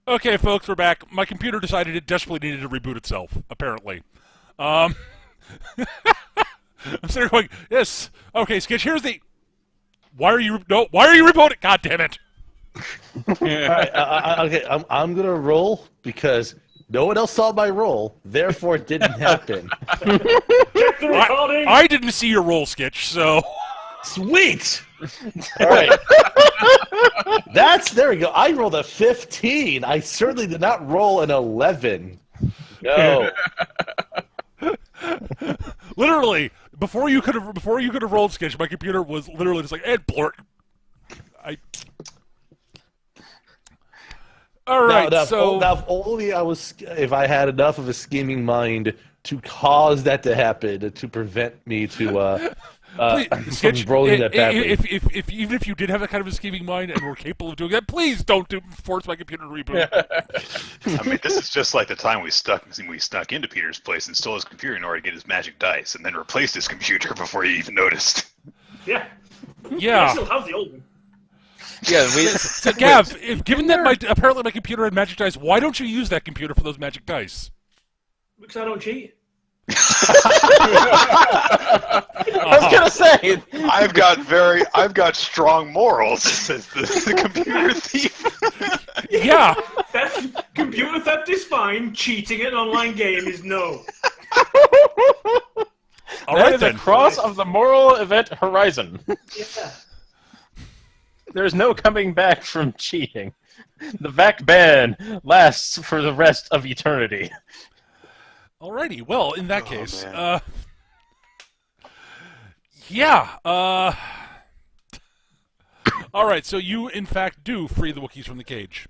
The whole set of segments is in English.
Okay, folks, we're back. My computer decided it desperately needed to reboot itself, apparently. Um, I'm sitting there going, yes. Okay, Sketch, here's the... Why are you rebooting? God damn it. Alright, okay, I'm gonna roll because no one else saw my roll, therefore it didn't happen. Check the recording! I didn't see your roll, Sketch, so... Sweet! Alright. There we go. I rolled a 15. I certainly did not roll an 11. No. Literally, before you could have rolled, Sketch, my computer was literally just like, and blort. All right, now, so if only if I had enough of a scheming mind to cause that to happen, to prevent me to from rolling that badly. Even if you did have that kind of a scheming mind and were capable of doing that, please don't force my computer to reboot. I mean, this is just like the time we snuck into Peter's place and stole his computer in order to get his magic dice, and then replaced his computer before you even noticed. Yeah. Yeah. I still have the old one. Yeah, So, Gav, given that apparently my computer had magic dice, why don't you use that computer for those magic dice? Because I don't cheat. I was gonna say I've got strong morals, says the computer thief. Yeah. Computer theft is fine. Cheating at an online game is no. All that right is then. a cross of the moral event horizon. Yeah. There's no coming back from cheating. The VAC ban lasts for the rest of eternity. Alrighty, well, in that case, yeah, alright, so you, in fact, do free the Wookiees from the cage.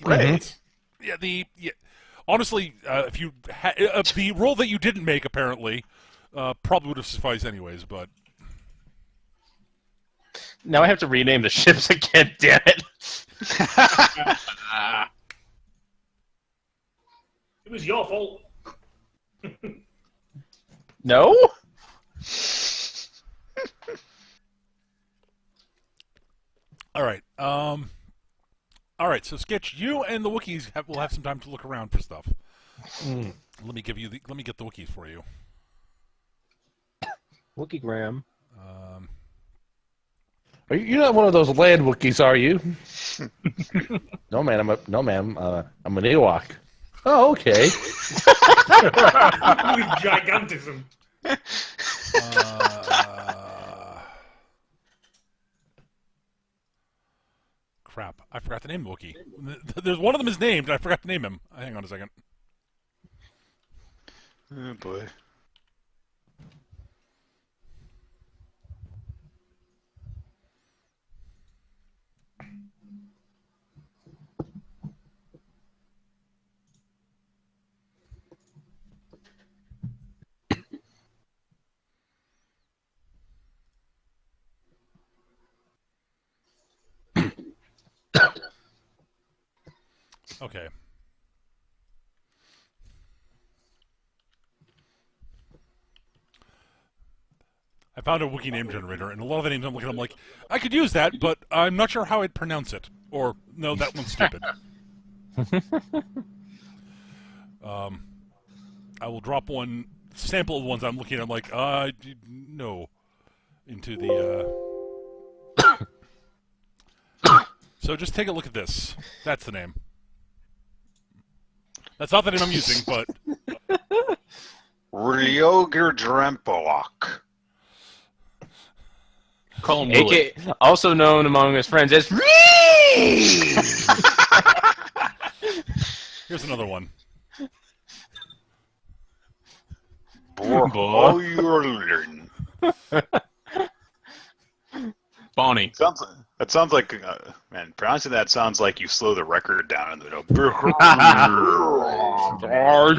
Right. Yeah, honestly, if you the roll that you didn't make, apparently, probably would have sufficed anyways, but... Now I have to rename the ships again, damn it. It was your fault. No? Alright, alright, so Sketch, you and the Wookiees will have some time to look around for stuff. Let me get the Wookiees for you. Wookiegram. You're not one of those land Wookiees, are you? No, man. I'm an Ewok. Oh, okay. With gigantism. Crap, I forgot to name the Wookiee. There's one of them is named, and I forgot to name him. Hang on a second. Oh boy. Okay. I found a Wookiee name generator, and a lot of the names I'm looking at, I'm like, I could use that, but I'm not sure how I'd pronounce it. Or, no, that one's stupid. I will drop one sample of ones I'm looking at, I'm like, no. Into the, So just take a look at this. That's the name. That's not the name I'm using, but... Ryoger Drempowak. Call him Willie. AK, also known among his friends as Ree! Here's another one. Borhoyurlern. Bonnie. That sounds like, man, pronouncing that sounds like you slow the record down in the middle. No.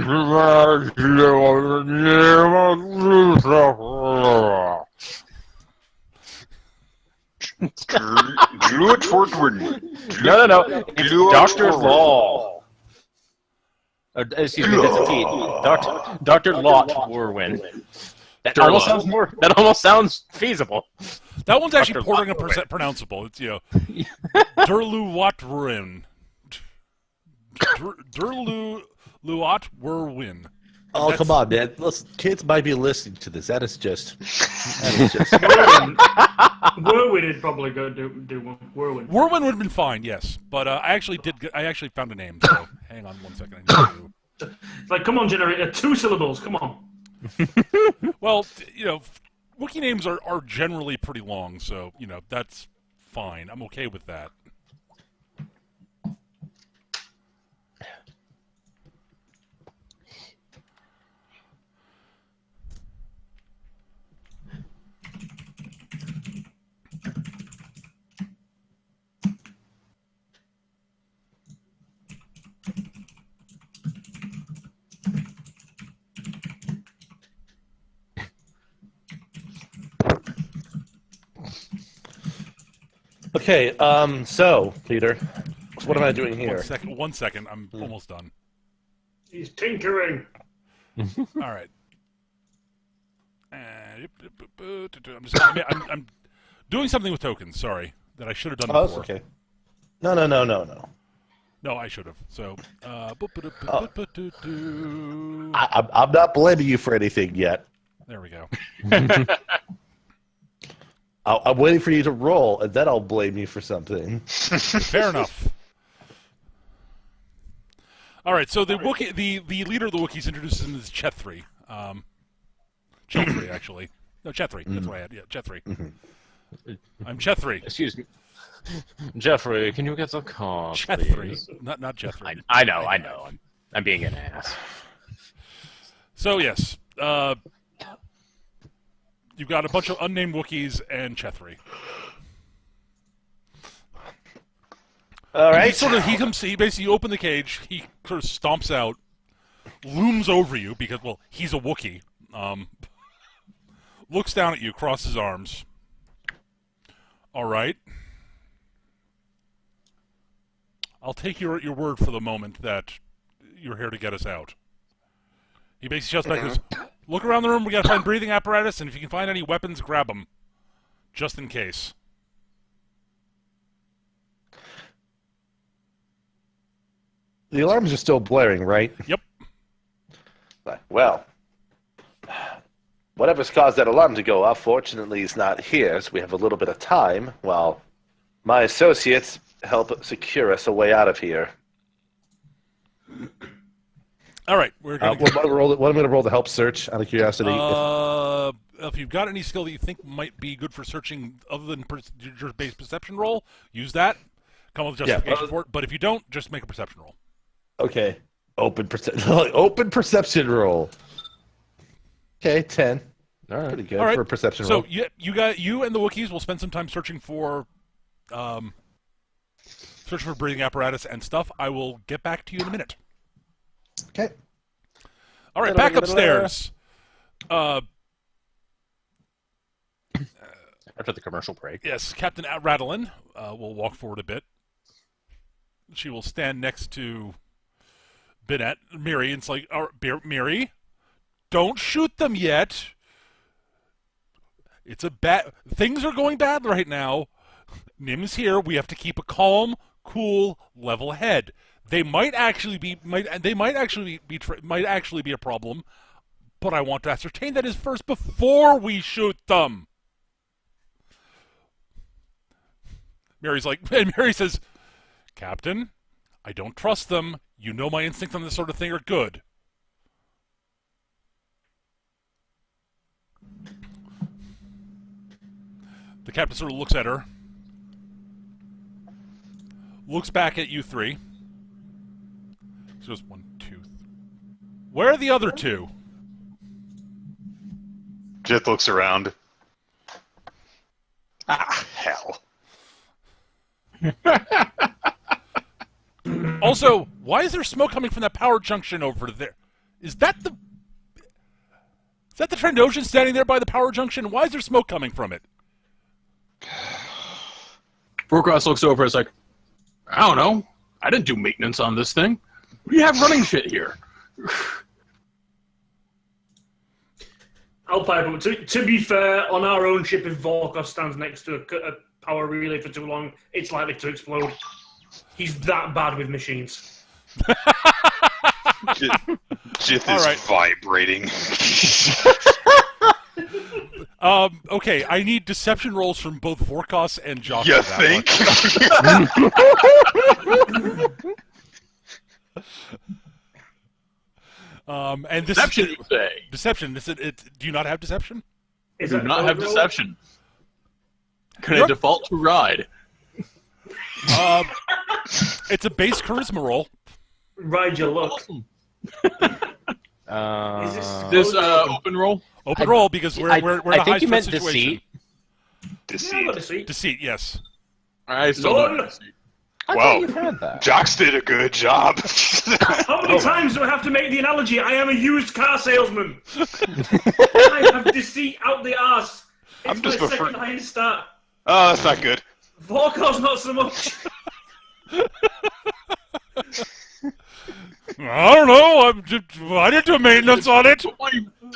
It's Dr. Law. Excuse me, that's a T. Dr. Lot Warwin. That almost sounds feasible. That one's actually Dr. bordering a pronounceable. It's, Durluwatrin. Luat Werwin. Oh, come on, man. Listen, kids might be listening to this. That is just... Werwin would probably go do one. Werwin. Werwin would have been fine, yes. But I actually found a name, so hang on 1 second. I need to... It's like, come on, generator. 2 syllables, come on. Well, Wookiee names are generally pretty long, so, that's fine. I'm okay with that. Okay, so, Peter, what am I doing here? 1 second. I'm almost done. He's tinkering. All right. I'm doing something with tokens. Sorry, that I should have done Oh, before. that's okay. No. No, I should have. So, I'm not blaming you for anything yet. there we go. I'm waiting for you to roll, and then I'll blame you for something. Fair enough. All right. So the Wookiee, the leader of the Wookiees introduces him as Chethri. Chethri, actually. No, Chethri. That's what I had. Yeah, Chethri. I'm Chethri. Excuse me. Jeffrey, can you get the car, Chethri, please? not Chethri. I know. I'm being an ass. So yes, you've got a bunch of unnamed Wookiees and Chethri. All right. He basically opened the cage. He sort of stomps out, looms over you because he's a Wookiee. Looks down at you, crosses arms. All right. I'll take your word for the moment that you're here to get us out. He basically shouts back and goes, look around the room, we gotta find breathing apparatus, and if you can find any weapons, grab them. Just in case. The alarms are still blaring, right? Yep. Well, whatever's caused that alarm to go off, fortunately, is not here, so we have a little bit of time while my associates help secure us a way out of here. All right, we're going what am I going to roll to help search, out of curiosity? if you've got any skill that you think might be good for searching other than your base perception roll, use that. Come up with justification for it. But if you don't, just make a perception roll. Okay. Open perception roll. Okay, 10. All right. Pretty good for a perception roll. So you and the Wookiees will spend some time searching for breathing apparatus and stuff. I will get back to you in a minute. Okay. All right, back upstairs. After the commercial break. Yes, Captain Rattling will walk forward a bit. She will stand next to Binette, Miri, and it's like, Miri, don't shoot them yet. Things are going bad right now. Nim's here. We have to keep a calm, cool, level head. They might actually be a problem, but I want to ascertain that is first before we shoot them. Mary says, Captain, I don't trust them. You know my instincts on this sort of thing are good. The captain sort of looks at her, looks back at you three. She goes, 1, 2. Where are the other two? Jith looks around. Ah, hell. Also, why is there smoke coming from that power junction over there? Is that the Trandoshan standing there by the power junction? Why is there smoke coming from it? Brookross looks over and is like, I don't know. I didn't do maintenance on this thing. What do you have running shit here? I'll pipe up. To be fair, on our own ship, if Vorkos stands next to a power relay for too long, it's likely to explode. He's that bad with machines. Jith All is right. vibrating. Okay, I need deception rolls from both Vorkos and Jock. You for that think? And this Deception, is, you say? deception. Do you not have deception? Is Do that not code have roll? deception. Can I Yep. default to ride? It's a base charisma roll. Ride your luck. Awesome. Is this- This open roll? Open roll because we're in a I high think you meant stress situation. deceit. Yeah, I got Deceit. to see. Deceit, yes. I still Lol. don't have deceit. I Wow. thought you had that. Jocks did a good job. How many times do I have to make the analogy? I am a used car salesman. I have deceit out the arse. It's I'm just my prefer- second highest start. Oh, that's not good. Vorkos not so much. I don't know. I didn't do maintenance on it.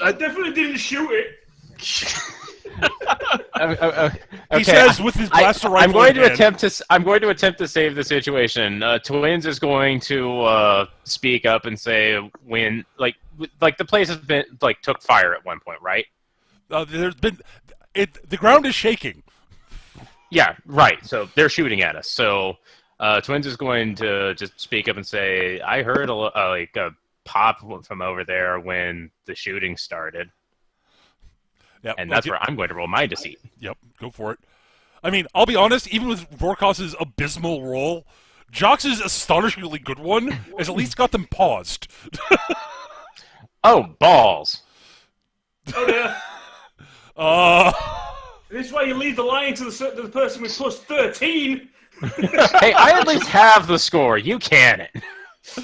I definitely didn't shoot it. He says with his blaster rifle I'm going in to hand. attempt to save the situation. Twins is going to speak up and say when like the place has been took fire at one point, right? There's been the ground is shaking. Yeah, right. So they're shooting at us. So Twins is going to just speak up and say, "I heard a pop from over there when the shooting started." Yep, And that's where I'm going to roll my deceit. Yep, go for it. I mean, I'll be honest. Even with Vorkos's abysmal roll, Jock's astonishingly good one has at least got them paused. Oh, balls! Oh yeah. Uh, This is why you leave the lying to the person with plus 13. Hey, I at least have the score. You can't.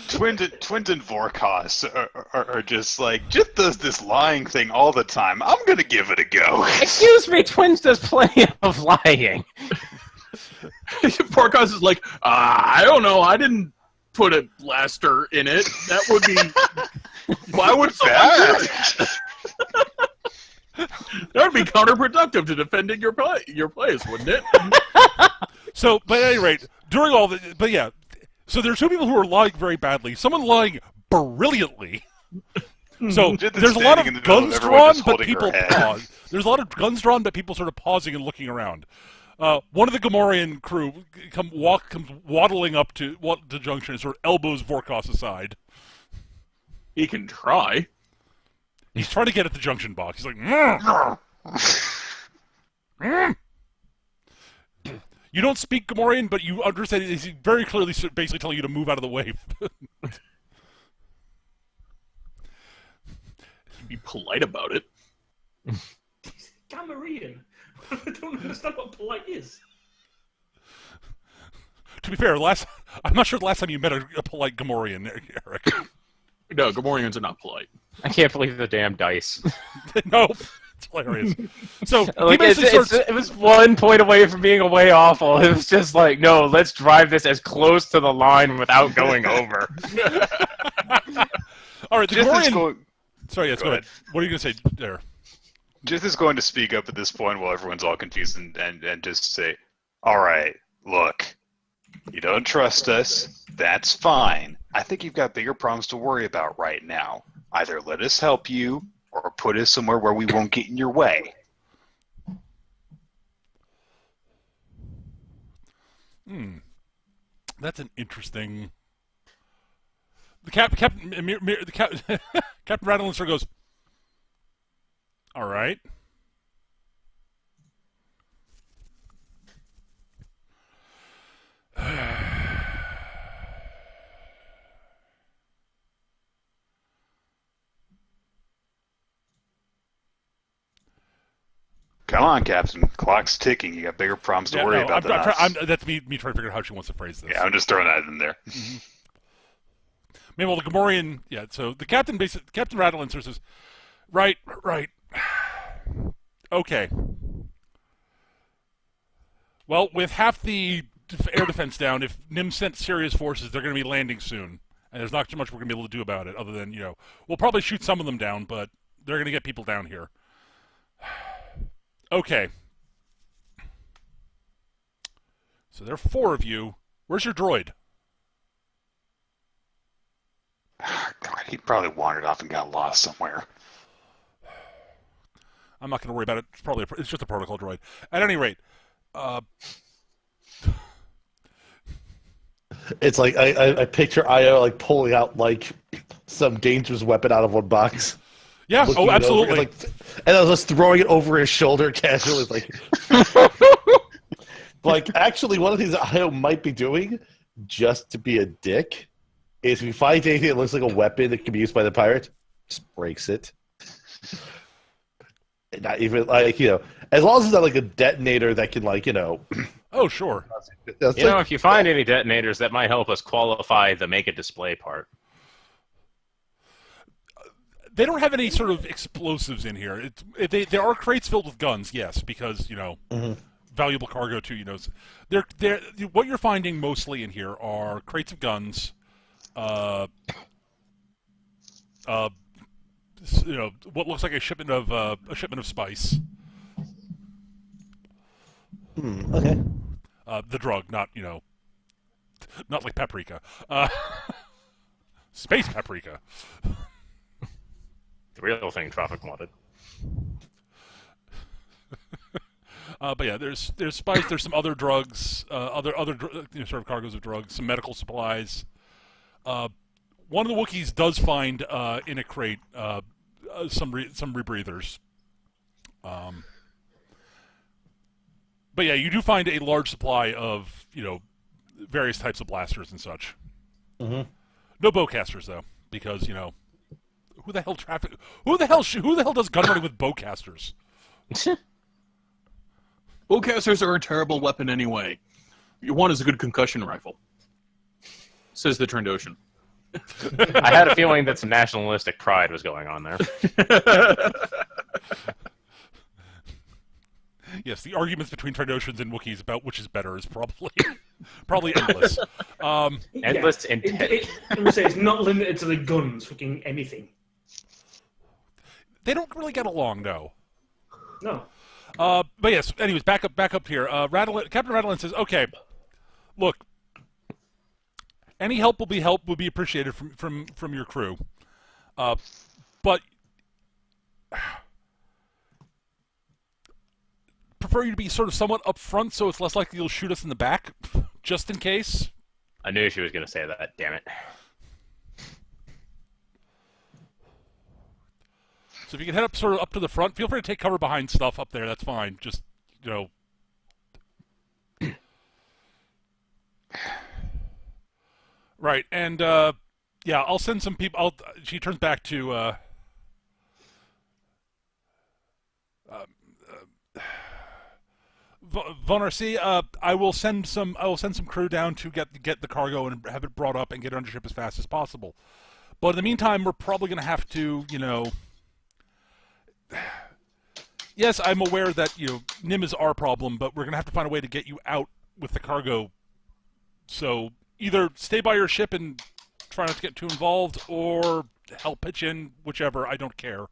Twins and Vorkos are just like, Jith does this lying thing all the time. I'm gonna give it a go. Excuse me, Twins does plenty of lying. Porkos is like, I don't know. I didn't put a blaster in it. That would be. Why would someone do that? That would be counterproductive to defending your place, wouldn't it? so, but at any rate, during all the, but yeah, so there are two people who are lying very badly. Someone lying brilliantly. So Jith is there's a lot standing in of the middle of guns everyone drawn, just but holding her people head. pause. There's a lot of guns drawn, but people sort of pausing and looking around. One of the Gamorrean crew comes waddling up to the junction and sort of elbows Vorkos aside. He can try. He's trying to get at the junction box. He's like, "Mm." Mm. You don't speak Gamorrean, but you understand. He's very clearly basically telling you to move out of the way. Be polite about it. Gamorrean. I don't understand what polite is. To be fair, I'm not sure the last time you met a polite Gamorrean, Eric. No, Gamorreans are not polite. I can't believe the damn dice. No, it's hilarious. So he Like, basically starts. it was 1 point away from being way awful. It was just like, no, let's drive this as close to the line without going over. All right, the Jith is Gamorrean. going. Sorry, yes, Go go ahead. What are you going to say there? Jith is going to speak up at this point while everyone's all confused and just say, "All right, look, you don't trust us. That's fine. I think you've got bigger problems to worry about right now. Either let us help you, or put us somewhere where we won't get in your way." That's an interesting. The Captain Rattlinster goes, "All right." Come on, Captain. Clock's ticking. You got bigger problems to worry about than us. That's me trying to figure out how she wants to phrase this. Yeah, I'm just throwing that in there. Meanwhile, the Gamorrean, so the Captain Rattlinster says, right. Okay. Well, with half the air defense down, if Nim sent serious forces, they're going to be landing soon. And there's not too much we're going to be able to do about it, other than, we'll probably shoot some of them down, but they're going to get people down here. Okay. So there are 4 of you. Where's your droid? God, he probably wandered off and got lost somewhere. I'm not going to worry about it. It's just a protocol droid. At any rate, It's like I picture Io like pulling out like some dangerous weapon out of one box. yeah, looking it over, absolutely. and I was just throwing it over his shoulder casually, like actually, one of the things that Io might be doing, just to be a dick, is if he finds anything that looks like a weapon that can be used by the pirate, just breaks it. Not even like as long as it's not like a detonator that can Oh, sure. If you find any detonators, that might help us qualify the make a display part. They don't have any sort of explosives in here. There are crates filled with guns, yes, because valuable cargo too. They're what you're finding mostly in here are crates of guns, what looks like a shipment of spice. Okay. The drug, not like paprika. Space paprika. The real thing traffic wanted. But yeah, there's spice. There's some other drugs, other sort of cargoes of drugs, some medical supplies. One of the Wookiees does find in a crate some rebreathers. But yeah, you do find a large supply of various types of blasters and such. Mm-hmm. No bowcasters though, because who the hell does gun running with bowcasters? Bowcasters are a terrible weapon anyway. One is a good concussion rifle, says the Trandoshan. I had a feeling that some nationalistic pride was going on there. Yes, the arguments between Trandoshans and Wookiees about which is better is probably endless. Endless and I'm going to say it's not limited to the guns, fucking anything. They don't really get along, no. No. But yes, anyways, back up here. Captain Rattlein says, okay, look, any help would be appreciated from your crew. But prefer you to be sort of somewhat upfront, so it's less likely you'll shoot us in the back, just in case. I knew she was going to say that. Damn it. So if you can head up to the front, feel free to take cover behind stuff up there. That's fine. Just right. And yeah, I'll send some people. She turns back to Von RC. I will send some crew down to get the cargo and have it brought up and get it under ship as fast as possible. But in the meantime, we're probably going to have to, yes, I'm aware that Nim is our problem, but we're going to have to find a way to get you out with the cargo. So either stay by your ship and try not to get too involved, or help pitch in, whichever. I don't care.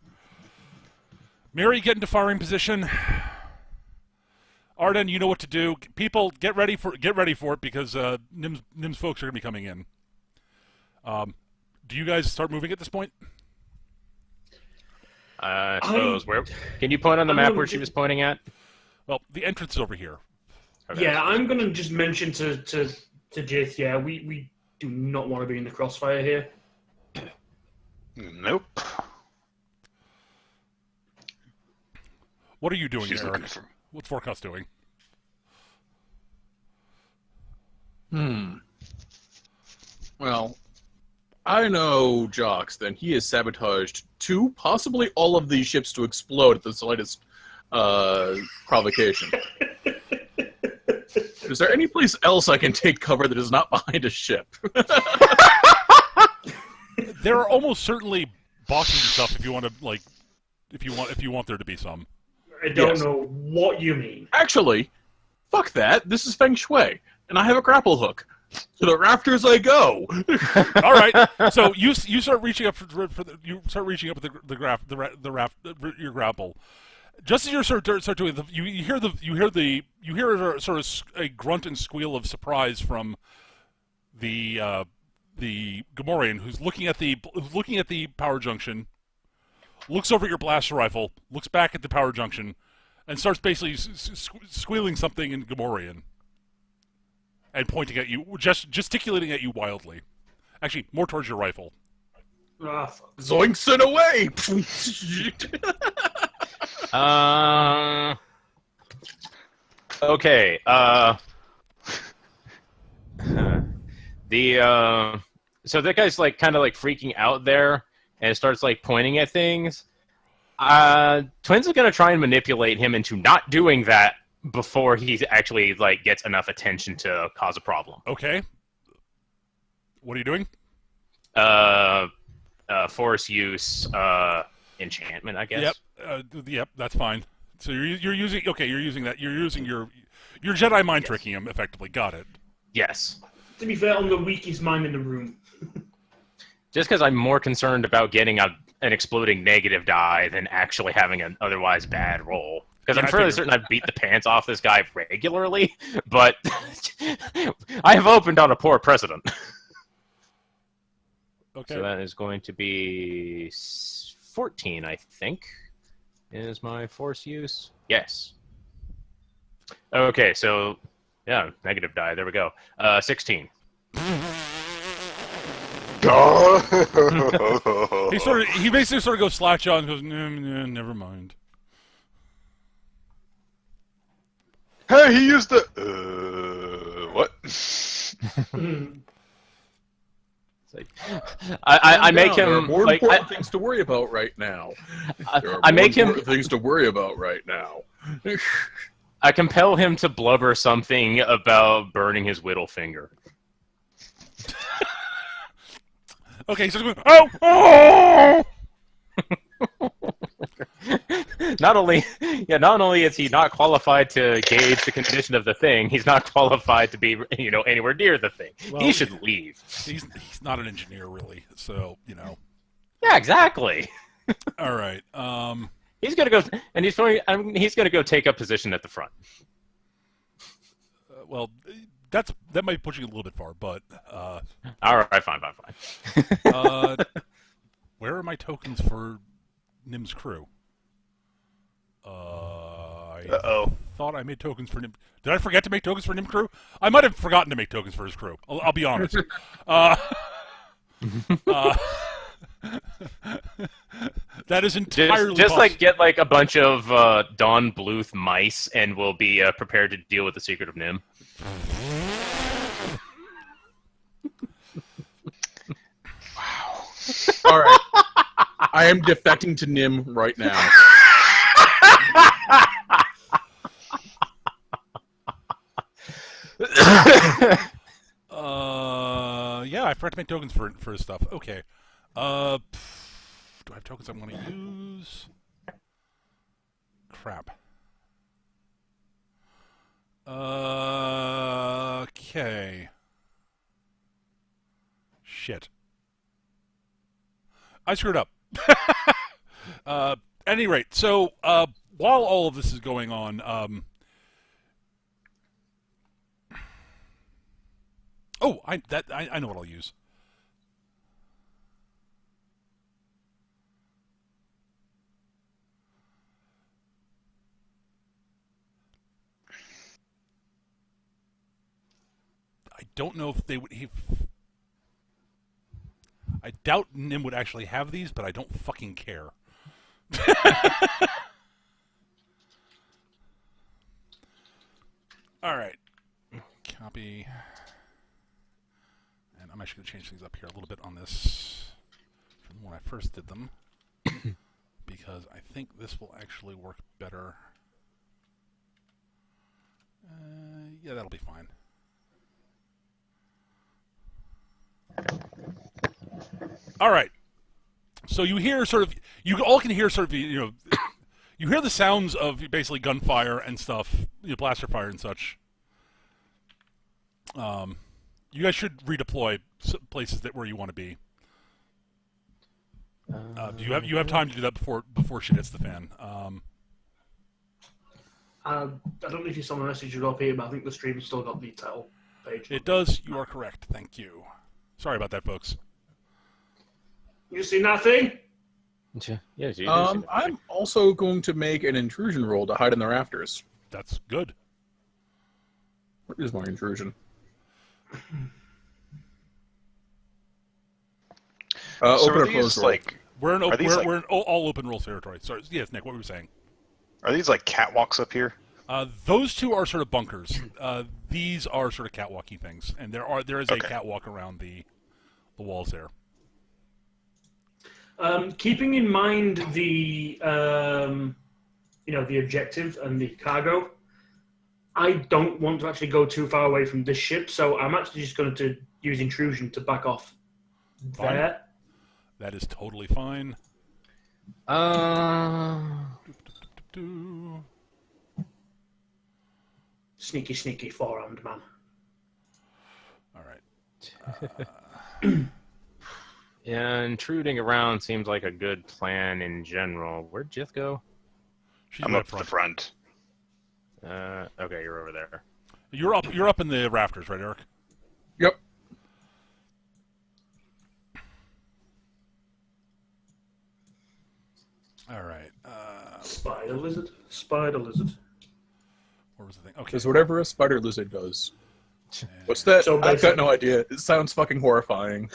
Mary, get into firing position. Arden, you know what to do. People, get ready for it because Nim's folks are going to be coming in. Do you guys start moving at this point? I suppose. Where can you point on the map where she was pointing at? Well, the entrance is over here. Okay. Yeah, I'm going to just mention to Jith, yeah, we do not want to be in the crossfire here. Nope. What are you doing, She's Eric? looking for... What's Forecast doing? Well, I know Jox, then he has sabotaged 2, possibly all of these ships to explode at the slightest provocation. Is there any place else I can take cover that is not behind a ship? There are almost certainly boxes and stuff if you want to if you want there to be some. I don't know what you mean. Actually, fuck that. This is Feng Shui, and I have a grapple hook. To the rafters I go. All right. So you start reaching up with your grapple. Just as you start doing you hear sort of a grunt and squeal of surprise from the the Gamorrean who's looking at the power junction, looks over at your blaster rifle, looks back at the power junction, and starts basically squealing something in Gamorrean and pointing at you, gesticulating at you wildly. Actually, more towards your rifle. Ah, fuck. Zoinks it away! Okay. So that guy's like kind of like freaking out there and starts like pointing at things. Twins are gonna try and manipulate him into not doing that before he actually like gets enough attention to cause a problem. Okay. What are you doing? Force use, enchantment, I guess. Yep, that's fine. So you're using that. You're using your Jedi mind tricking him effectively. Got it. Yes. To be fair, I'm the weakest mind in the room. Just because I'm more concerned about getting an exploding negative die than actually having an otherwise bad roll. Because I'm fairly certain I've beat the pants off this guy regularly, but I have opened on a poor precedent. Okay. So that is going to be 14, I think, is my force use. Yes. Okay, so, yeah, negative die. There we go. 16. He basically sort of goes slack jaw and goes, never mind. Hey, he used the. What? Like, I make There are him more like important things to worry about right now. I make him things to worry about right now. I compel him to blubber something about burning his whittle finger. Okay, so he's going, oh! Not only is he not qualified to gauge the condition of the thing, he's not qualified to be, anywhere near the thing. Well, he should leave. He's not an engineer, really, so, Yeah, exactly. All right. He's gonna go, and he's gonna go take up position at the front. Well, that might be pushing it a little bit far, but All right, fine. Where are my tokens for Nim's crew? I thought I made tokens for Nim. Did I forget to make tokens for Nim crew? I might have forgotten to make tokens for his crew. I'll be honest. That is entirely just possible. like get like a bunch of Don Bluth mice, and we'll be prepared to deal with the secret of Nim. All right. I am defecting to Nim right now. Yeah, I forgot to make tokens for his stuff. Okay. Do I have tokens I'm going to use? Crap. Okay. Shit. I screwed up. At any rate, so while all of this is going on, I know what I'll use. I don't know if they would. I doubt Nim would actually have these, but I don't fucking care. All right. Copy. And I'm actually going to change things up here a little bit on this from when I first did them, because I think this will actually work better. Yeah, that'll be fine. All right. So you hear you all can hear you hear the sounds of basically gunfire and stuff, blaster fire and such. You guys should redeploy places where you want to be. Do you have time to do that before shit hits the fan? I don't know if you saw my message up here, but I think the stream's still got the title page. It does. You are correct. Thank you. Sorry about that, folks. You see nothing? Yeah, you do see I'm also going to make an intrusion roll to hide in the rafters. That's good. Where is my intrusion? So Open are or these close roll. like We're in Are these like- we're in all open roll territory. Sorry, yes, Nick. What were you saying? are these like catwalks up here? Those two are sort of bunkers. These are sort of catwalky things, and there is a Okay. catwalk around the walls there. Keeping in mind the the objective and the cargo, I don't want to actually go too far away from this ship, so I'm actually just going to use intrusion to back off Fine. there. That is totally fine. Do. Sneaky, sneaky four-armed man. All right. Yeah, intruding around seems like a good plan in general. Where'd Jith go? She's I'm right up the front. Okay, you're over there. You're up in the rafters, right, Eric? Yep. All right. Spider lizard. Spider lizard. Where was the thing? Okay. Does whatever a spider lizard does. What's that? So I've got no idea. It sounds fucking horrifying.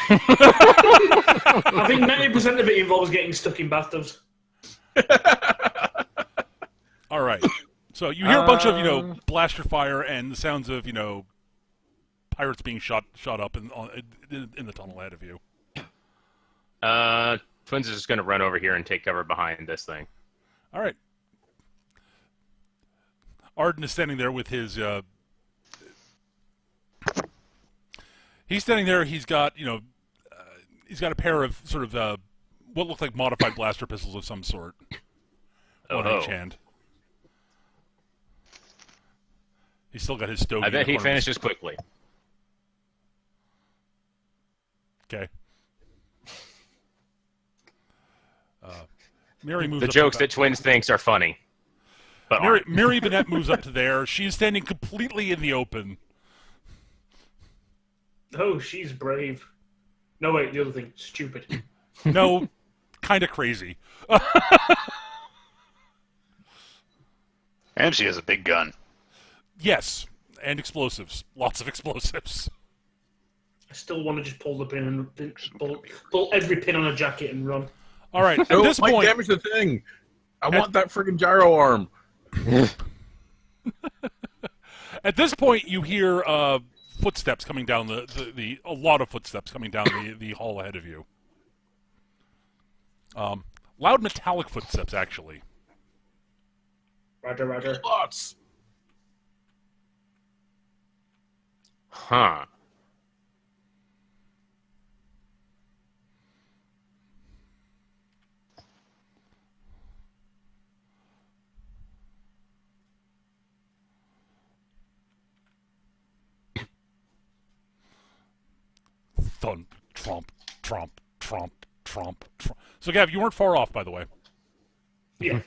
I think 90% of it involves getting stuck in bathtubs. All right. So you hear a bunch of blaster fire and the sounds of pirates being shot up in the tunnel ahead of you. Twins is just going to run over here and take cover behind this thing. All right. Arden is standing there with his. He's standing there. He's got he's got a pair of sort of what look like modified blaster pistols of some sort. One in each hand. He's still got his stogie. I bet he finishes quickly. Okay. Mary moves. The up jokes to that Twins thinks are funny. But Mary Bennett moves up to there. She's standing completely in the open. Oh, she's brave. No, wait, the other thing. Stupid. No, kind of crazy. And she has a big gun. Yes, and explosives. Lots of explosives. I still want to just pull the pin and pull every pin on a jacket and run. All right, at No, this might point, damage the thing. I want that friggin' gyro arm. at this point, you hear footsteps coming down a lot of footsteps coming down the hall ahead of you. Loud metallic footsteps, actually. Roger, roger. Lots. Huh. Thump, trump, trump, trump, trump, trump. So, Gav, you weren't far off, by the way. Yeah.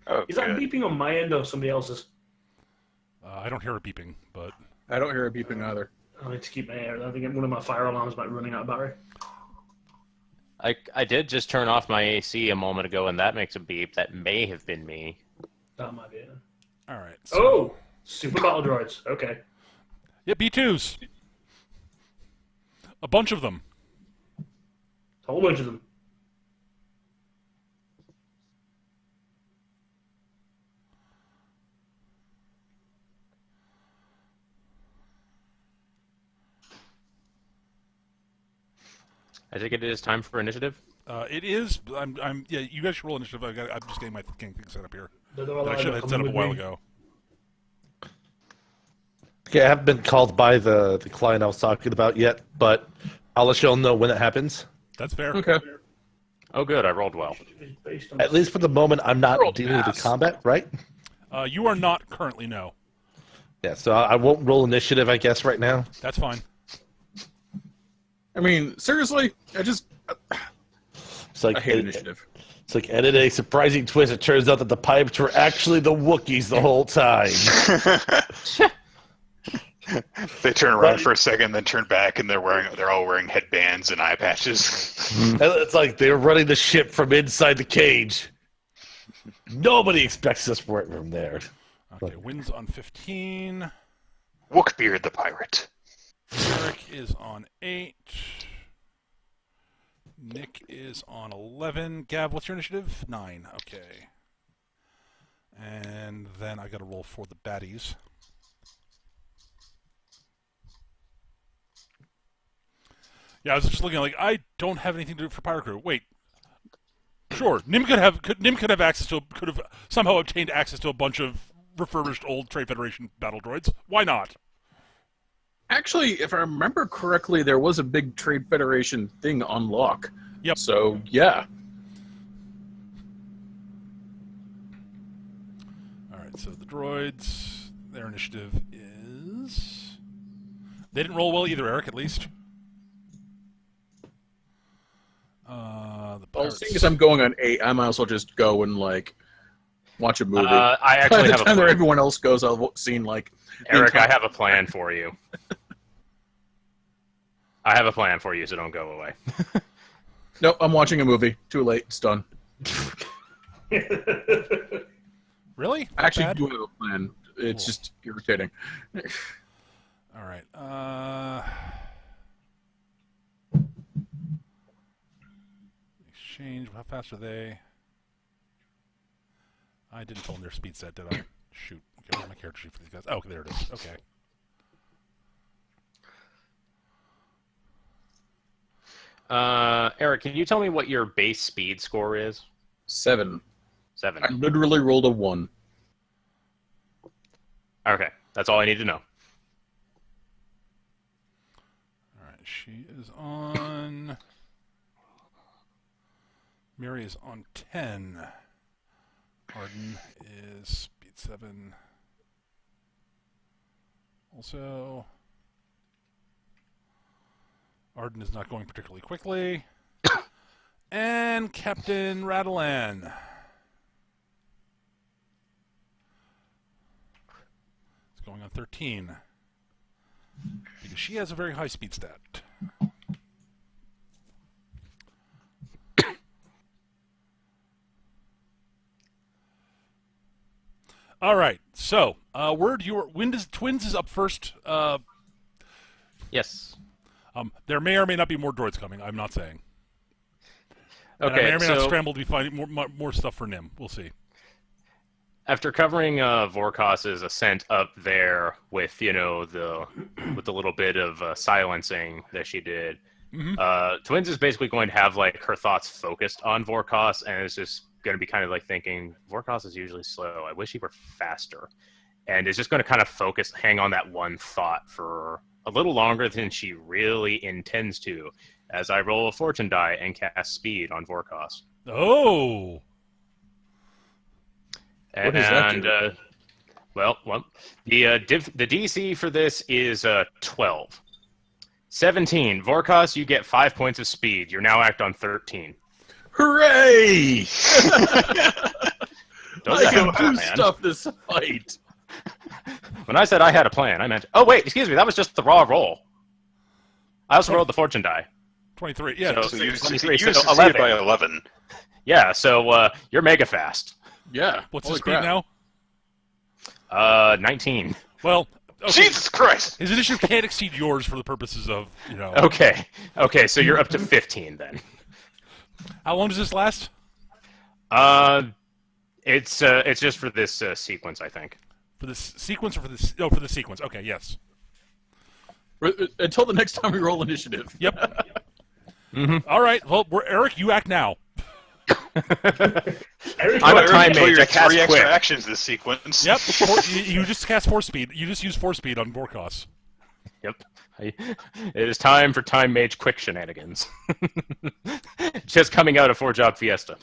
Oh, Is that good. beeping on my end or somebody else's? I don't hear it beeping, but I don't hear it beeping either. I need to keep my ear. I think one of my fire alarms might be running out of battery. I did just turn off my AC a moment ago, and that makes a beep. That may have been me. That might be it. all right. So, Oh! Super battle droids. Okay. yeah, B2s. A bunch of them. A whole bunch of them. I think it is time for initiative. It is. Yeah. You guys should roll initiative. I'm just getting my thing set up here. They're all I should have set up a while ago. Okay, I haven't been called by the client I was talking about yet, but I'll let you all know when it happens. That's fair. Okay. Oh, good. I rolled well. Based on At least for the moment, I'm not Roll dealing with pass. the combat, right? You are not currently, no. Yeah, so I won't roll initiative, I guess, right now. That's fine. I mean, seriously, It's I like hate initiative. It's like edit a surprising twist. It turns out that the pipes were actually the Wookiees the whole time. They turn around for a second, then turn back, and they're all wearing headbands and eye patches. It's like they're running the ship from inside the cage. Nobody expects us right from there. Okay, wins on 15. Wookbeard the pirate. Eric is on 8. Nick is on 11. Gav, what's your initiative? 9. Okay. And then I got to roll for the baddies. Yeah, I was just looking like I don't have anything to do for Pirate Crew. Wait. Sure, Nim could have access to could have somehow obtained access to a bunch of refurbished old Trade Federation battle droids. Why not? Actually, if I remember correctly, there was a big Trade Federation thing on lock. Yep. So, yeah. Alright, so the droids, their initiative is... They didn't roll well either, Eric, at least. The Well, pirates... seeing as I'm going on 8, I might as well just go and, like, watch a movie. I actually By the have a time that plan. everyone else goes, I'll seen, like... the Eric, I entire- have a plan for you. I have a plan for you, so don't go away. Nope, I'm watching a movie. Too late. It's done. Really? I actually Bad? do have a plan. It's Cool. just irritating. Alright, exchange, how fast are they? I didn't fill in their speed set, did I? Shoot. Okay, where's my character sheet for these guys? Oh, there it is. Okay. Eric, can you tell me what your base speed score is? 7. 7. I literally rolled a 1. Okay, that's all I need to know. Alright, she is on... Mary is on 10. Arden is speed 7. Also... Arden is not going particularly quickly. And Captain Rattlean. It's going on 13. Because she has a very high speed stat. All right. So, Twins is up first. Yes. There may or may not be more droids coming. I'm not saying. And I Okay, may or may not so scramble to be finding more stuff for Nim. We'll see. after covering Vorkas's ascent up there with the little bit of silencing that she did, Twins is basically going to have like her thoughts focused on Vorkas, and it's just going to be kind of like thinking Vorkas is usually slow. I wish he were faster, and it's just going to kind of hang on that one thought for a little longer than she really intends to, as I roll a fortune die and cast speed on Vorkas. Oh. What does that do? The DC for this is 12. 17. Vorkas, you get 5 points of speed. You're now act on 13. Hooray! Don't I say can that, do man. stuff this fight. When I said I had a plan, I meant... Oh, wait, excuse me. That was just the raw roll. I also rolled the fortune die. 23. Yeah. So- So you 23, so succeeded 11. by 11. Yeah, so you're mega fast. Yeah. What's holy his speed crap. now? 19. Well, okay. Jesus Christ! His initiative can't exceed yours for the purposes of, Okay, so you're up to 15 then. How long does this last? It's just for this sequence, I think. For this sequence or for this? Oh, for the sequence. Okay, yes. Until the next time we roll initiative. Yep. All right. Well, Eric, you act now. I'm a time Enjoy mage. your I cast 3 extra quick. actions this sequence. Yep. You just cast 4 speed. You just use 4 speed on Vorkos. Yep. It is time for time mage quick shenanigans. Just coming out of 4-job fiesta.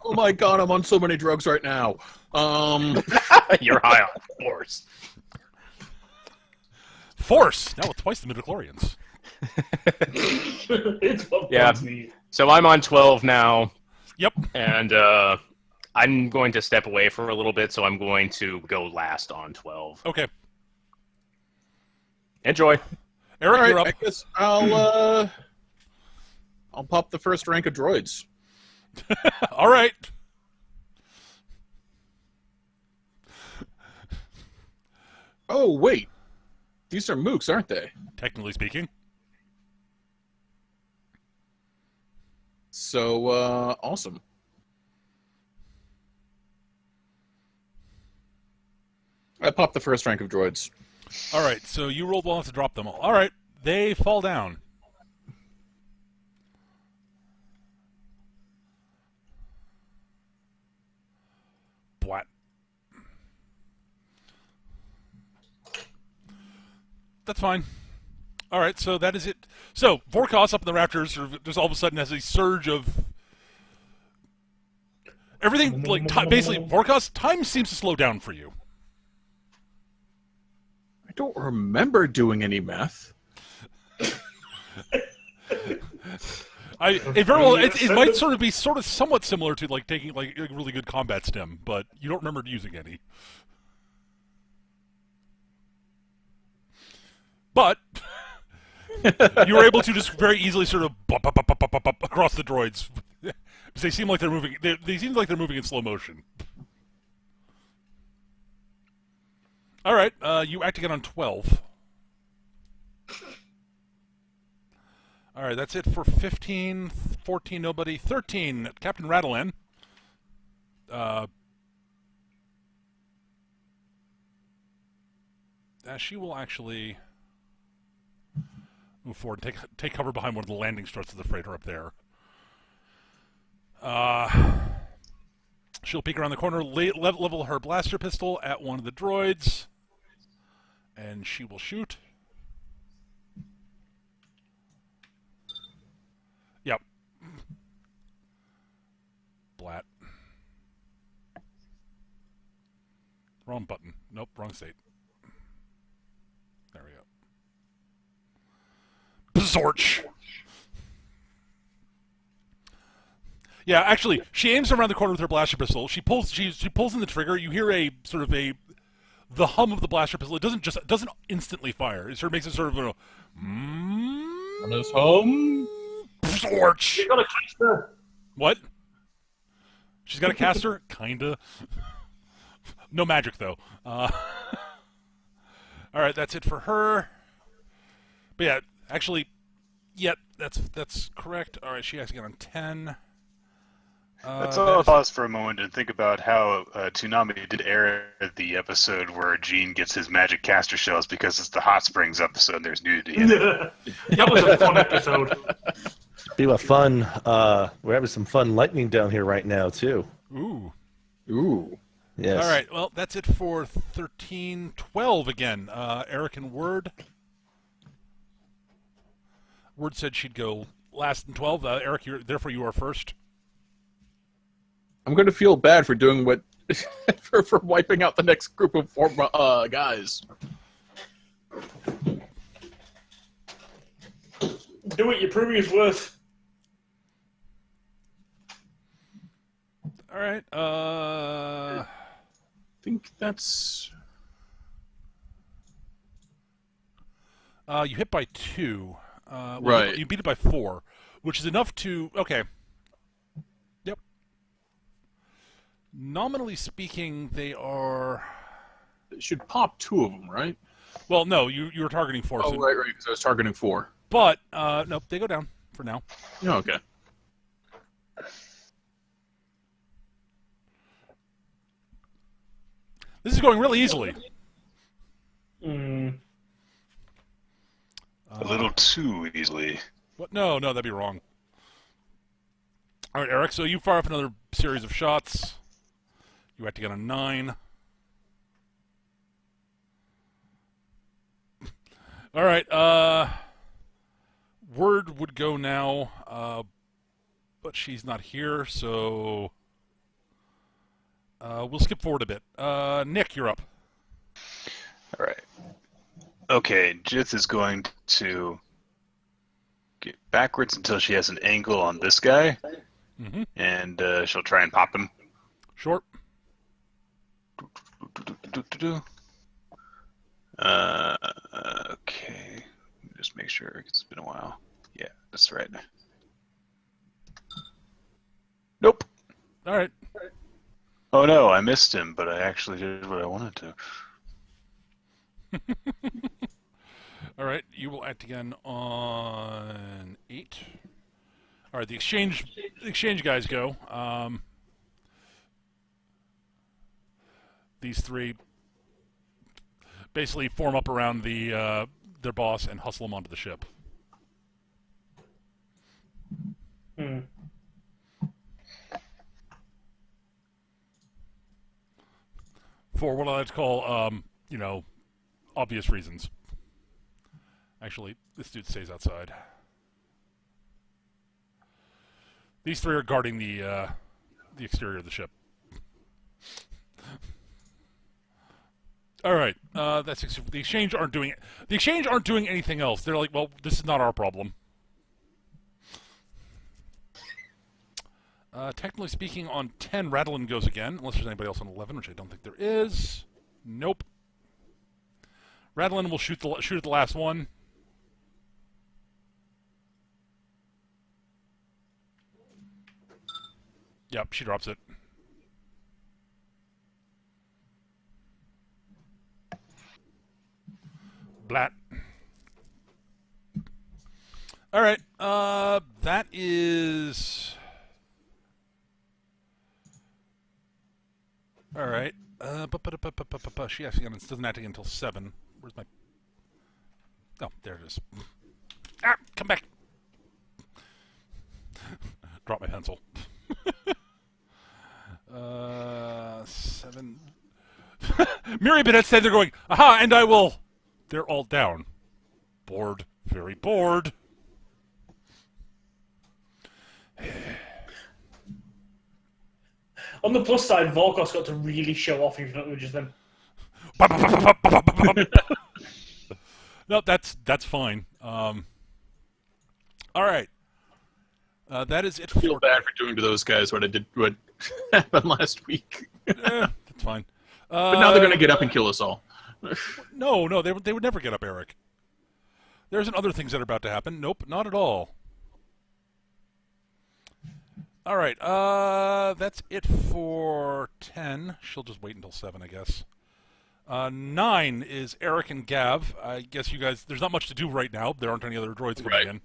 Oh my god, I'm on so many drugs right now. You're high on force. Force. Now with twice the midichlorians. It's what Yeah. bugs me. So I'm on 12 now, Yep. and I'm going to step away for a little bit, so I'm going to go last on 12. Okay. Enjoy. Eric, All you're right, up. I guess I'll pop the first rank of droids. All right. Oh wait, these are mooks, aren't they? Technically speaking. So awesome. I popped the first rank of droids. All right, so you rolled well enough to drop them all. All right, they fall down. Blat. That's fine. All right, so that is it. So Vorkos up in the Raptors sort of just all of a sudden has a surge of everything. Like basically, Vorkos, time seems to slow down for you. I don't remember doing any math. It very well. It might sort of be somewhat similar to like taking like a really good combat stim, but you don't remember using any. But you were able to just very easily sort of bop across the droids. They seem like they're moving. They seem like they're moving in slow motion. All right, you act again on 12. All right, that's it for 15, 14, nobody, 13, Captain Rattlein. She will actually move forward and take cover behind one of the landing struts of the freighter up there. She'll peek around the corner, level her blaster pistol at one of the droids, and she will shoot. Yep. Blat. Wrong button. Nope, wrong state. There we go. Bzorch! Yeah, actually, she aims around the corner with her blaster pistol. She pulls in the trigger. You hear a sort of the hum of the blaster pistol. It doesn't instantly fire. It sort of makes it sort of a On his home. Bzorch! You got a caster. What? She's got a caster? Kinda. No magic, though. Alright, that's it for her. But yeah, actually, yep, that's correct. Alright, she has to get on 10. Let's all pause for a moment and think about how Toonami did air the episode where Gene gets his magic caster shells because it's the Hot Springs episode and there's nudity in it. That was a fun episode. Be a fun. We're having some fun lightning down here right now too. Ooh. Ooh. Yes. All right, well, that's it for 13, 12 again. Eric and Word. Word said she'd go last in 12. Eric, therefore you are first. I'm going to feel bad for doing what for wiping out the next group of guys. Do it. You're proving his worth. All right. I think that's. You hit by 2. Right. You beat it by 4, which is enough to. Okay. Yep. Nominally speaking, they are. It should pop 2 of them, right? Well, no, you were targeting 4. Oh, right, because I was targeting 4. But nope, they go down for now. Oh, okay. This is going really easily. Mm. A little too easily. What? No, that'd be wrong. All right, Eric. So you fire off another series of shots. You have to get a 9. All right. Word would go now, but she's not here, so we'll skip forward a bit. Nick, you're up. All right. Okay, Jith is going to get backwards until she has an angle on this guy, and she'll try and pop him. Short. Okay. make sure. It's been a while. Yeah, that's right. Nope. All right. Oh no, I missed him, but I actually did what I wanted to. All right, you will act again on 8. All right, the exchange guys go. These 3 basically form up around their boss and hustle him onto the ship. For what I like to call, obvious reasons. Actually, this dude stays outside. These 3 are guarding the exterior of the ship. All right, that's the exchange aren't doing it. The exchange aren't doing anything else. They're like, well, this is not our problem. Technically speaking, on 10, Radlin goes again, unless there's anybody else on 11, which I don't think there is. Nope. Radlin will shoot at the last one. Yep, she drops it. Blat. All right, that is... All right. She actually doesn't act again until 7. Where's my... Oh, there it is. Ah, come back. Drop my pencil. 7. Miri Bennett said they're going, aha, and I will... They're all down. Bored. Very bored. On the plus side, Volkos got to really show off, even though it was just them. No, that's fine. All right. That is it. I feel bad for doing to those guys what happened last week. That's fine. But now they're going to get up and kill us all. No, they would never get up, Eric. There's other things that are about to happen. Nope, not at all. All right, that's it for 10. She'll just wait until 7, I guess. 9 is Eric and Gav. I guess you guys, there's not much to do right now. There aren't any other droids coming in.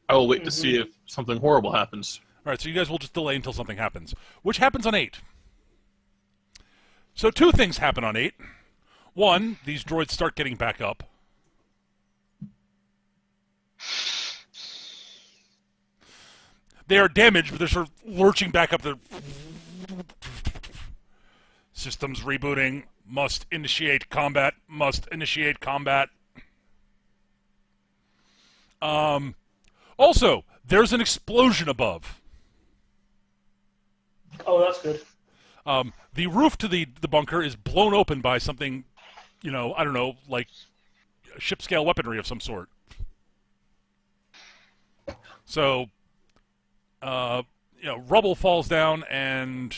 I will wait to see if something horrible happens. All right, so you guys will just delay until something happens, which happens on 8. So 2 things happen on 8. 1, these droids start getting back up. They are damaged, but they're sort of lurching back up. The systems rebooting. Must initiate combat. Must initiate combat. Also, there's an explosion above. Oh, that's good. The roof to the bunker is blown open by something, I don't know, like ship-scale weaponry of some sort. So, rubble falls down and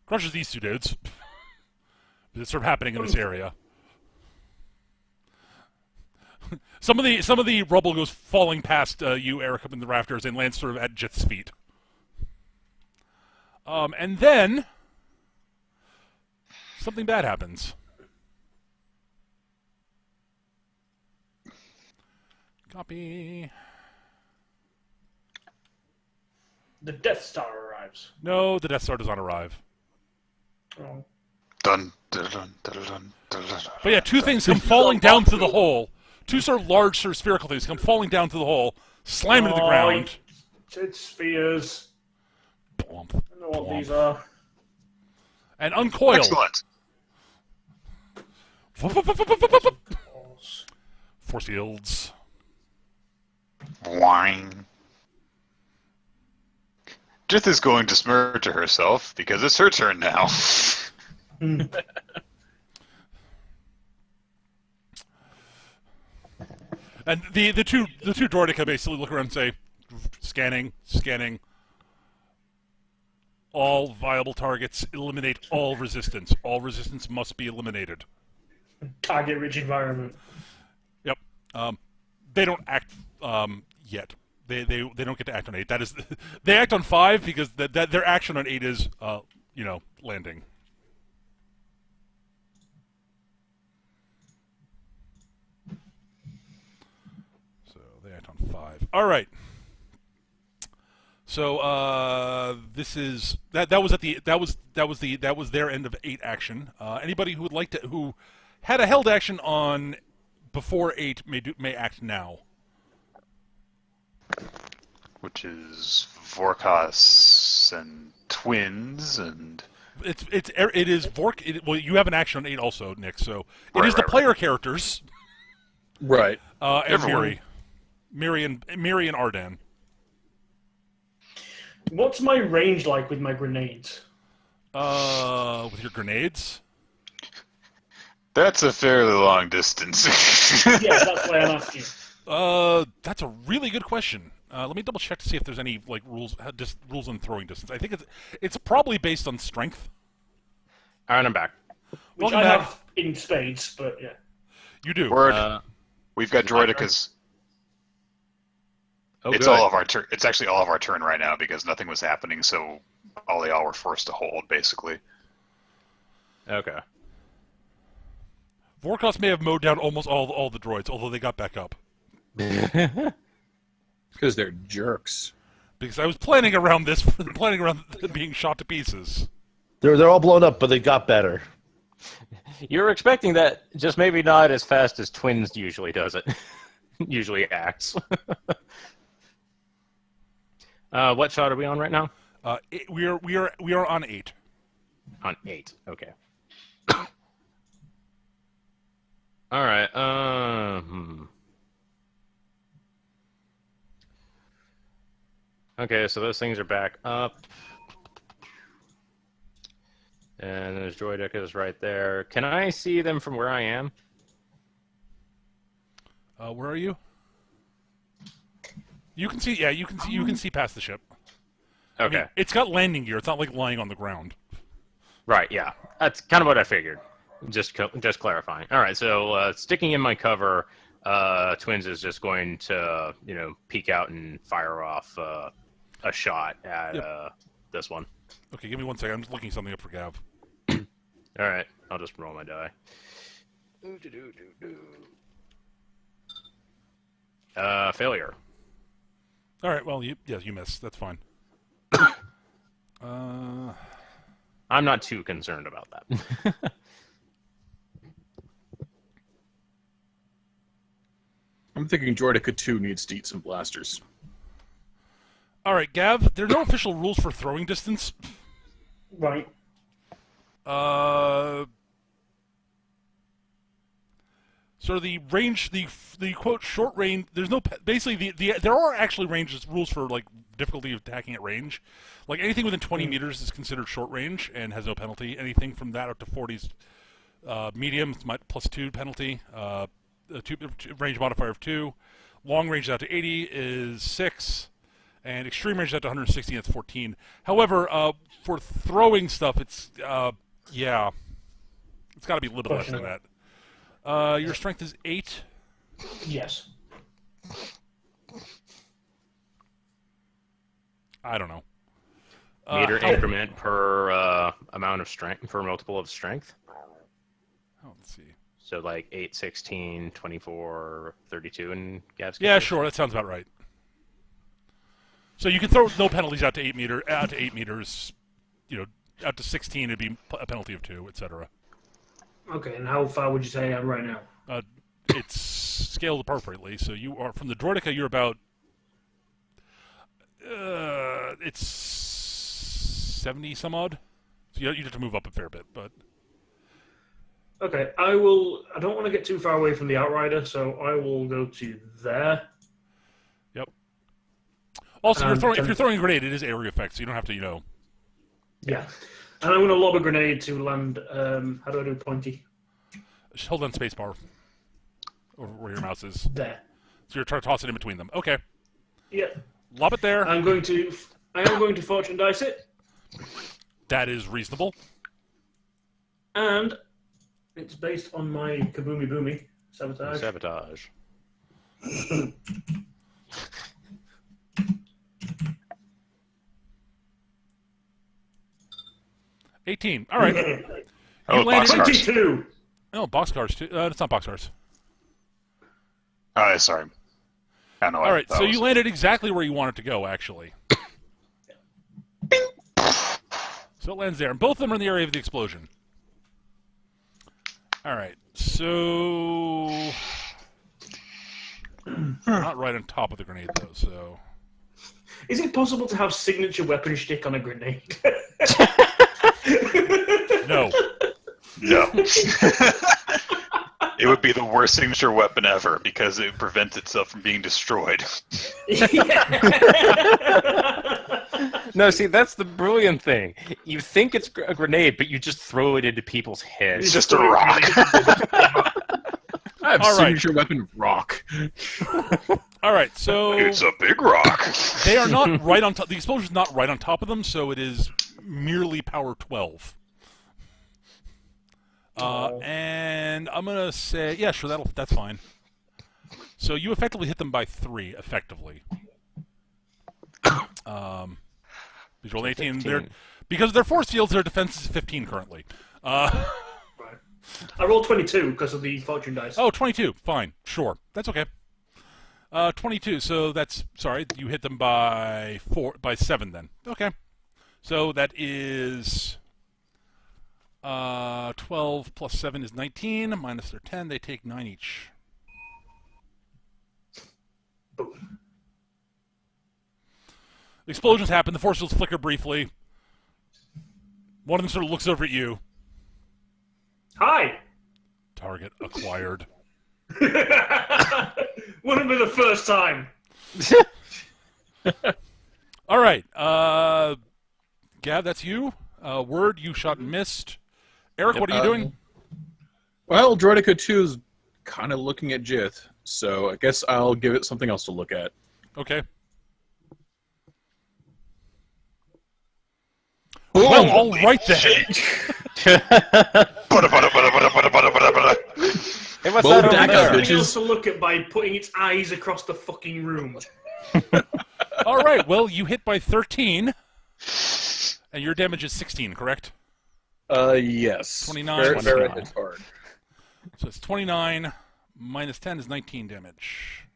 crushes these 2 dudes. It's sort of happening in this area. Some of the rubble goes falling past you, Eric, up in the rafters, and lands sort of at Jit's feet. And then something bad happens. Copy. The Death Star arrives. No, the Death Star does not arrive. Oh. Dun, dun, dun, dun, dun, dun, dun. But yeah, 2 things come falling down through the hole. 2 sort of large, sort of spherical things come falling down through the hole, slam into the ground. It's spheres. Blump, I know what blump. these are. And uncoil. Excellent. Force fields. Whine. Jith is going to smirk to herself because it's her turn now. And the two droidica basically look around and say, scanning. All viable targets, eliminate all resistance. All resistance must be eliminated. target-rich environment. Yep. They don't act yet. They don't get to act on 8. That is, they act on 5 because their action on 8 is landing. So they act on 5. All right. So this is that was their end of 8 action. Anybody who would like to who had a held action on before 8 may act now. Which is Vorkos and twins and it is Vork. Well, you have an action on 8 also, Nick. So it Right, is the right, player characters. Right. And Everyone. Miri and Ardan. What's my range like with my grenades? With your grenades. that's a fairly long distance. Yeah, that's why I'm asking. That's a really good question. Let me double check to see if there's any rules on throwing distance. I think it's probably based on strength. All right, I'm back. Which Welcome I back. have in spades, but yeah. You do. Word. We've got Droidicas. It's good. all of our turn. It's actually all of our turn right now because nothing was happening, so all of y'all were forced to hold, basically. Okay. Vorkos may have mowed down almost all the droids, although they got back up. Because they're jerks. Because I was planning around being shot to pieces. They're all blown up, but they got better. You're expecting that, just maybe not as fast as Twins usually does it. Usually acts. What shot are we on right now? We are on 8. On 8. Okay. All right. Okay, so those things are back up. And there's Droidicas right there. Can I see them from where I am? Where are you? You can see. Yeah, you can see. You can see past the ship. Okay. I mean, it's got landing gear. It's not like lying on the ground. Right, yeah. That's kind of what I figured. Just clarifying. All right, so sticking in my cover, Twins is just going to, peek out and fire off a shot at this one. Okay, give me 1 second. I'm just looking something up for Gav. All right, I'll just roll my die. Failure. All right. Well, you missed. That's fine. I'm not too concerned about that. I'm thinking Droidica 2 needs to eat some blasters. All right, Gav. There are no official rules for throwing distance. Right. So the range, the quote short range. There's no basically there are actually rules for like difficulty of attacking at range. Like anything within 20 meters is considered short range and has no penalty. Anything from that up to 40 is medium, +2 penalty. Range modifier of 2. Long range out to 80 is 6. And extreme range out to 160, that's 14. However, for throwing stuff, it's it's got to be a little less than that. Your strength is 8. Yes. I don't know. Meter increment per amount of strength, per multiple of strength. Let's see. So like 8, 16, 24, 32 in Gav's Yeah, case? sure. That sounds about right. So you can throw no penalties out to 8 meters. Out to 16 it'd be a penalty of 2, etc. Okay, and how far would you say I am right now? It's scaled appropriately. So you are from the Droidica. You're about. It's 70 some odd. So you have to move up a fair bit, but. Okay, I don't want to get too far away from the Outrider, so I will go to there. Yep. Also, if you're throwing a grenade, it is area effect, so you don't have to, Yeah. And I'm going to lob a grenade to land. How do I do pointy? Just hold down spacebar over where your mouse is. There. So you're trying to toss it in between them. Okay. Yeah. Lob it there. I am going to fortune dice it, That is reasonable. and It's based on my Kaboomy Boomy sabotage. Sabotage. $18. All right. Oh, You landed boxcars. 22. Oh, boxcars too. It's not boxcars. Oh, sorry. I know. All right. So you landed exactly where you wanted to go, actually. So it lands there, and both of them are in the area of the explosion. All right. So not right on top of the grenade, though. So Is it possible to have signature weapon shtick on a grenade? no. No. It would be the worst signature weapon ever because it prevents itself from being destroyed. No, see, that's the brilliant thing. You think it's a grenade, but you just throw it into people's heads. It's just a rock. I have All right. signature weapon rock. All right. So It's a big rock. they are not right on top. The explosion's not right on top of them, so it is merely power 12. And I'm gonna say, yeah, sure, that's fine. So you effectively hit them by 3, effectively. Visual 18. Because of their force fields, their defense is 15 currently. Right. I rolled 22 because of the fortune dice. Oh, 22. Fine. Sure. That's okay. 22. So that's, sorry, you hit them by 7 then. Okay. So that is 12 plus 7 is 19. Minus their 10, they take 9 each. Boom. The explosions happen. The force fields flicker briefly. One of them sort of looks over at you. Hi. Target acquired. Wouldn't be the first time. All right. Gav, that's you. Word, you shot and missed. Eric, what are you doing? Well, Droideka 2 is kind of looking at Jith, so I guess I'll give it something else to look at. Okay. Well, all right then. Hey, what's Well, that over back there? up, Something else bitches. to look at by putting its eyes across the fucking room. All right. Well, you hit by 13, and your damage is 16, correct? Yes. 29. Barrett 29. hits hard. So it's 29 minus 10 is 19 damage.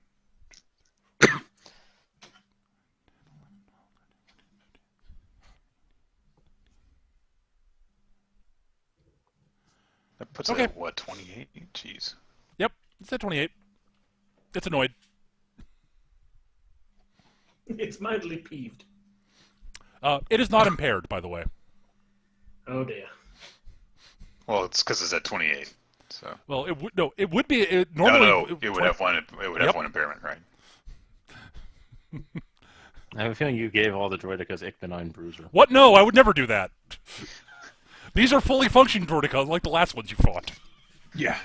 That puts Okay. it at, what, 28? Jeez. Yep, it's at 28. It's annoyed. It's mildly peeved. It is not impaired, by the way. Oh dear. Well, it's because it's at 28. So. Well, it would no. It would be it, normally. No, it would have one. It would Yep. have one impairment, right? I have a feeling you gave all the Droidekas Ichbenine Bruiser. What? No, I would never do that. These are fully functioning Droideka, like the last ones you fought. Yeah.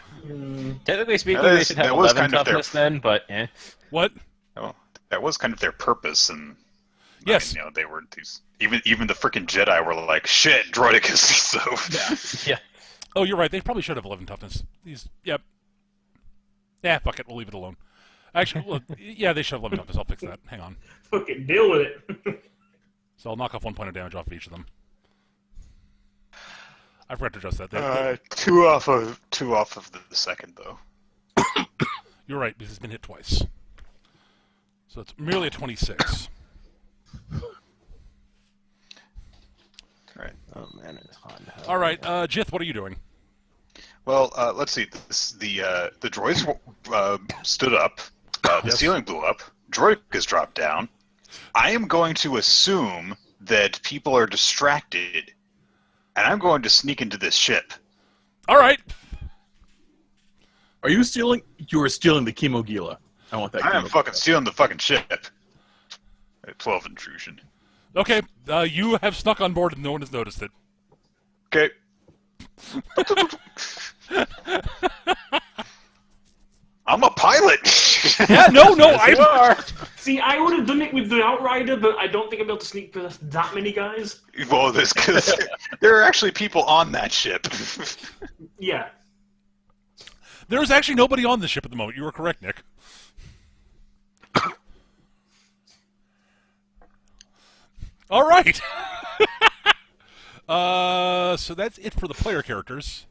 Technically speaking, That they is- should have that was 11 kind of their- toughness then, but eh. What? Well, that was kind of their purpose, and Yes. I mean, they were these. Even the freaking Jedi were like, "Shit, droidicus." So Yeah. Oh, you're right. They probably should have 11 toughness. These. Yep. Yeah, fuck it. We'll leave it alone. Actually, look, yeah, they should have 11 toughness. I'll fix that. Hang on. Fucking deal with it. So I'll knock off 1 point of damage off of each of them. I forgot to adjust that. two off of the second though. You're right, because it's been hit twice. So it's merely a 26. Right. Oh man, it's hot. All right, Jith, what are you doing? Well, let's see. The droids stood up. The Yes. ceiling blew up. Droidicus dropped down. I am going to assume that people are distracted, and I'm going to sneak into this ship. All right. Are you stealing? You are stealing the Chemogila. I want that. I am Chemogila. fucking stealing the fucking ship. At 12 intrusion. Okay, you have snuck on board and no one has noticed it. Okay. I'm a pilot. Yeah, no, You are. See, I would have done it with the Outrider, but I don't think I'll be able to sneak past that many guys. Well, this because there are actually people on that ship. Yeah. There's actually nobody on the ship at the moment. You were correct, Nick. All right. So that's it for the player characters.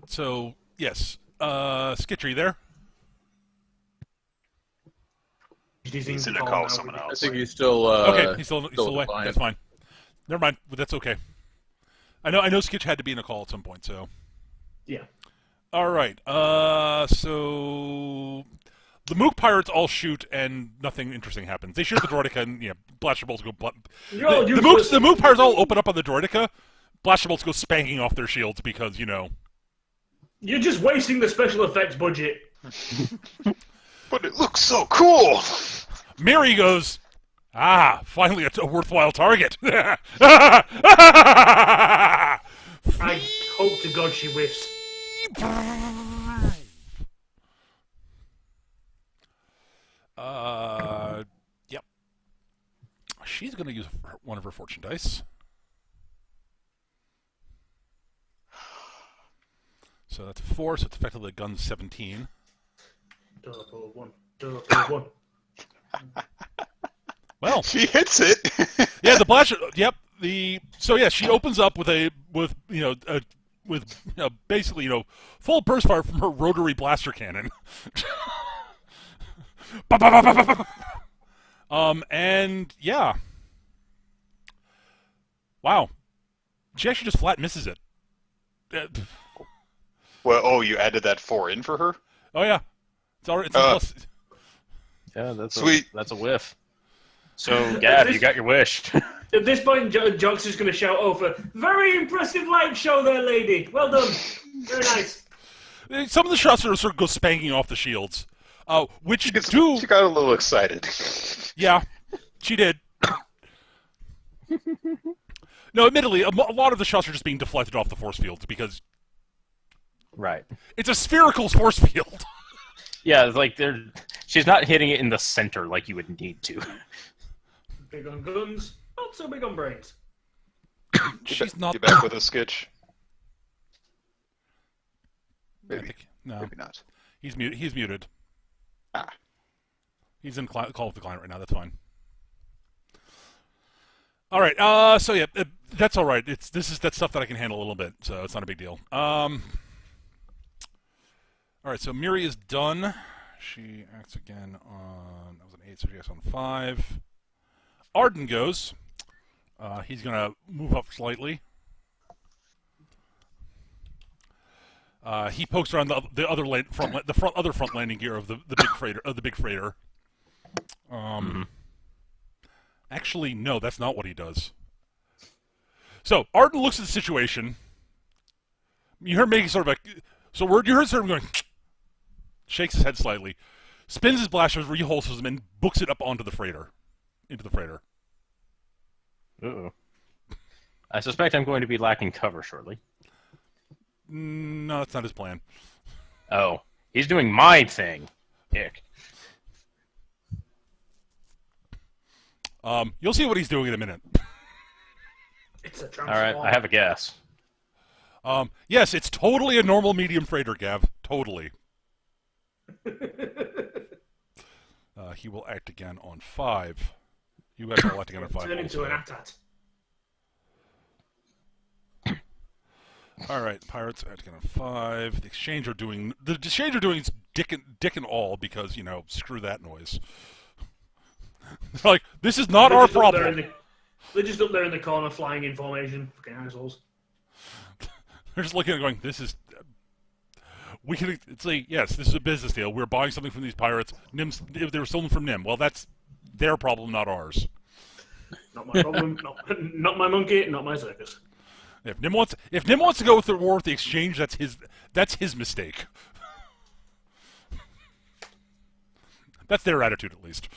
So yes, Skitch, are you there? He's gonna call someone I else. think he's still. Okay, he's still away. defiant. That's fine. Never mind, but that's okay. I know Skitch had to be in a call at some point, so. Yeah. All right. So the Mook pirates all shoot, and nothing interesting happens. They shoot the droideka, and blaster bolts go. The Mook pirates all open up on the droideka. Blaster bolts go spanking off their shields because You're just wasting the special effects budget. But it looks so cool. Mary goes, finally a worthwhile target. I hope to God she whiffs. Yep. She's going to use one of her fortune dice. So that's 4, so it's effectively a gun 17. Double one. Well, She hits it. yeah, the blaster. Yep. She opens up with basically full burst fire from her rotary blaster cannon. And yeah. Wow. She actually just flat misses it. Well, you added that 4 in for her? Oh yeah. It's already. It's a plus. Yeah, that's Sweet. That's a whiff. So, Gav, you got your wish. At this point, Jock's just going to shout over, "Very impressive light show there, lady. Well done. Very nice." Some of the shots sort of go spanking off the shields, which She do. got a little excited. Yeah, she did. No, admittedly, a lot of the shots are just being deflected off the force fields because Right. it's a spherical force field. Yeah, it's like she's not hitting it in the center like you would need to. Big on guns, not so big on brains. She's not. You back with a Skitch? I Maybe. think, no, Maybe not. he's muted. He's muted. Ah. He's in call with the client right now. That's fine. All right. So yeah, that's all right. That's stuff that I can handle a little bit, so it's not a big deal. All right. So Miri is done. She acts again on. That was an 8, so she acts on 5. Arden goes. He's gonna move up slightly. He pokes around the other front landing gear of the big freighter. Actually, no, that's not what he does. So Arden looks at the situation. You heard making sort of you heard sort of going, shakes his head slightly, spins his blasters, reholsters them, and books it up onto the freighter, into the freighter. Uh-oh. I suspect I'm going to be lacking cover shortly. No, that's not his plan. Oh, he's doing my thing. Ick. You'll see what he's doing in a minute. It's a All transform. right, I have a guess. Yes, it's totally a normal medium freighter, Gav. Totally. He will act again on 5. You guys are acting on 5. Turn into also. an AT-AT. All right, pirates acting on 5. The exchange are doing its dick and all because screw that noise. They're like, this is not our problem. They're just up there in the corner, flying in formation. Fucking assholes. They're just looking and going, this is. We can. It's like, yes, this is a business deal. We're buying something from these pirates. They were stolen from Nim. Well, that's their problem, not ours. Not my problem. not my monkey. Not my circus. If Nim wants to go with the war with the exchange, that's his mistake. That's their attitude, at least.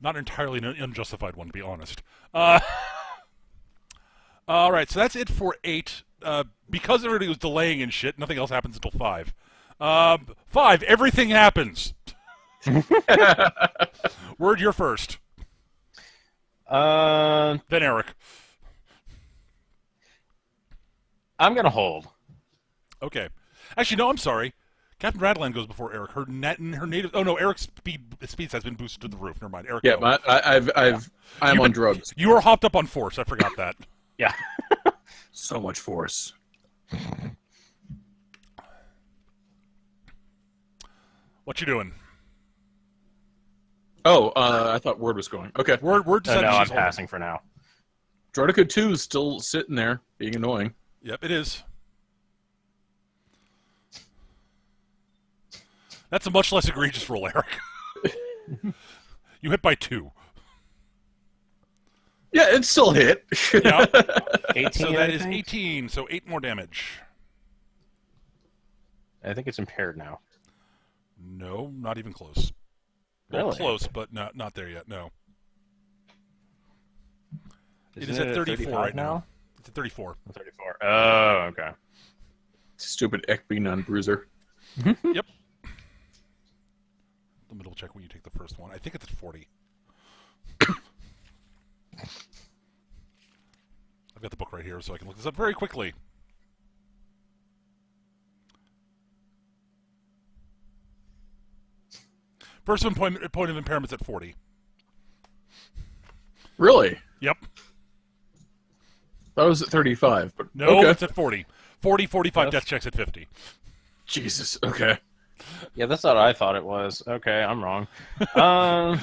Not entirely an unjustified one, to be honest. All right, so that's it for 8. Because everybody was delaying and shit, nothing else happens until 5. 5, everything happens. Word, you're first. Then Eric. I'm gonna hold. Okay. Actually, no, I'm sorry. Captain Radland goes before Eric. Her native. Oh no, Eric's speed has been boosted to the roof. Never mind. Eric. Yeah, go. I'm on drugs. You were hopped up on force. I forgot that. Yeah. So much force. What you doing? Oh, I thought word was going. Okay. Word No, decided I'm she's holding. passing for now. Droideca 2 is still sitting there, being annoying. Yep, it is. That's a much less egregious roll, Eric. You hit by 2. Yeah, it's still hit. Yeah. 18. So that I is think? 18. So 8 more damage. I think it's impaired now. No, not even close. Well, Really? close, but not there yet. No. It is Isn't at 34 right now. It's at 34. 34. Oh, okay. Stupid Ekby non-bruiser. Yep. Let me double check when you take the first one. I think it's at 40. I've got the book right here, so I can look this up very quickly. First point of impairment's at 40. Really? Yep. That was at 35, but No, okay. it's at 40. 40, 45 Yes. death checks at 50. Jesus, okay. Yeah, that's what I thought it was. Okay, I'm wrong. All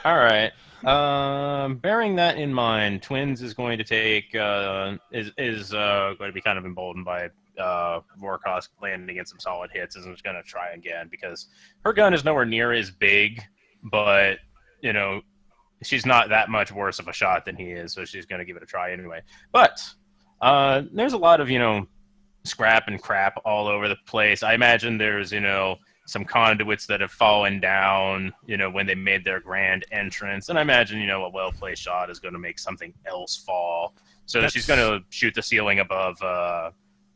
right. Bearing that in mind, Twins is going to take going to be kind of emboldened by Vorkos landing against some solid hits, and is going to try again because her gun is nowhere near as big, but she's not that much worse of a shot than he is, so she's going to give it a try anyway. But there's a lot of scrap and crap all over the place. I imagine there's some conduits that have fallen down when they made their grand entrance, and I imagine a well-placed shot is going to make something else fall. So she's going to shoot the ceiling above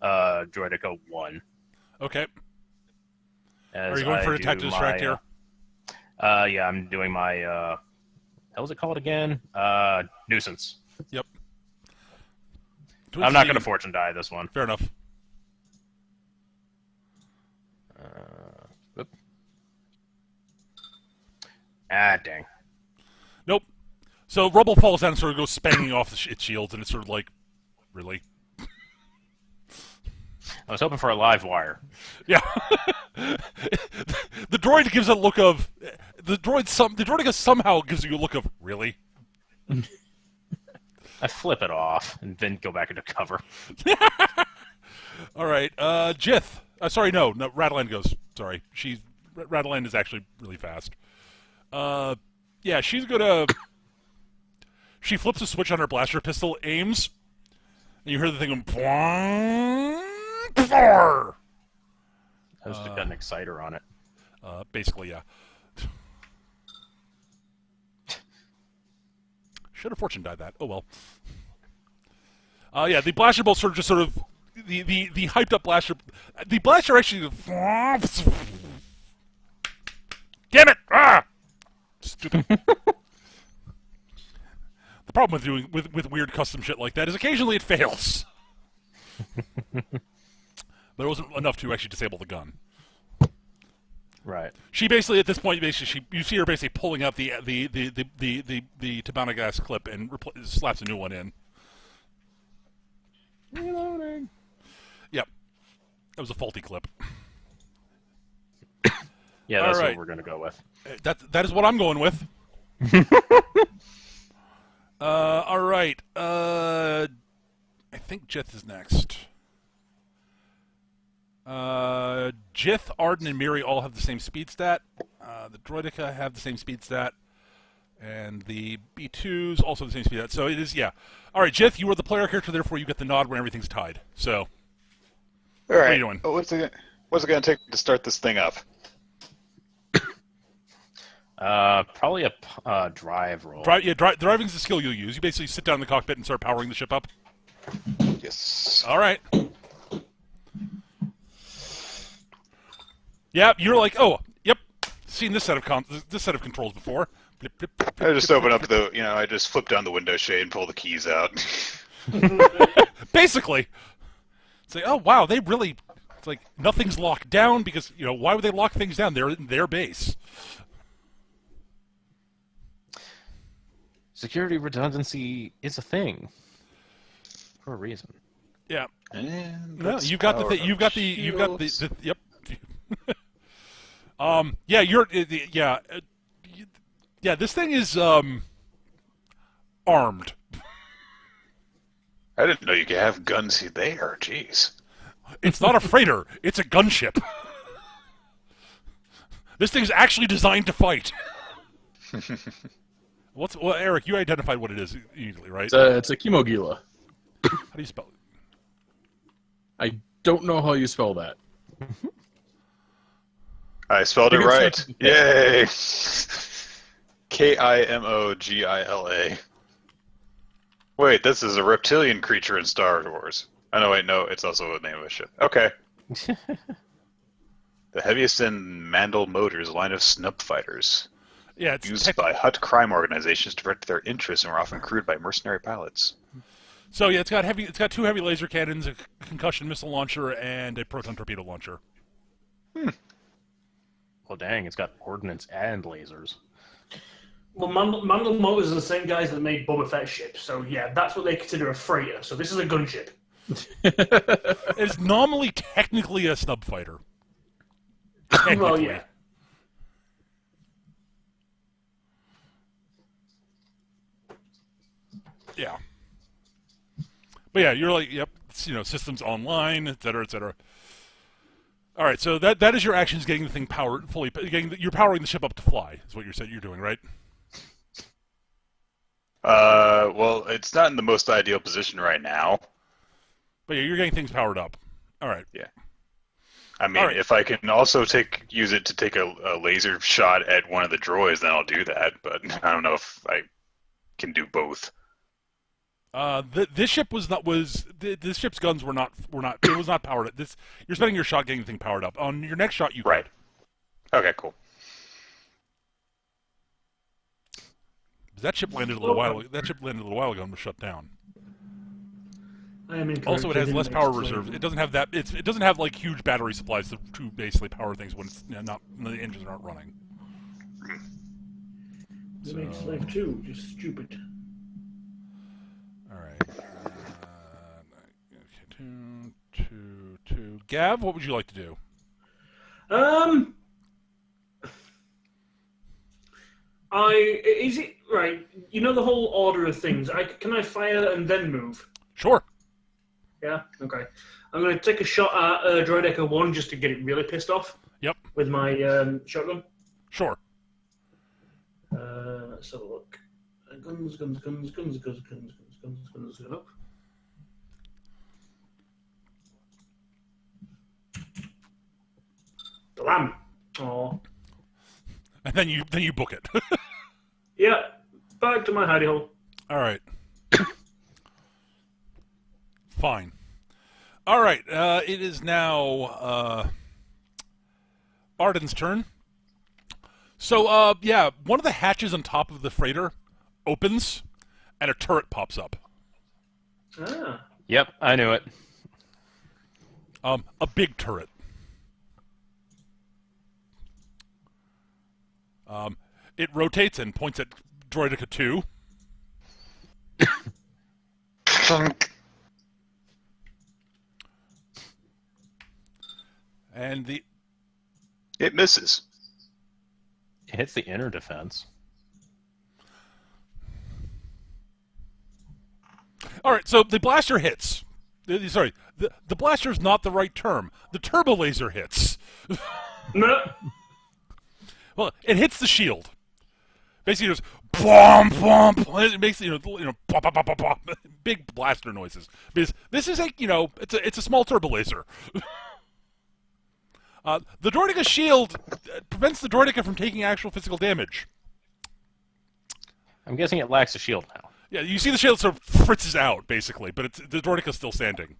Droideca 1. Okay. Are you going for an attack to distract here? Yeah, I'm doing my how was it called again? Nuisance. Yep. I'm not going to fortune die this one. Fair enough. Whoop. Ah, dang. Nope. So rubble falls down and sort of goes spanging off its shields, and it's sort of like, really? I was hoping for a live wire. Yeah. The droid gives a look of the droid somehow gives you a look of, really? I flip it off and then go back into cover. All right, Jith. Sorry, no, Rattleland goes. Sorry, Rattleland is actually really fast. Yeah, she's gonna. She flips a switch on her blaster pistol, aims, and you hear the thing going. I just got an exciter on it. Basically, yeah. Should have fortune died that. Oh well. Yeah, the blaster bolt the hyped up blaster. The blaster actually. Damn it! Ah, stupid. The problem with weird custom shit like that is occasionally it fails. But it wasn't enough to actually disable the gun. Right. She basically, at this point, you see her basically pulling out the Tabana gas clip and slaps a new one in. Reloading. Yep, that was a faulty clip. Yeah, that's All right. what we're gonna go with. That is what I'm going with. All right. I think Jith is next. Jith, Arden, and Miri all have the same speed stat. The Droideca have the same speed stat. And the B2s also have the same speed stat. So it is, yeah. All right, Jith, you are the player character, therefore you get the nod when everything's tied. So, All what right. are you doing? What's it going to take to start this thing up? Probably a drive roll. Driving's the skill you'll use. You basically sit down in the cockpit and start powering the ship up. Yes. All right. Yeah, you're like, oh, yep, seen this set of controls before. Blip, blip, blip, I just open up I just flip down the window shade and pull the keys out. Basically. It's like, oh, wow, they really... It's like, nothing's locked down because, why would they lock things down? They're in their base. Security redundancy is a thing. For a reason. Yeah. And No, that's you've got the power thing. You've got the. Yep. Yeah. Yeah. This thing is armed. I didn't know you could have guns there. Jeez. It's not a freighter. It's a gunship. This thing's actually designed to fight. Well, Eric, you identified what it is immediately, right? It's a Kimogila. How do you spell it? I don't know how you spell that. I spelled it I think right. it's Yay! Kimogila. Wait, this is a reptilian creature in Star Wars. Oh, no, wait, no, it's also the name of a ship. Okay. The heaviest in Mandel Motors line of snub fighters. Yeah, it's Used by Hut crime organizations to protect their interests and were often crewed by mercenary pilots. So yeah, it's got 2 heavy laser cannons, a concussion missile launcher, and a proton torpedo launcher. Well, dang, it's got ordnance and lasers. Well, Mandel Motors are the same guys that made Boba Fett ships, so yeah, that's what they consider a freighter. So this is a gunship. It's nominally technically a snub fighter. Well, yeah. Yeah. But yeah, you're like, yep, systems online, et cetera, et cetera. All right, so that is your actions getting the thing powered fully. You're powering the ship up to fly. Is what you're doing, right? Well, it's not in the most ideal position right now. But yeah, you're getting things powered up. All right. Yeah. I mean, All right. if I can also use it to take a laser shot at one of the droids, then I'll do that. But I don't know if I can do both. This ship's guns were not. It was not powered. You're spending your shot getting the thing powered up. On your next shot, you Right. Okay, cool. That ship landed a little while. That ship landed a little while ago and was shut down. I am incorrect. Also, it has I less didn't power explain. reserve. It doesn't have that. It doesn't have like huge battery supplies to basically power things when it's not when the engines aren't running. It makes life too just stupid. All right. Okay, two. Gav, what would you like to do? Is it right? You know the whole order of things. Can I fire and then move? Sure. Yeah. Okay. I'm going to take a shot at Droid Echo 1 just to get it really pissed off. Yep. With my shotgun. Sure. Let's have a look. Guns up. Blam. Oh. And then you book it. Yeah. Back to my hidey hole. All right. Fine. All right. It is now Arden's turn. So, yeah, one of the hatches on top of the freighter opens, and a turret pops up. Ah. Yep, I knew it. A big turret. It rotates and points at Droidica 2. And It misses. It hits the inner defense. all right, so the blaster hits. Sorry, the blaster is not the right term. The turbo laser hits. No. Well, it hits the shield. Basically, it goes bomb, bomb. It makes pop, pop, pop, pop, pop, big blaster noises. Because this is it's a small turbo laser. The Droidica shield prevents the Droidica from taking actual physical damage. I'm guessing it lacks a shield now. Yeah, you see the shield sort of fritzes out basically, but the Droidica's still standing.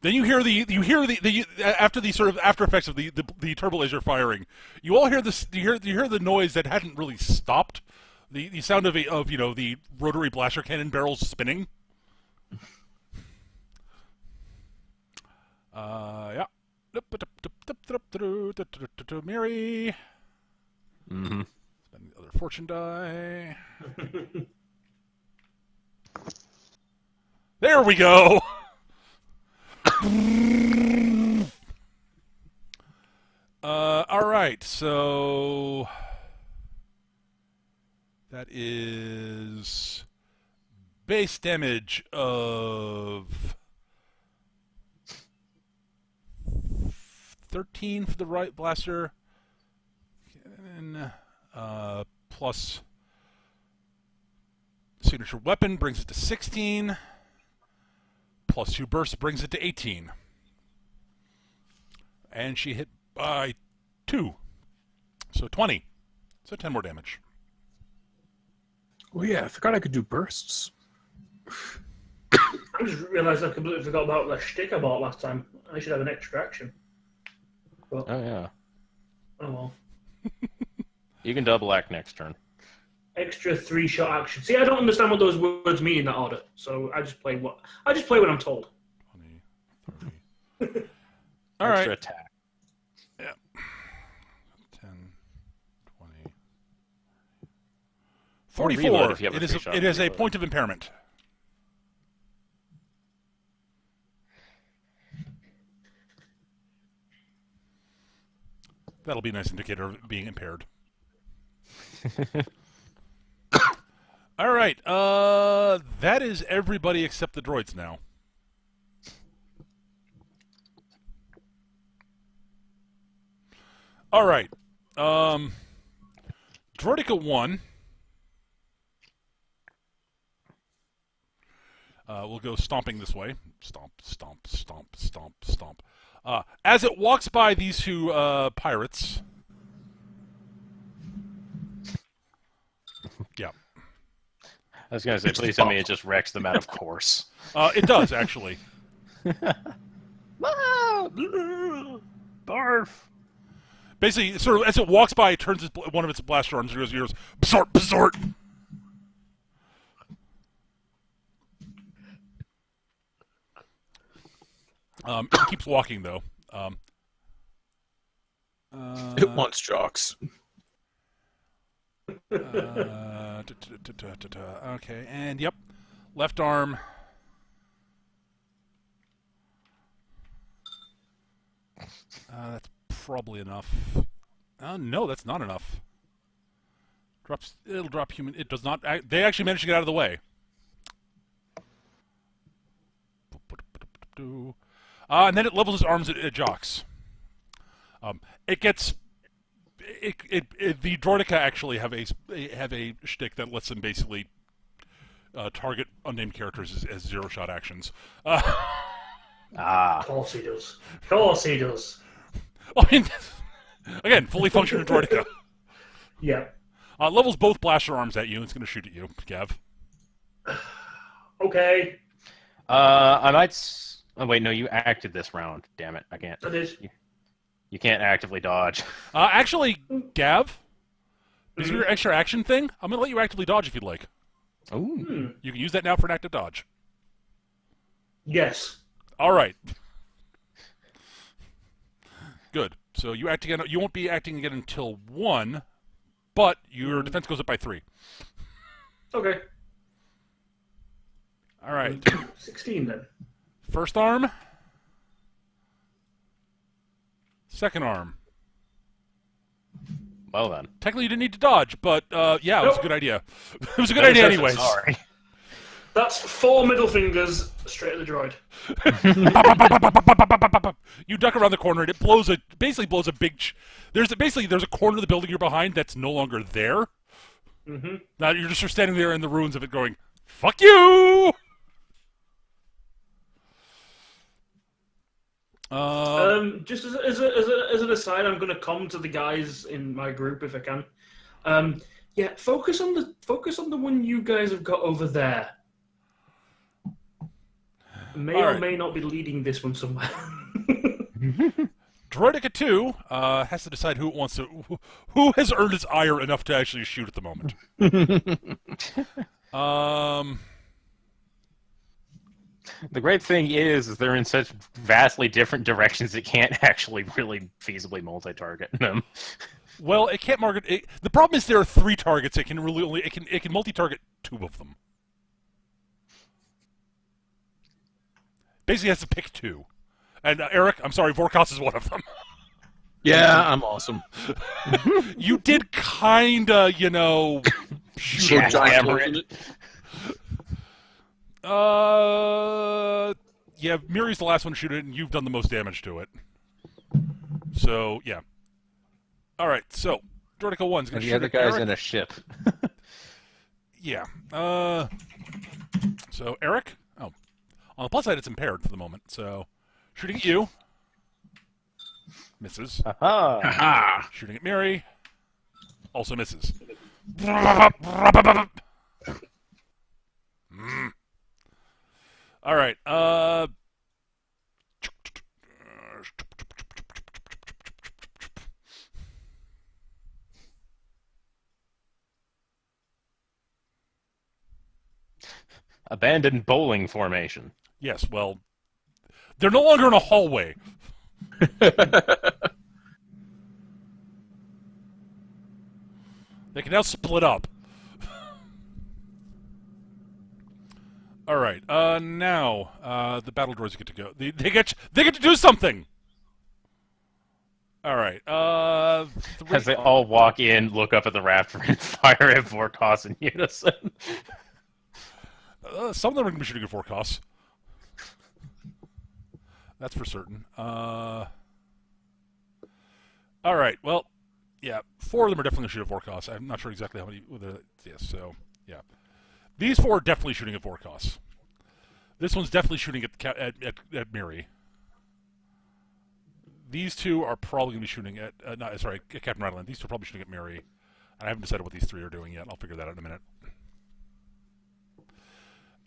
Then you hear the after the sort of after effects of the turbo laser firing, you all hear this. You hear the noise that hadn't really stopped, The sound of the rotary blaster cannon barrels spinning. Yeah. Mary. Mm-hmm. Spend the other fortune die. There we go. All right, so that is base damage of 13 for the right blaster, and plus signature weapon brings it to 16, plus 2 bursts brings it to 18. And she hit by 2. So 20. So 10 more damage. Oh yeah, I forgot I could do bursts. I just realised I completely forgot about the shtick I bought last time. I should have an extra action. But, Oh yeah. oh well. You can double act next turn. Extra 3-shot action. See, I don't understand what those words mean in that order, so I just play what I'm told. 20, 30. All Extra right. attack. Yeah. 10, 20. Or 44. reload if you have a It is three-shot it is a reload. point of impairment. That'll be a nice indicator of it being impaired. All right. That is everybody except the droids now. All right. Droidica 1. We'll go stomping this way. Stomp, stomp, stomp, stomp, stomp. As it walks by these two pirates. Yeah. I was gonna say, please tell me it just wrecks them out of course. It does, actually. Barf. Basically, sort of as it walks by, it turns one of its blaster arms and goes, "Bsort, bsort." It keeps walking, though. It wants jocks. Okay, and yep, left arm. That's probably enough. No, that's not enough. It'll drop human. It does not. They actually managed to get out of the way. And then it levels its arms at Jocks. It gets. The Droidica actually have a shtick that lets them basically target unnamed characters as zero-shot actions. Of course he does. Of course he does. I mean, again, fully functioning Droidica. Yeah. Levels both blaster arms at you, and it's going to shoot at you, Gav. Okay. I might. Oh wait, no, you acted this round. Damn it, I can't. I did. You can't actively dodge. Actually, Gav, is your extra action thing? I'm going to let you actively dodge if you'd like. Ooh. You can use that now for an active dodge. Yes. All right. Good. So you act again. You won't be acting again until 1, but your defense goes up by 3. Okay. All right. 16 then. First arm. Second arm. Well then. Technically, you didn't need to dodge, but yeah, it was a good idea. It was a good Better idea safe than anyways. Sorry. That's 4 middle fingers straight at the droid. You duck around the corner, and it basically blows a big. There's a corner of the building you're behind that's no longer there. Mm-hmm. Now you're just standing there in the ruins of it, going, "Fuck you!" Just as an aside, I'm going to come to the guys in my group if I can. Yeah, focus on the one you guys have got over there. May All or right. may not be leading this one somewhere. Droidica 2 has to decide who it wants to, who has earned its ire enough to actually shoot at the moment. The great thing is they're in such vastly different directions it can't actually really feasibly multi-target them. Well, it can't market. The problem is there are 3 targets. It can really only it can multi-target 2 of them. Basically, has to pick 2. And Eric, I'm sorry, Vorkos is one of them. Yeah, I'm awesome. You did kinda, shoot So at giant hammer holes it. in it. Yeah, Miri's the last one to shoot it, and you've done the most damage to it. So, yeah. Alright, so, Droidica 1's gonna And shoot the other at guy's Eric. in a ship. Yeah. So, Eric? Oh. On the plus side, it's impaired for the moment, so... Shooting at you. Misses. Aha! Aha! Shooting at Miri. Also misses. Alright, Abandoned bowling formation. yes, well... They're no longer in a hallway. They can now split up. Alright, now, the battle droids get to go. They get to do something! Alright, As they all walk in, look up at the rafter, and fire at Vorkos in unison. some of them are going to be shooting at Vorkos. That's for certain. Alright, well, yeah, 4 of them are definitely going to shoot at Vorkos. I'm not sure exactly how many... Yes, so, yeah. These 4 are definitely shooting at Vorkos. This one's definitely shooting at Miri. These 2 are probably going to be shooting at... at Captain Rattleland. These 2 are probably shooting at Miri. I haven't decided what these 3 are doing yet. I'll figure that out in a minute.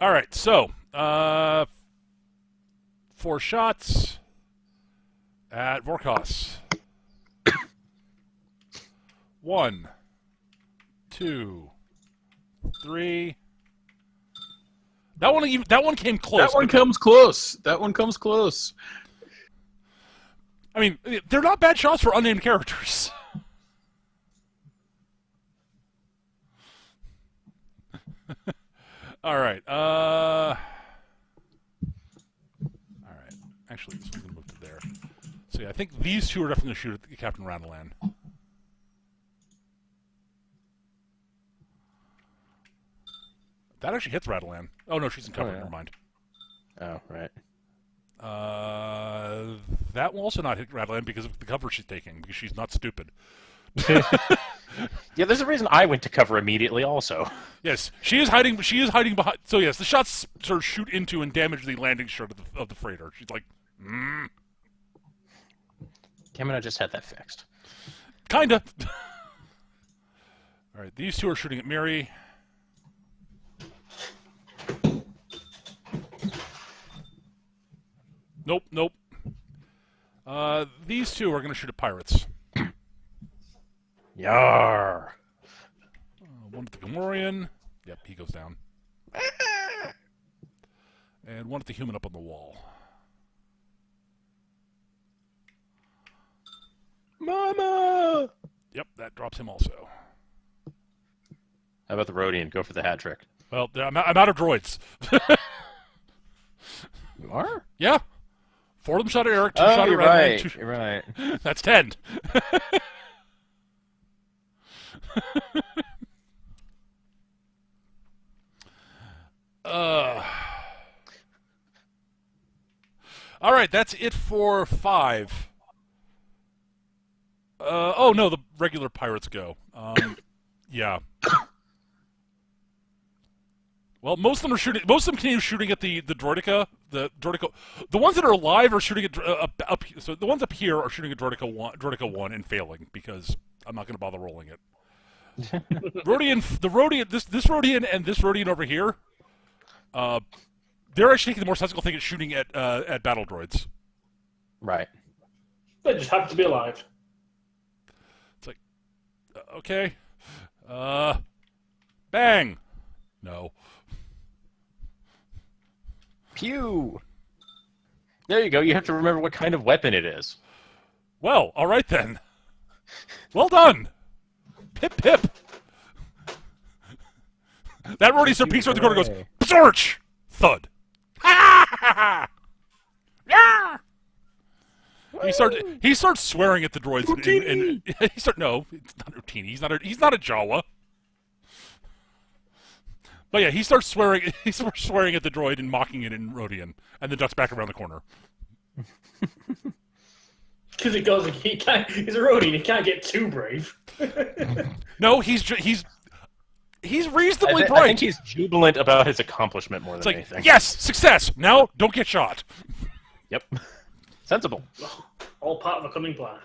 Alright, so... 4 shots at Vorkos. 1, 2, 3. That one came close. That one comes close. That one comes close. I mean, they're not bad shots for unnamed characters. All right. All right. Actually, this one's gonna move to there. So yeah, I think these 2 are definitely gonna shoot at Captain Rattleland. That actually hits Rattleland. Oh no, she's in cover. Oh, yeah. Never mind. Oh, right. That will also not hit Rattleland because of the cover she's taking, because she's not stupid. Yeah, there's a reason I went to cover immediately also. Yes, she is hiding behind. So yes, the shots sort of shoot into and damage the landing strip of the freighter. She's like, Damn it, I just had that fixed. kinda. All right, these 2 are shooting at Miri. Nope, nope. These 2 are going to shoot at pirates. Yar. One at the Gamorrean. Yep, he goes down. And one at the human up on the wall. Mama! Yep, that drops him also. How about the Rhodian? Go for the hat trick. Well, I'm out of droids. You are? Yeah. 4 of them shot at Eric, 2 shot at you're Redman, right. 2 You're right. That's 10. All right, that's it for 5. Oh no, the regular pirates go. Yeah. Well, most of them are shooting. Most of them continue shooting at the Droidica. The Droidica. The ones that are alive are shooting at up. So the ones up here are shooting at Droidica 1 and failing because I'm not going to bother rolling it. Rhodian. This Rhodian and this Rhodian over here. They're actually taking the more sensible thing at shooting at battle droids. Right. They just happen to be alive. It's like, okay. Bang! No. Pew! There you go. You have to remember what kind of weapon it is. Well, all right then. Well done. Pip pip. That Rody Sir peeks around the corner and goes, Search! Thud. Ha! Yeah! He starts swearing at the droids. And no, it's not Rutini. He's not a Jawa. But yeah, he starts swearing. He starts swearing at the droid and mocking it in Rodian, and then ducks back around the corner. Because he's a roadie, he can't get too brave. No, he's reasonably bright. I think he's jubilant about his accomplishment more than anything. Yes, success. Now don't get shot. Yep. Sensible. All part of a cunning plan.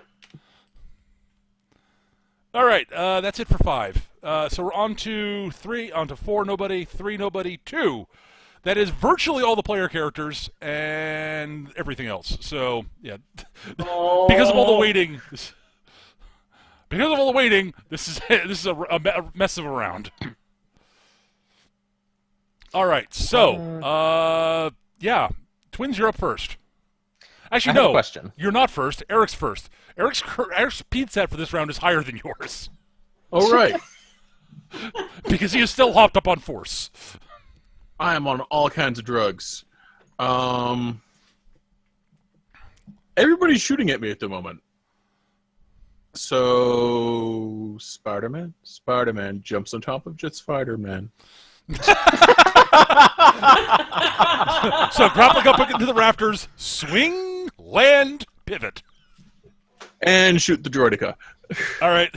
All right, that's it for 5. So we're on to 3, on to 4, nobody, 3, nobody, 2. That is virtually all the player characters and everything else. So, yeah. Because of all the waiting... this is a mess of a round. All right, so, yeah. Twins, you're up first. Actually, I have no. a question. You're not first. Eric's first. Eric's speed set for this round is higher than yours. All right. Because he is still hopped up on Force. I am on all kinds of drugs. Everybody's shooting at me at the moment. So, Spider-Man jumps on top of just Spider-Man. So grappling up into the rafters, swing, land, pivot. And shoot the droideka. All right.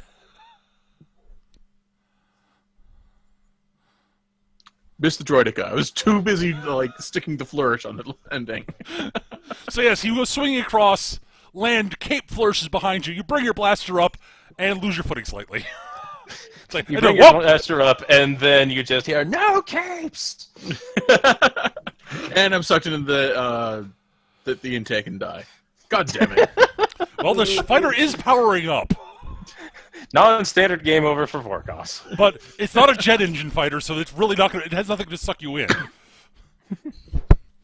Missed the droideka. I was too busy sticking the flourish on the ending. So yes, you go swinging across, land, cape flourishes behind you. You bring your blaster up and lose your footing slightly. It's like, you bring your blaster up, and then you just hear, "No capes!" And I'm sucked into the intake and die. God damn it. Well, the fighter is powering up. Non-standard game over for Vorkos. But it's not a jet engine fighter, so it's really not going to... It has nothing to suck you in.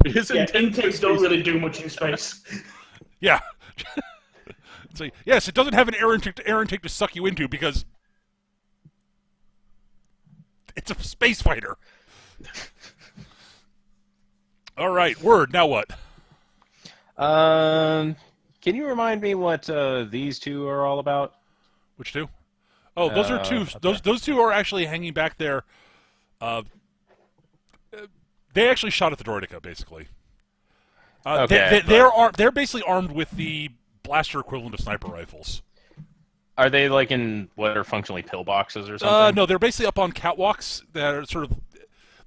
Intakes don't really do much in space. Yeah. So, yes, it doesn't have an air intake to suck you into because... It's a space fighter. All right, Word, now what? Can you remind me what these two are all about? Which two? Oh, those are two. Okay. Those two are actually hanging back there. They actually shot at the droideka, basically. Okay, they're basically armed with the blaster equivalent of sniper rifles. Are they like in what are functionally pillboxes or something? No, they're basically up on catwalks that are sort of.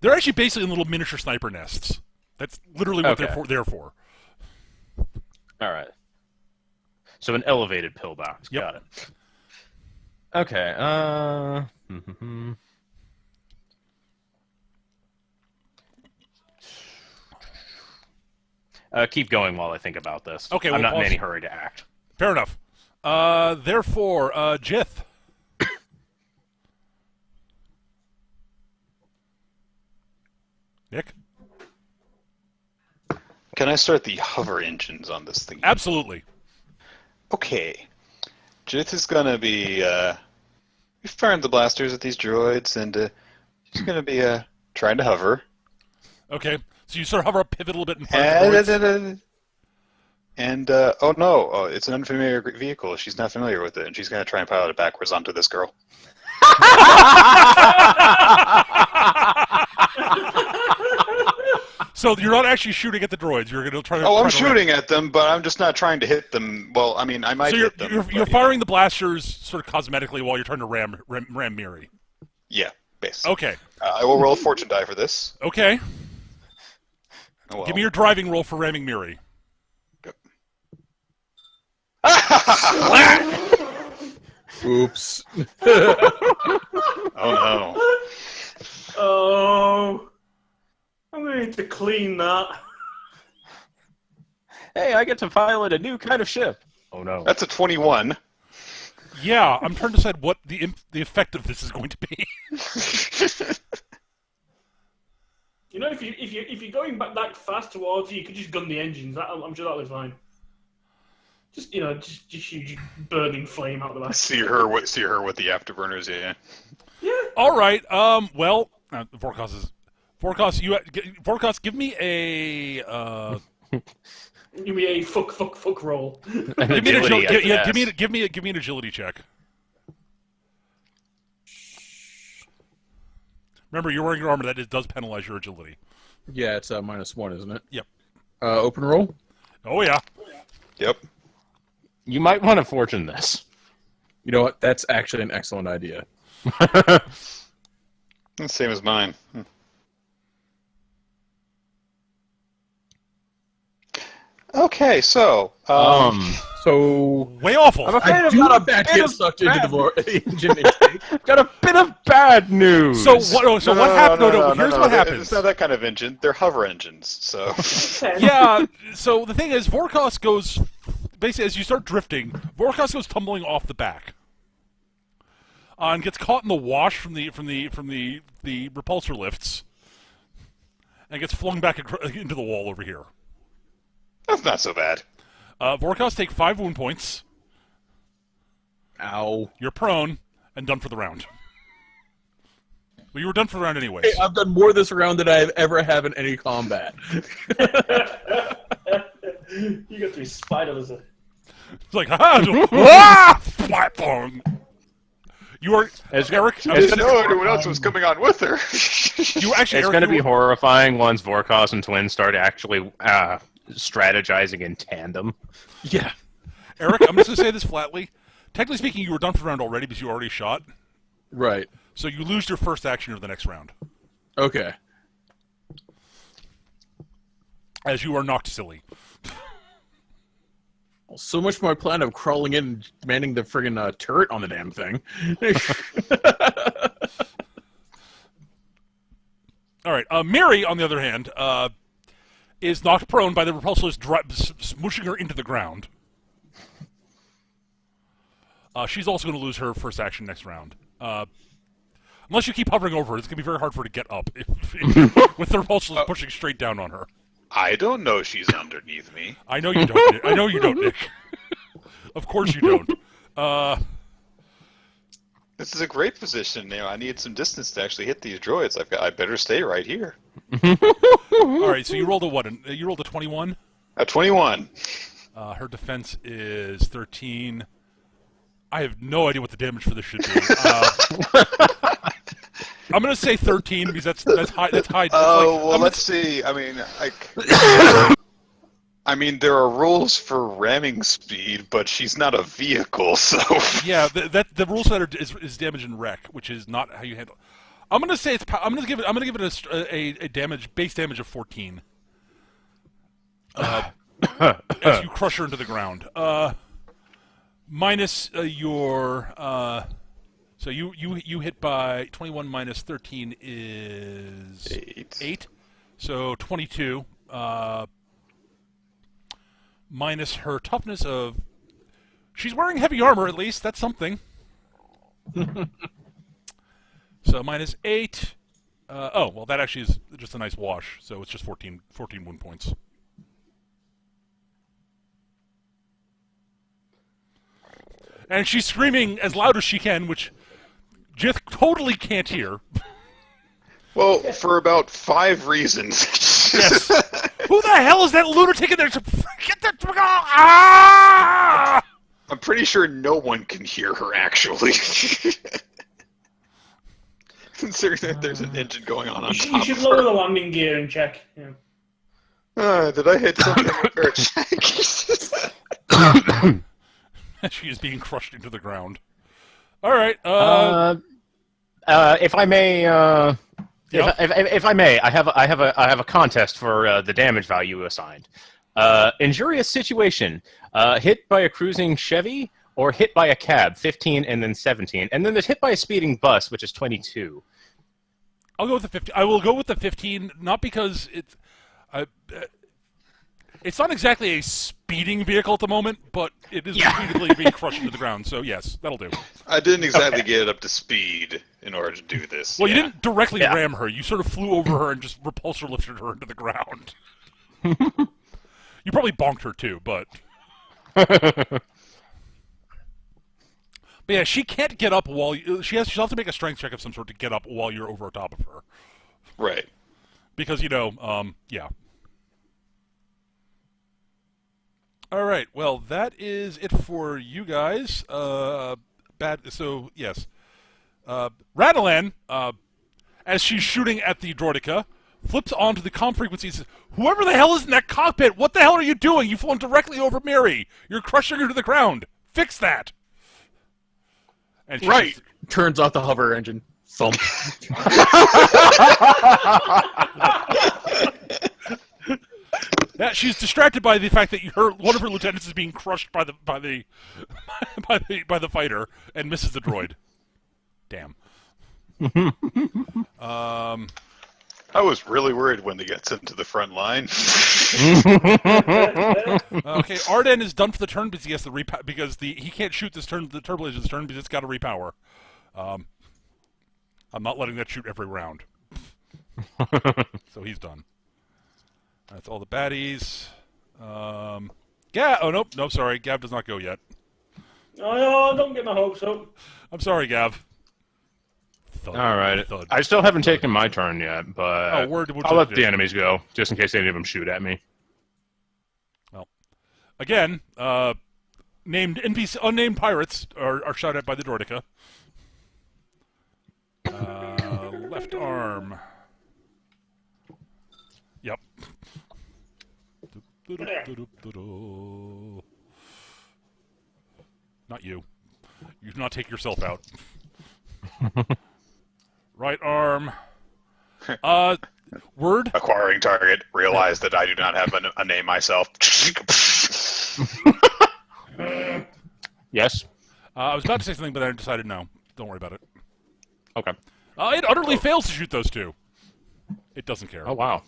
They're actually basically in little miniature sniper nests. That's literally what they're there for. All right. So an elevated pillbox. Yep. Got it. Okay. Keep going while I think about this. Okay, I'm well, not in any hurry to act. Fair enough. Therefore, Jith. Nick? Can I start the hover engines on this thing? Absolutely. Okay. Jith is gonna be firing the blasters at these droids, and she's gonna be trying to hover. Okay, so you sort of hover up, pivot a little bit in front of the droids. And oh no, it's an unfamiliar vehicle. She's not familiar with it, and she's gonna try and pilot it backwards onto this girl. So you're not actually shooting at the droids. You're going to try to. Oh, I'm shooting at them, but I'm just not trying to hit them. Well, I mean, I might hit them. You're firing the blasters sort of cosmetically while you're trying to ram Miri. Yeah, basically. Okay. I will roll a fortune die for this. Okay. Oh, well. Give me your driving roll for ramming Miri. Oops. Oh no. Oh. I'm going to need to clean that. Hey, I get to pilot a new kind of ship. Oh no. That's a 21. Yeah, I'm trying to decide what the effect of this is going to be. You know, if you're going back that fast towards you could just gun the engines. I'm sure that'll be fine. Just just shoot burning flame out the back. See her with the afterburners. Yeah. Yeah. All right. Well, Vorkos, give me a. Give me a fuck roll. Give me an agility. Give me an agility check. Remember, you're wearing your armor. That does penalize your agility. Yeah, it's -1, isn't it? Yep. Open roll. Oh yeah. Yep. You might want to fortune this. You know what? That's actually an excellent idea. Same as mine. Okay, so So Way awful. I do not get sucked into the engine intake. I've got a bit of bad news. So what? So what happened? No. Here's what happens. It's not that kind of engine. They're hover engines. So Yeah. So the thing is, Vorkos goes basically as you start drifting. Vorkos goes tumbling off the back, and gets caught in the wash from the repulsor lifts, and gets flung back into the wall over here. that's not so bad. Vorkos take 5 wound points. Ow. You're prone and done for the round. Well, you were done for the round anyways. Hey, I've done more this round than I've ever have in any combat. You got to be spider lizard. It's like, ah, platform. You are Eric. I didn't know anyone else was coming on with her. You actually. It's going to be horrifying once Vorkos and Twin start actually strategizing in tandem. Yeah. Eric, I'm just going to say this flatly. Technically speaking, you were done for the round already because you already shot. Right. So you lose your first action of the next round. Okay. As you are knocked silly. Well, so much for my plan of crawling in and manning the friggin' turret on the damn thing. All right. Miri, on the other hand, is knocked prone by the repulsors smooshing her into the ground. She's also going to lose her first action next round. Unless you keep hovering over her, it's going to be very hard for her to get up with the repulsors pushing straight down on her. I don't know she's underneath me. I know you don't. Nick. I know you don't, Nick. Of course you don't. This is a great position. I need some distance to actually hit these droids. I better stay right here. All right. So you rolled a what? You rolled a 21. A 21. Her defense is 13. I have no idea what the damage for this should be. I'm going to say 13 because that's high. That's high. Let's see. I mean, there are rules for ramming speed, but she's not a vehicle, so. Yeah, the rule set is damage and wreck, which is not how you handle. I'm going to say I'm going to give it a base damage of 14. As you crush her into the ground. Minus your. So you hit by 21 minus 13 is 8. So 22. Minus her toughness of... She's wearing heavy armor, at least. That's something. So minus 8. Well, that actually is just a nice wash. So it's just 14 wound points. And she's screaming as loud as she can, which Jith totally can't hear. Well, for about 5 reasons. Yes. Who the hell is that lunatic in there? Get the... Ah! I'm pretty sure no one can hear her, actually. Considering that there's an engine going on top You should of lower her. the landing gear and check. Yeah. Did I hit something with her? She is being crushed into the ground. All right. If I may, Yeah. if I may, I have a contest for the damage value assigned. Injurious situation: hit by a cruising Chevy or hit by a cab, 15, and then 17, and then there's hit by a speeding bus, which is 22. I'll go with the 15. I will go with the 15, not because it's... It's not exactly a speeding vehicle at the moment, but it is repeatedly being crushed into the ground. So yes, that'll do. I didn't exactly get it up to speed in order to do this. Well, you didn't directly ram her. You sort of flew over her and just repulsor lifted her into the ground. You probably bonked her too, but... But yeah, she can't get up while she'll have to make a strength check of some sort to get up while you're over top of her. Right. Because, yeah. All right, well, that is it for you guys. So, yes. Radalan, as she's shooting at the droideka, flips onto the comm frequency and says, "Whoever the hell is in that cockpit, what the hell are you doing? You've flown directly over Miri. You're crushing her to the ground. Fix that." And Right. Turns off the hover engine. Thump. Yeah, she's distracted by the fact that one of her lieutenants is being crushed by the fighter and misses the droid. Damn. I was really worried when they got sent to the front line. Okay, Arden is done for the turn because he has to he can't shoot this turn. The turbo laser this turn because it's got to repower. I'm not letting that shoot every round. So he's done. That's all the baddies. Oh nope, sorry, Gav does not go yet. Oh, don't get my hopes up. I'm sorry, Gav. Thud. All right. Thud. I still haven't taken my turn yet, but I'll let the enemies go, just in case any of them shoot at me. Well, again, named unnamed pirates are shot at by the droideka. Left arm. Yep. Not you. You do not take yourself out. Right arm. Word. Acquiring target. Realize that I do not have a name myself. Yes. I was about to say something, but I decided no. Don't worry about it. Okay. It utterly fails to shoot those two. It doesn't care. Oh wow.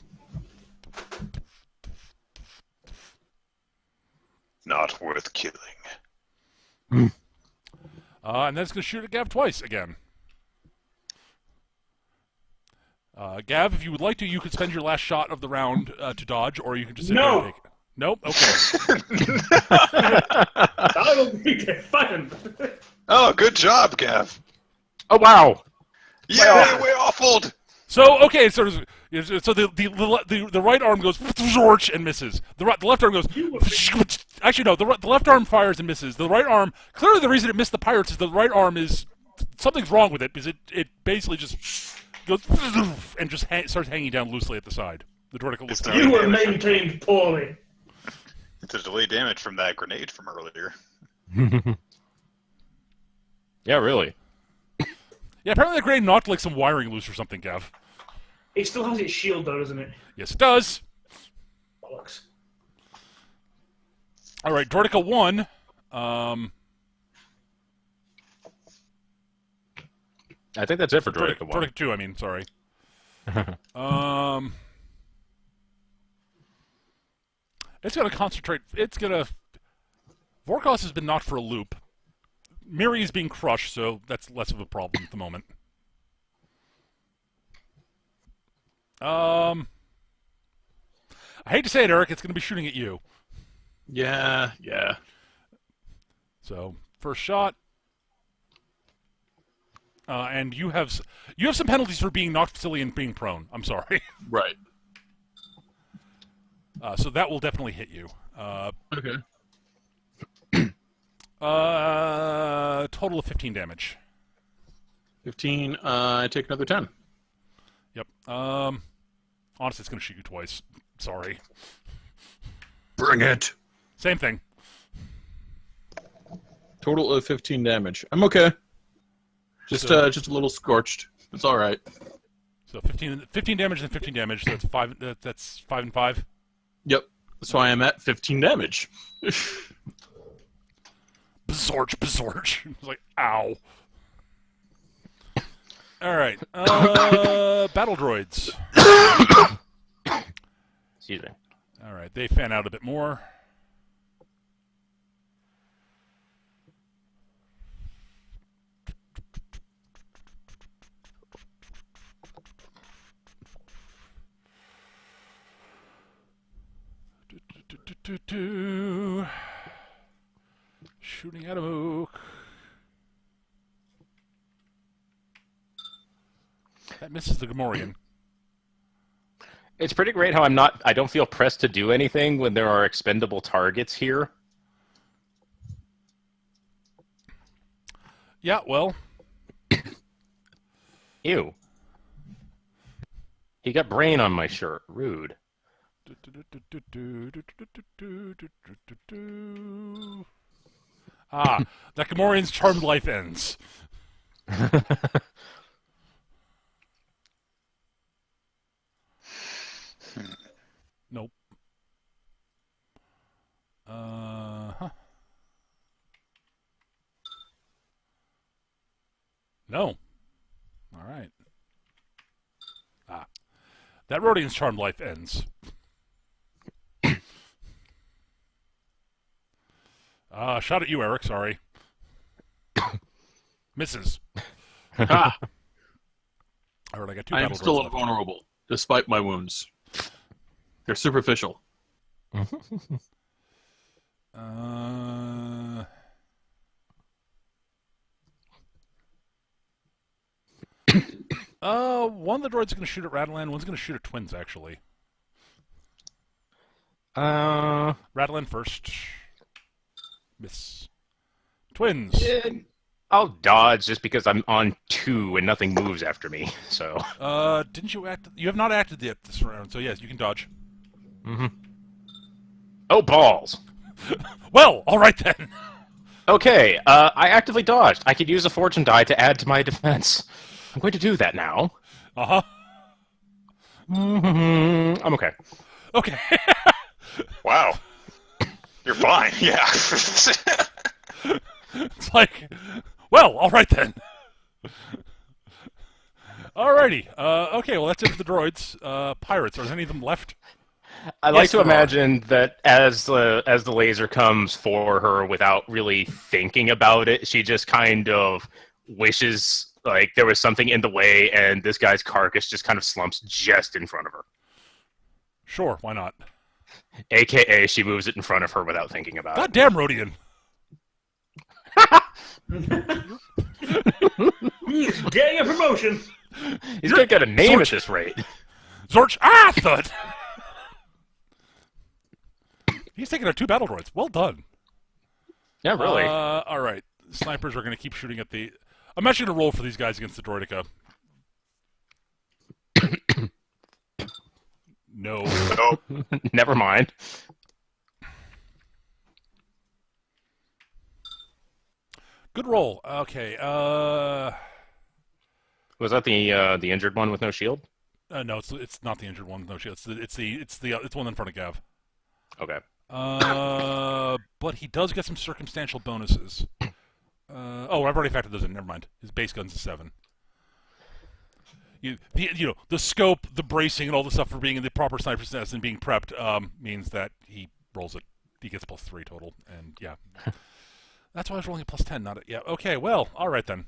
Not worth killing. And then it's going to shoot at Gav twice again. Gav, if you would like to, you could spend your last shot of the round to dodge, or you can just sit there and take it. Nope? Okay. That'll be fun. Oh, good job, Gav. Oh wow. Yeah, way awful. So, okay, so the right arm goes and misses. The left arm goes. Actually, no. The left arm fires and misses. The right arm. Clearly, the reason it missed the pirates is the right arm is something's wrong with it because it basically just goes and just starts hanging down loosely at the side. The droideka looks down. You were maintained poorly. It's a delayed damage from that grenade from earlier. Yeah, really. Yeah, apparently the grenade knocked like some wiring loose or something, Gav. It still has its shield, though, doesn't it? Yes, it does. Bollocks. All right, droideka 1. I think that's it for Droideka 1. Droideka 2, I mean, sorry. It's going to concentrate. Vorkos has been knocked for a loop. Miri is being crushed, so that's less of a problem at the moment. I hate to say it, Eric. It's going to be shooting at you. Yeah. So first shot, and you have some penalties for being knocked silly and being prone. I'm sorry. Right. So that will definitely hit you. Okay. Total of 15 damage. 15. I take another 10. Yep. Honestly, it's going to shoot you twice. Sorry. Bring it. Same thing. Total of 15 damage. I'm okay. Just a little scorched. It's all right. So 15 damage and 15 damage. So that's 5. That's 5 and 5. Yep. That's why I'm at 15 damage. Bezorch. It's like, ow. All right. Battle droids. Excuse me. All right, they fan out a bit more. Shooting at a mook. That misses the Gamorrean. It's pretty great how I don't feel pressed to do anything when there are expendable targets here. Yeah, well. Ew. He got brain on my shirt. Rude. Ah, that Gamorrean's charmed life ends. Nope. Huh. No. All right. Ah. That Rodian's charmed life ends. Shot at you, Eric. Sorry. Misses. Ha! All right, I got two I am battle still droids left. invulnerable, despite my wounds. They're superficial. One of the droids is going to shoot at Rattleland. One's going to shoot at Twins, actually. Rattleland first. Miss. Twins. I'll dodge just because I'm on 2 and nothing moves after me. So. Didn't you act? You have not acted yet this round, so yes, you can dodge. Mm-hmm. Oh, balls. Well, all right then. Okay, I actively dodged. I could use a fortune die to add to my defense. I'm going to do that now. Uh-huh. I'm okay. Okay. Wow. You're fine, yeah. It's like, well, all right then. Alrighty. Okay, well, that's it for the droids. Pirates, are there any of them left? I like to there are. imagine that as the laser comes for her without really thinking about it, she just kind of wishes like there was something in the way and this guy's carcass just kind of slumps just in front of her. Sure, why not? AKA she moves it in front of her without thinking about it. God damn, Rodian. He's getting a promotion. He's going to get a name at this rate. Zorch, ah, thud! He's taking out 2 battle droids. Well done. Yeah, really. Alright. Snipers are going to keep shooting at the... I'm actually going to roll for these guys against the droidica. No. Nope. Never mind. Good roll. Okay. Was that the injured one with no shield? No, it's not the injured one. No, it's the one in front of Gav. Okay. But he does get some circumstantial bonuses. Oh, I've already factored those in. Never mind. His base gun's a 7. The scope, the bracing, and all the stuff for being in the proper sniper's nest and being prepped means that he rolls it. He gets +3 total, and yeah, that's why I was rolling a +10, not a yeah. Okay, well, all right then.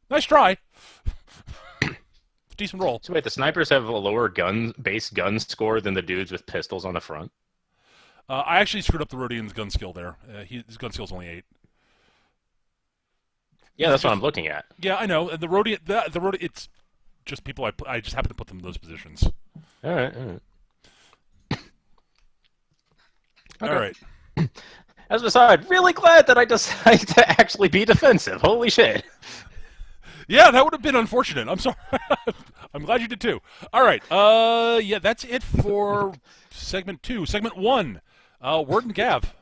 Nice try. Decent roll. So wait, the snipers have a lower base gun score than the dudes with pistols on the front? I actually screwed up the Rodian's gun skill there. His gun skill's only 8. Yeah, that's what I'm looking at. Yeah, I know. And the Rodian, it's just people I just happen to put them in those positions. All right. All right. As an aside, really glad that I decided to actually be defensive. Holy shit. Yeah, that would have been unfortunate. I'm sorry. I'm glad you did too. All right. Yeah, that's it for segment 2. Segment 1. Word and Gav.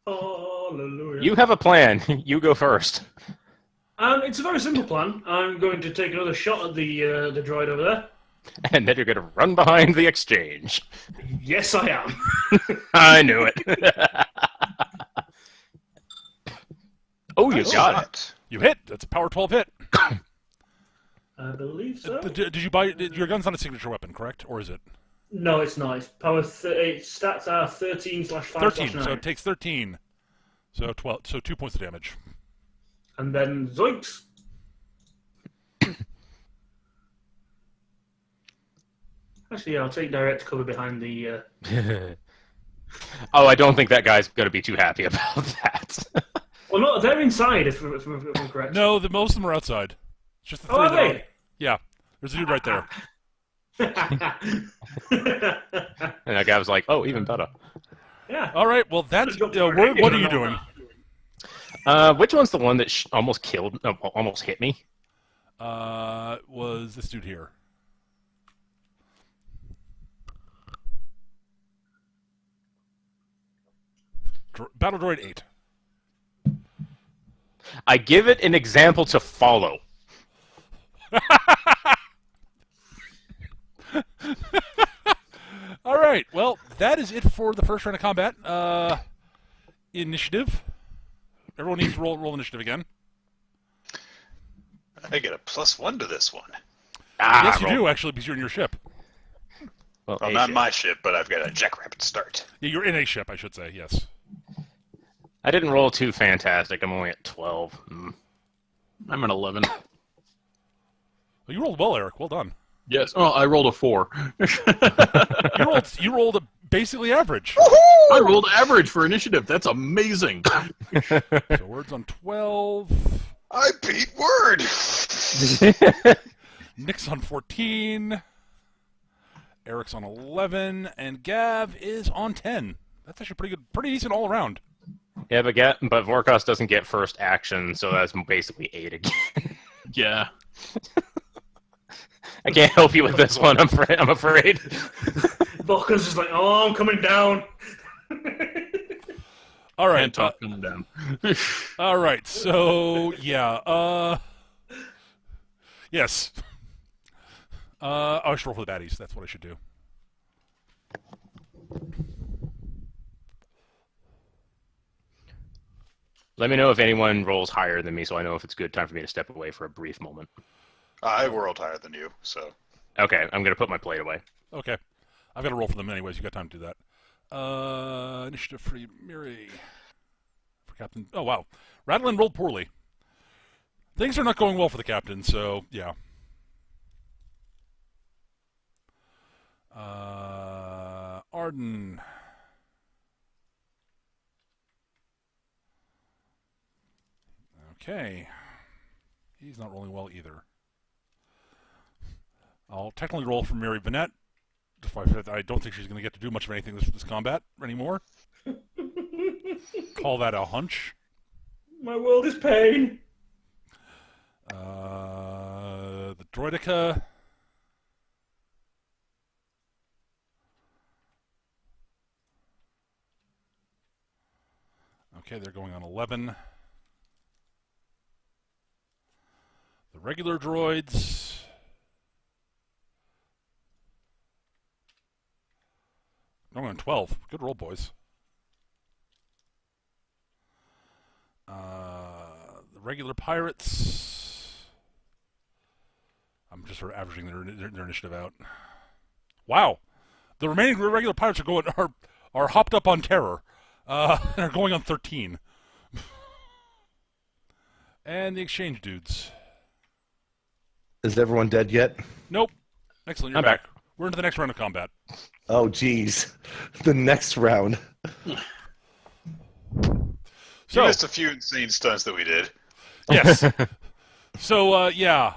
Hallelujah. You have a plan. You go first. It's a very simple plan. I'm going to take another shot at the droid over there. And then you're going to run behind the exchange. Yes, I am. I knew it. Oh, you got it. You hit. That's a power 12 hit. I believe so. Did you buy your gun's not a signature weapon, correct? Or is it? No, it's not. It's power. Its stats are 13/5/9. 13, so it takes 13. So 12. So 2 points of damage. And then zoinks. Actually, yeah, I'll take direct cover behind the. Oh, I don't think that guy's going to be too happy about that. Well, no, they're inside. If I'm correct. No, most of them are outside. It's just the three Oh, are that are- they? Yeah, there's a dude right there. And that guy was like, "Oh, even better." Yeah. All right, well, that's what are you doing? Which one's the one that almost killed, almost hit me? Was this dude here? Battle Droid 8. I give it an example to follow. All right, well, that is it for the first round of combat. Initiative. Everyone needs to roll initiative again. I get a +1 to this one. Yes, you do, actually, because you're in your ship. Well, Well, a not ship. my ship, but I've got a jackrabbit start. Yeah, you're in a ship, I should say, yes. I didn't roll too fantastic. I'm only at 12. I'm at 11. Well, you rolled well, Eric. Well done. Yes. Well, I rolled a 4. You rolled a basically average. I rolled average for initiative. That's amazing. So Word's on 12. I beat Word! Nick's on 14. Eric's on 11. And Gav is on 10. That's actually pretty good. Pretty decent all around. Yeah, but Vorkos doesn't get first action, so that's basically 8 again. Yeah. I can't help you with this one. I'm afraid. Volker's just like, oh, I'm coming down. All right. And talk them down. All right. So yeah. Yes. I should roll for the baddies. That's what I should do. Let me know if anyone rolls higher than me, so I know if it's a good time for me to step away for a brief moment. I rolled higher than you, so. Okay, I'm going to put my plate away. Okay. I've got to roll for them anyways. You got time to do that. Initiative for Miri. For Captain. Oh, wow. Rattling rolled poorly. Things are not going well for the captain, so yeah. Arden. Okay. He's not rolling well either. I'll technically roll for Mary Vanette. I don't think she's going to get to do much of anything this combat anymore. Call that a hunch. My world is pain. The Droidica. Okay, they're going on 11. The regular droids. Going on 12. Good roll, boys. The regular pirates. I'm just sort of averaging their initiative out. Wow, the remaining regular pirates are hopped up on terror. And are going on 13. And the exchange dudes. Is everyone dead yet? Nope. Excellent. You're I'm back. back. We're into the next round of combat. Oh, geez. The next round. So, You missed a few insane stunts that we did. yes. So, yeah.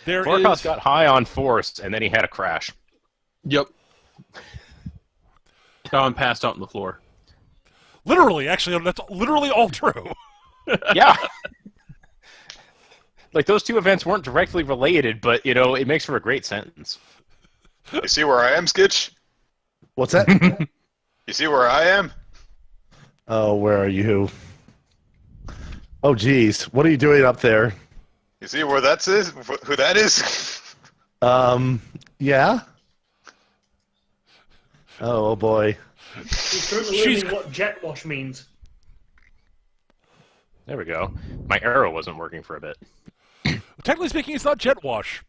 There Vorkos is... got high on force, and then he had a crash. Yep. Now I'm passed out on the floor. Literally, actually, that's literally all true. Yeah. Like, those two events weren't directly related, but, you know, it makes for a great sentence. You see where I am, Skitch? What's that? You see where I am? Oh, where are you? Oh, geez. What are you doing up there? You see where that is? Who that is? Yeah? Oh, boy. He's currently She's- learning what jet wash means. There we go. My arrow wasn't working for a bit. Technically speaking, it's not jet wash.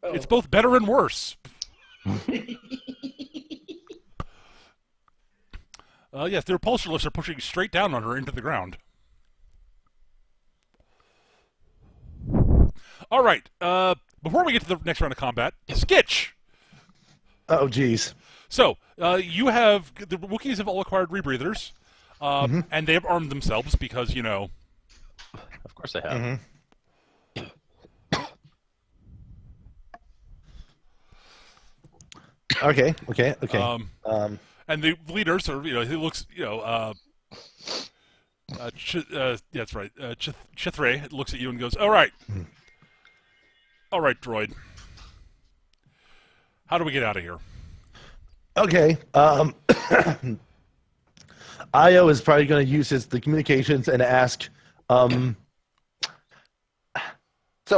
Oh. It's both better and worse. Yes, the repulsor lifts are pushing straight down on her into the ground. All right. Before we get to the next round of combat, Skitch. Oh, geez. So you have the Wookiees have all acquired rebreathers, and they have armed themselves because Of course they have. Okay. And the leaders are he looks that's right. Chithray looks at you and goes, "All right, droid. How do we get out of here?" Okay. Io is probably going to use the communications and ask, so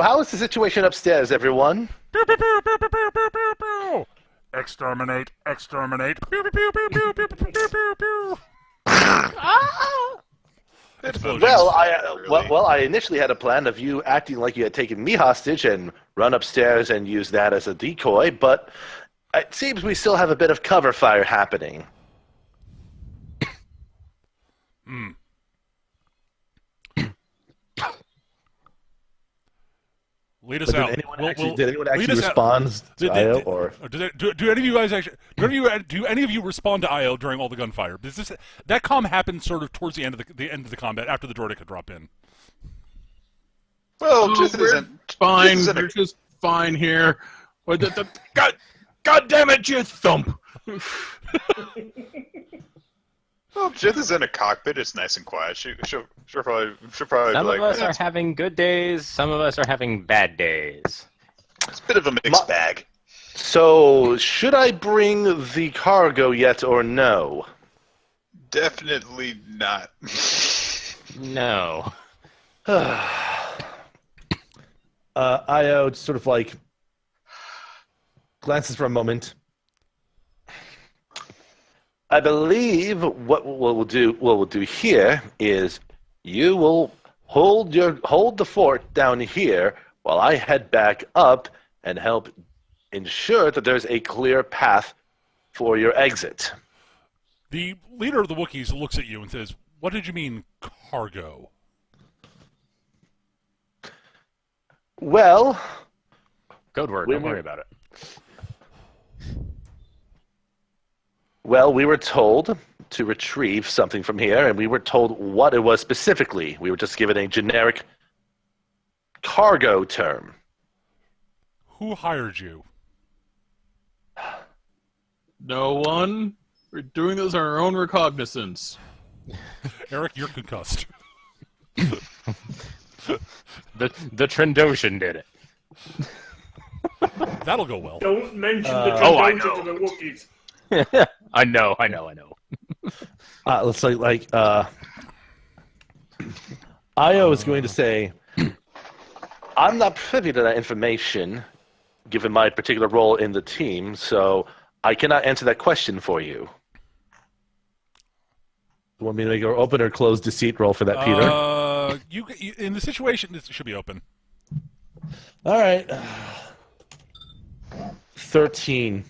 how is the situation upstairs, everyone? Pew, pew, pew, pew, pew, pew, pew, pew, pew. Exterminate. Pew, pew, pew, pew, pew, pew, pew, pew, pew. Explosions. Well, I initially had a plan of you acting like you had taken me hostage and run upstairs and use that as a decoy, but it seems we still have a bit of cover fire happening. Lead us out. Did anyone actually lead us respond to Io? Or do any of you guys actually? Do any of you respond to Io during all the gunfire? That comm happened sort of towards the end of the combat after the droid could drop in. Well, We're just fine here. God damn it, you thump! Well, Jith is in a cockpit. It's nice and quiet. She'll probably Some be of like, us are having good days. Some of us are having bad days. It's a bit of a mixed bag. so, should I bring the cargo yet or no? Definitely not. No. Io sort of like glances for a moment. I believe what we'll do here is you will hold the fort down here while I head back up and help ensure that there's a clear path for your exit. The leader of the Wookiees looks at you and says, "What did you mean, cargo?" Well, Code word. Don't worry about it. we were told to retrieve something from here, and we were told what it was specifically. We were just given a generic cargo term. Who hired you? No one. We're doing this on our own recognizance. Eric, you're concussed. The Trandoshan did it. That'll go well. Don't mention the I Trandoshan know. to the Wookiees. I know. Let's like Io is going to say, I'm not privy to that information, given my particular role in the team, so I cannot answer that question for you. You want me to make an open or close deceit roll for that, Peter? You in the situation, it should be open. All right. 13.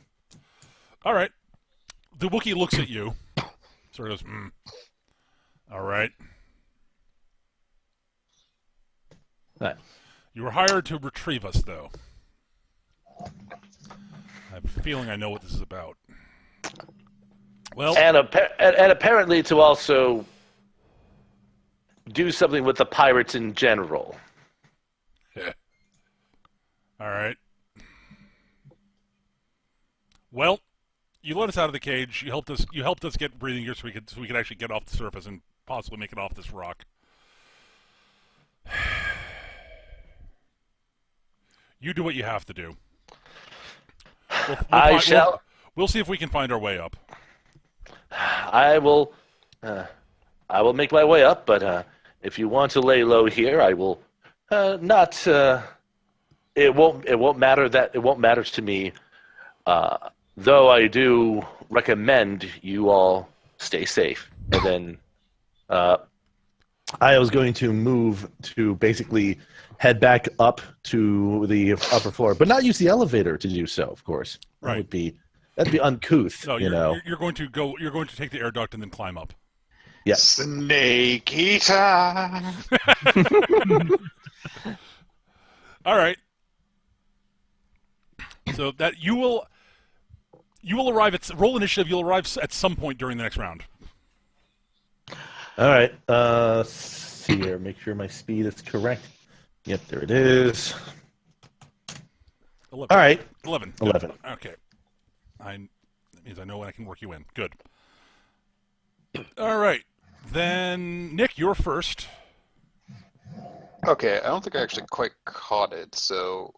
All right. The Wookiee looks at you, sort of goes, All right. Right. You were hired to retrieve us, though. I have a feeling I know what this is about. Well, And apparently to also do something with the pirates in general. all right. Well, you let us out of the cage. You helped us get breathing gear so we could actually get off the surface and possibly make it off this rock. You do what you have to do. We'll see if we can find our way up. I will make my way up, but if you want to lay low here, I will not. It won't matter to me. Though I do recommend you all stay safe. And then I was going to move to basically head back up to the upper floor, but not use the elevator to do so. Of course, Right. That'd be uncouth. No, you know. you're going to go. You're going to take the air duct and then climb up. Yes. Snake eater. All right. So that you will arrive at roll initiative. You'll arrive at some point during the next round. All right. See here. Make sure my speed is correct. Yep, there it is. 11. All right. 11. 11. Okay. That means I know when I can work you in. Good. All right. Then Nick, you're first. Okay, I don't think I actually quite caught it. So,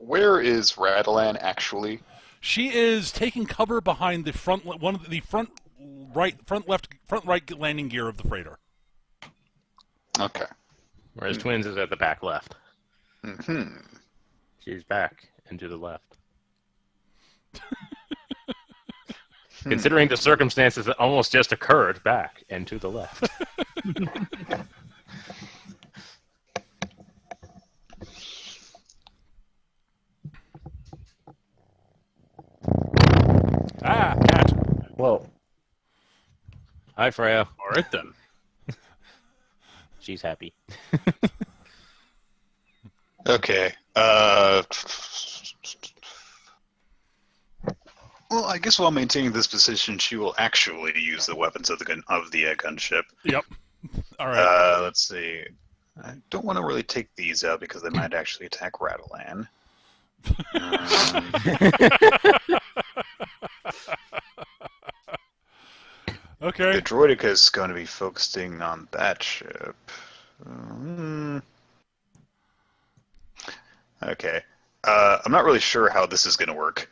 where is Rattlean actually? She is taking cover behind the front front right landing gear of the freighter. Okay. Whereas Twins is at the back left. Hmm. She's back and to the left. Considering the circumstances that almost just occurred, back and to the left. Cat. Whoa. Hi, Freya. All right then. She's happy. Okay. Well, I guess while maintaining this position, she will actually use the weapons of the gunship. Yep. All right. Let's see. I don't want to really take these out because they might actually attack Rattlean. Okay. The Droideka is going to be focusing on that ship. Okay. I'm not really sure how this is going to work,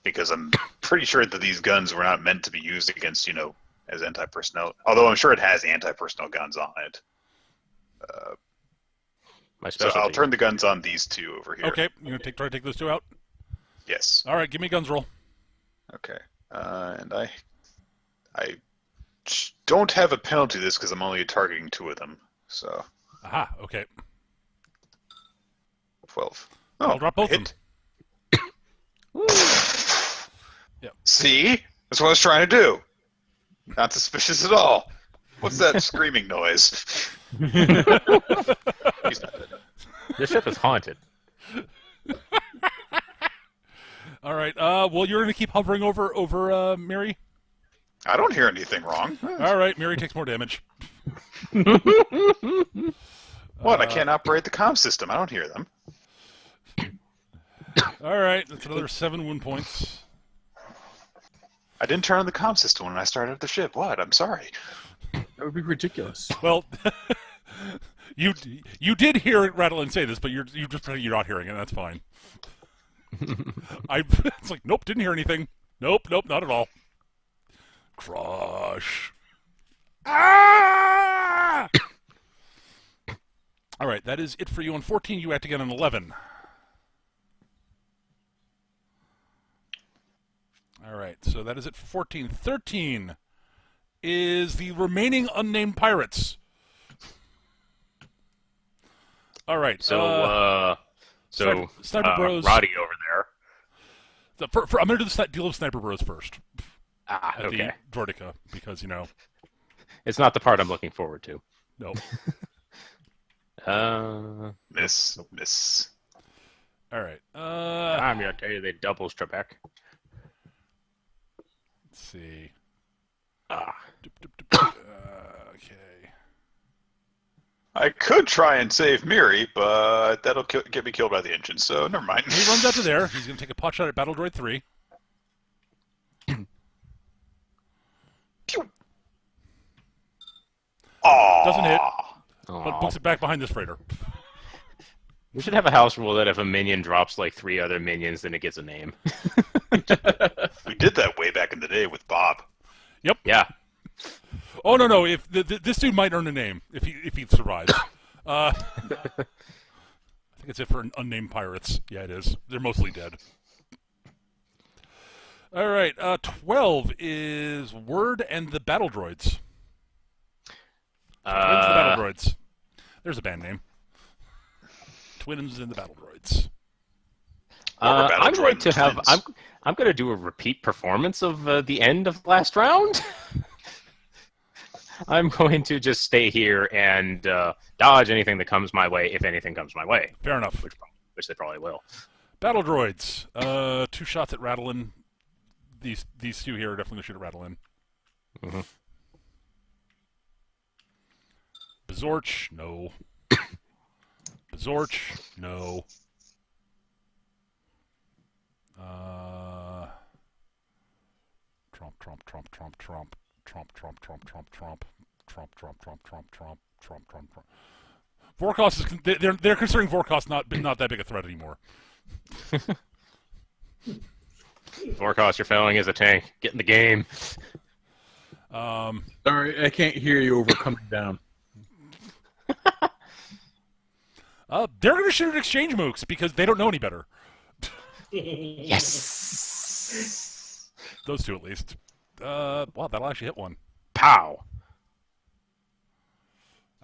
because I'm pretty sure that these guns were not meant to be used against, as anti-personnel. Although I'm sure it has anti-personnel guns on it. My So specialty. I'll turn the guns on these two over here. Okay. You're gonna try to take those two out. Yes. All right. Give me a guns roll. Okay. And I don't have a penalty to this because I'm only targeting two of them. So Aha. Okay. 12. I'll drop both of them. Yep. See? That's what I was trying to do. Not suspicious at all. What's that screaming noise? He's not dead. This ship is haunted. All right. Well, you're gonna keep hovering over Miri. I don't hear anything wrong. All right. Miri takes more damage. What? I can't operate the comm system. I don't hear them. All right. That's another 7 wound points. I didn't turn on the comm system when I started the ship. What? I'm sorry. That would be ridiculous. Well, you did hear Rattlean say this, but you're not hearing it. That's fine. It's like, nope, didn't hear anything. Nope, not at all. Crush. Ah! All right, that is it for you on 14. You have to get an 11. All right, so that is it for 14. 13 is the remaining unnamed pirates. All right, So Sniper Bros. Roddy over there. I'm going to do the deal with Sniper Bros first. At Okay. the Droideka, because, It's not the part I'm looking forward to. no. Miss. All right. I'm going to tell you they doubles Trebek. Let's see. Okay. I could try and save Miri, but that'll get me killed by the engine, so never mind. He runs out to there. He's going to take a pot shot at Battle Droid 3. Pew! Aww. Doesn't hit, Aw. but books it back behind this freighter. We should have a house rule that if a minion drops like 3 other minions, then it gets a name. We did that way back in the day with Bob. Yep. Yeah. Oh no! If this dude might earn a name if he survives. I think it's it for unnamed pirates. Yeah, it is. They're mostly dead. All right. 12 is Word and the battle droids. Twins the Battle Droids. There's a band name. Twins and the Battle Droids. I'm going to have. I'm going to do a repeat performance of the end of last round. I'm going to just stay here and dodge anything that comes my way, if anything comes my way. Fair enough. Which they probably will. Battle Droids. 2 shots at Rattlin. These two here are definitely going to shoot at Rattlin. Mm-hmm. Bezorch, no. Bezorch, no. Trump. Vorkos is they're considering Vorkos not that big a threat anymore. Vorkos, you're failing as a tank. Get in the game. Sorry, I can't hear you over coming down. They're going to shoot at exchange mooks because they don't know any better. Yes. Those two at least. Wow, that'll actually hit one. Pow.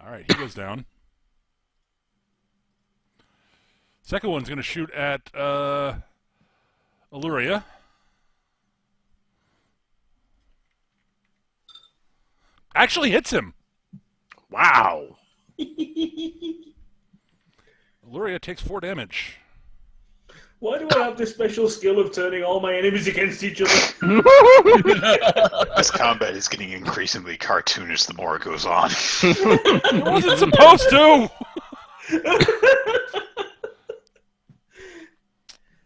All right, he goes down. Second one's going to shoot at Illyria. Actually hits him. Wow. Illyria takes 4 damage. Why do I have this special skill of turning all my enemies against each other? This combat is getting increasingly cartoonish the more it goes on. It wasn't supposed to!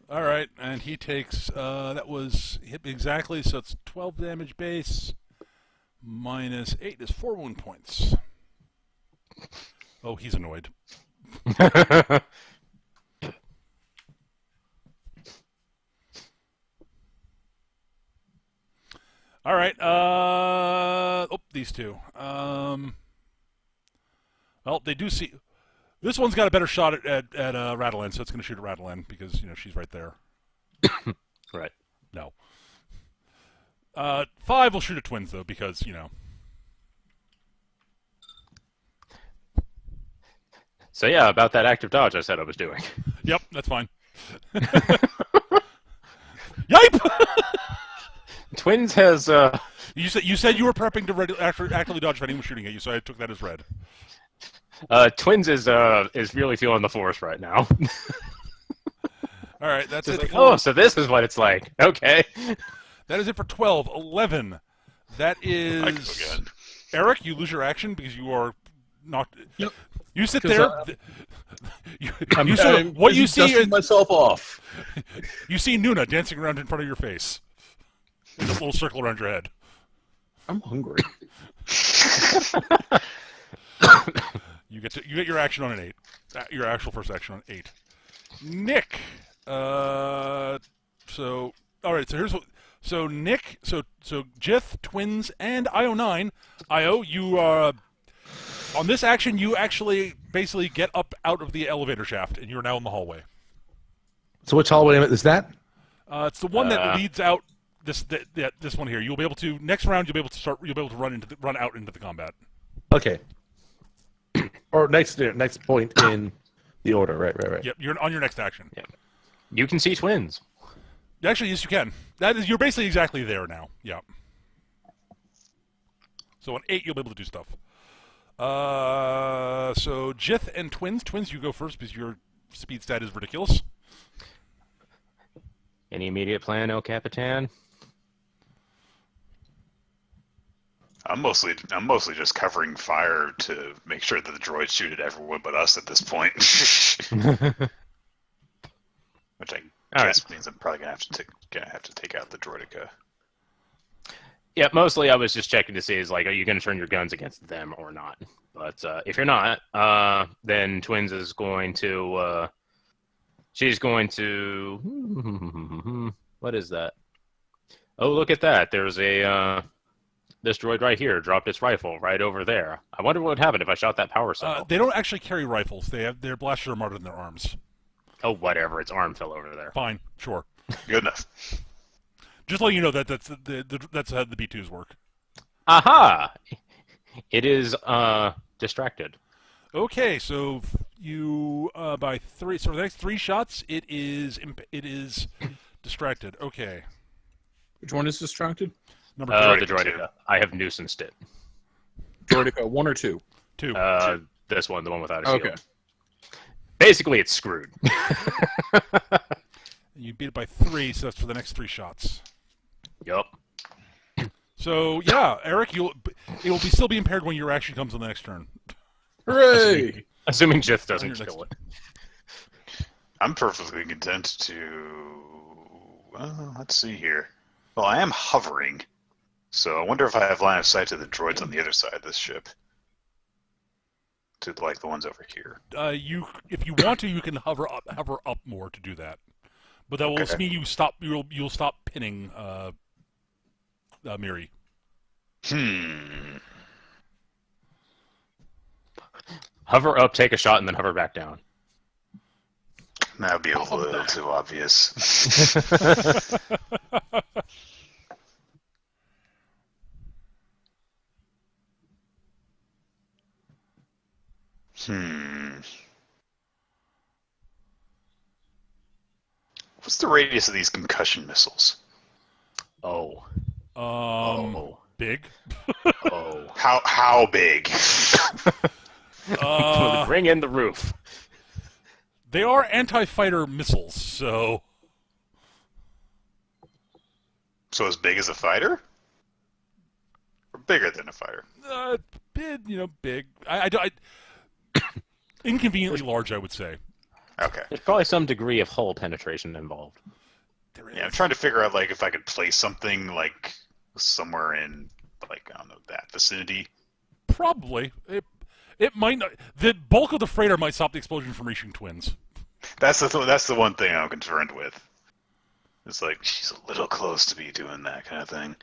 Alright, and he takes, that was hit exactly, so it's 12 damage base, minus 8 is 4 wound points. Oh, he's annoyed. All right. These two. Well, they do see. This one's got a better shot at Rattlin, so it's going to shoot at Rattlin because she's right there. Right. No. 5 will shoot at Twins though because So yeah, about that active dodge I said I was doing. Yep, that's fine. Yipe! Twins has You said you were prepping to actively dodge if anyone was shooting at you, so I took that as read. Twins is really feeling the force right now. All right, that's Just it. like, oh, so this is what it's like. Okay. That is it for 12. 11. That is I can go again. Eric. You lose your action because you are not. Yep. You sit there. I'm what you see dusting is myself off. you see Nuna dancing around in front of your face. There's a little circle around your head. I'm hungry. You get your action on an 8. Your actual first action on 8. Nick. All right. So here's what. So Nick. So Jith, Twins, and IO9. IO, you on this action, you actually basically get up out of the elevator shaft, and you're now in the hallway. So which hallway is that? It's the one that leads out. This one here. You'll be able to next round. You'll be able to run out into the combat. Okay. Or next point in the order. Right. Yep. You're on your next action. Yep. You can see twins. Actually, yes, you can. You're basically exactly there now. Yeah. So on 8, you'll be able to do stuff. So Jith and Twins. Twins, you go first because your speed stat is ridiculous. Any immediate plan, El Capitan? I'm mostly just covering fire to make sure that the droids shoot at everyone but us at this point. Which I guess means I'm probably gonna have to take out the droideka. Yeah, mostly I was just checking to see are you going to turn your guns against them or not? But if you're not, then Twins is going to. She's going to. What is that? Oh, look at that! There's a this droid right here dropped its rifle right over there. I wonder what would happen if I shot that power cell. They don't actually carry rifles. Their blasters are mounted in their arms. Oh, whatever! Its arm fell over there. Fine, sure. Good enough. Just let you know that's how the B2s work. Aha! It is distracted. Okay, so you by 3. So for the next 3 shots, it is distracted. Okay, Which one is distracted? number 2. The Droidica. I have nuisanced it. Droidica, 1 or 2? 2. This one, the one without a shield. Okay. Basically, it's screwed. You beat it by 3, so that's for the next 3 shots. Yup. So yeah, Eric, it will still be impaired when your action comes on the next turn. Hooray! Assuming Jith doesn't On your kill it. I'm perfectly content to. Well, let's see here. Well, I am hovering, so I wonder if I have line of sight to the droids on the other side of this ship. To like the ones over here. If you want to, you can hover up more to do that, but that will Okay. mean you stop. You'll stop pinning Miri. Hover up, take a shot, and then hover back down. That would be a little too obvious. What's the radius of these concussion missiles? Oh. Big. Oh. How big? Bring in the roof. They are anti-fighter missiles, so So as big as a fighter? Or bigger than a fighter? big. I inconveniently large, I would say. Okay. There's probably some degree of hull penetration involved. There is. Yeah, I'm trying to figure out like if I could place something like somewhere in like I don't know that vicinity. Probably. It might not. The bulk of the freighter might stop the explosion from reaching twins. That's the one thing I'm concerned with. It's like she's a little close to be doing that kind of thing.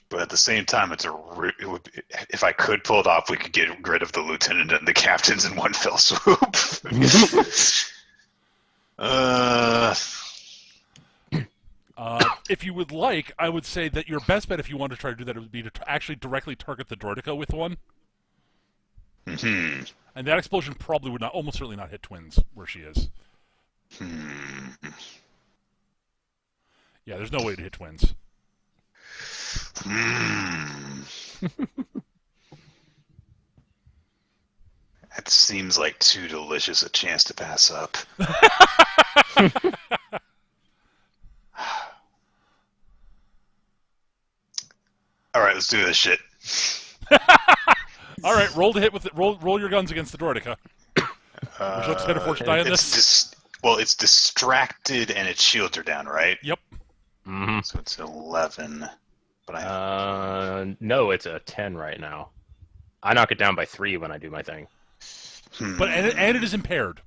But at the same time, it would be, if I could pull it off, we could get rid of the lieutenant and the captains in one fell swoop. If you would like, I would say that your best bet, if you want to try to do that, would be to actually directly target the Droidica with one. Mm-hmm. And that explosion probably would almost certainly not hit twins where she is. Yeah, there's no way to hit twins. That seems like too delicious a chance to pass up. All right, let's do this shit. All right, roll to hit with it. Roll your guns against the Droidica. Would you like to spend a fortune die on this? It's distracted and its shields are down, right? Yep. Mm-hmm. So it's 11. But No, it's a 10 right now. I knock it down by 3 when I do my thing. But and it is impaired.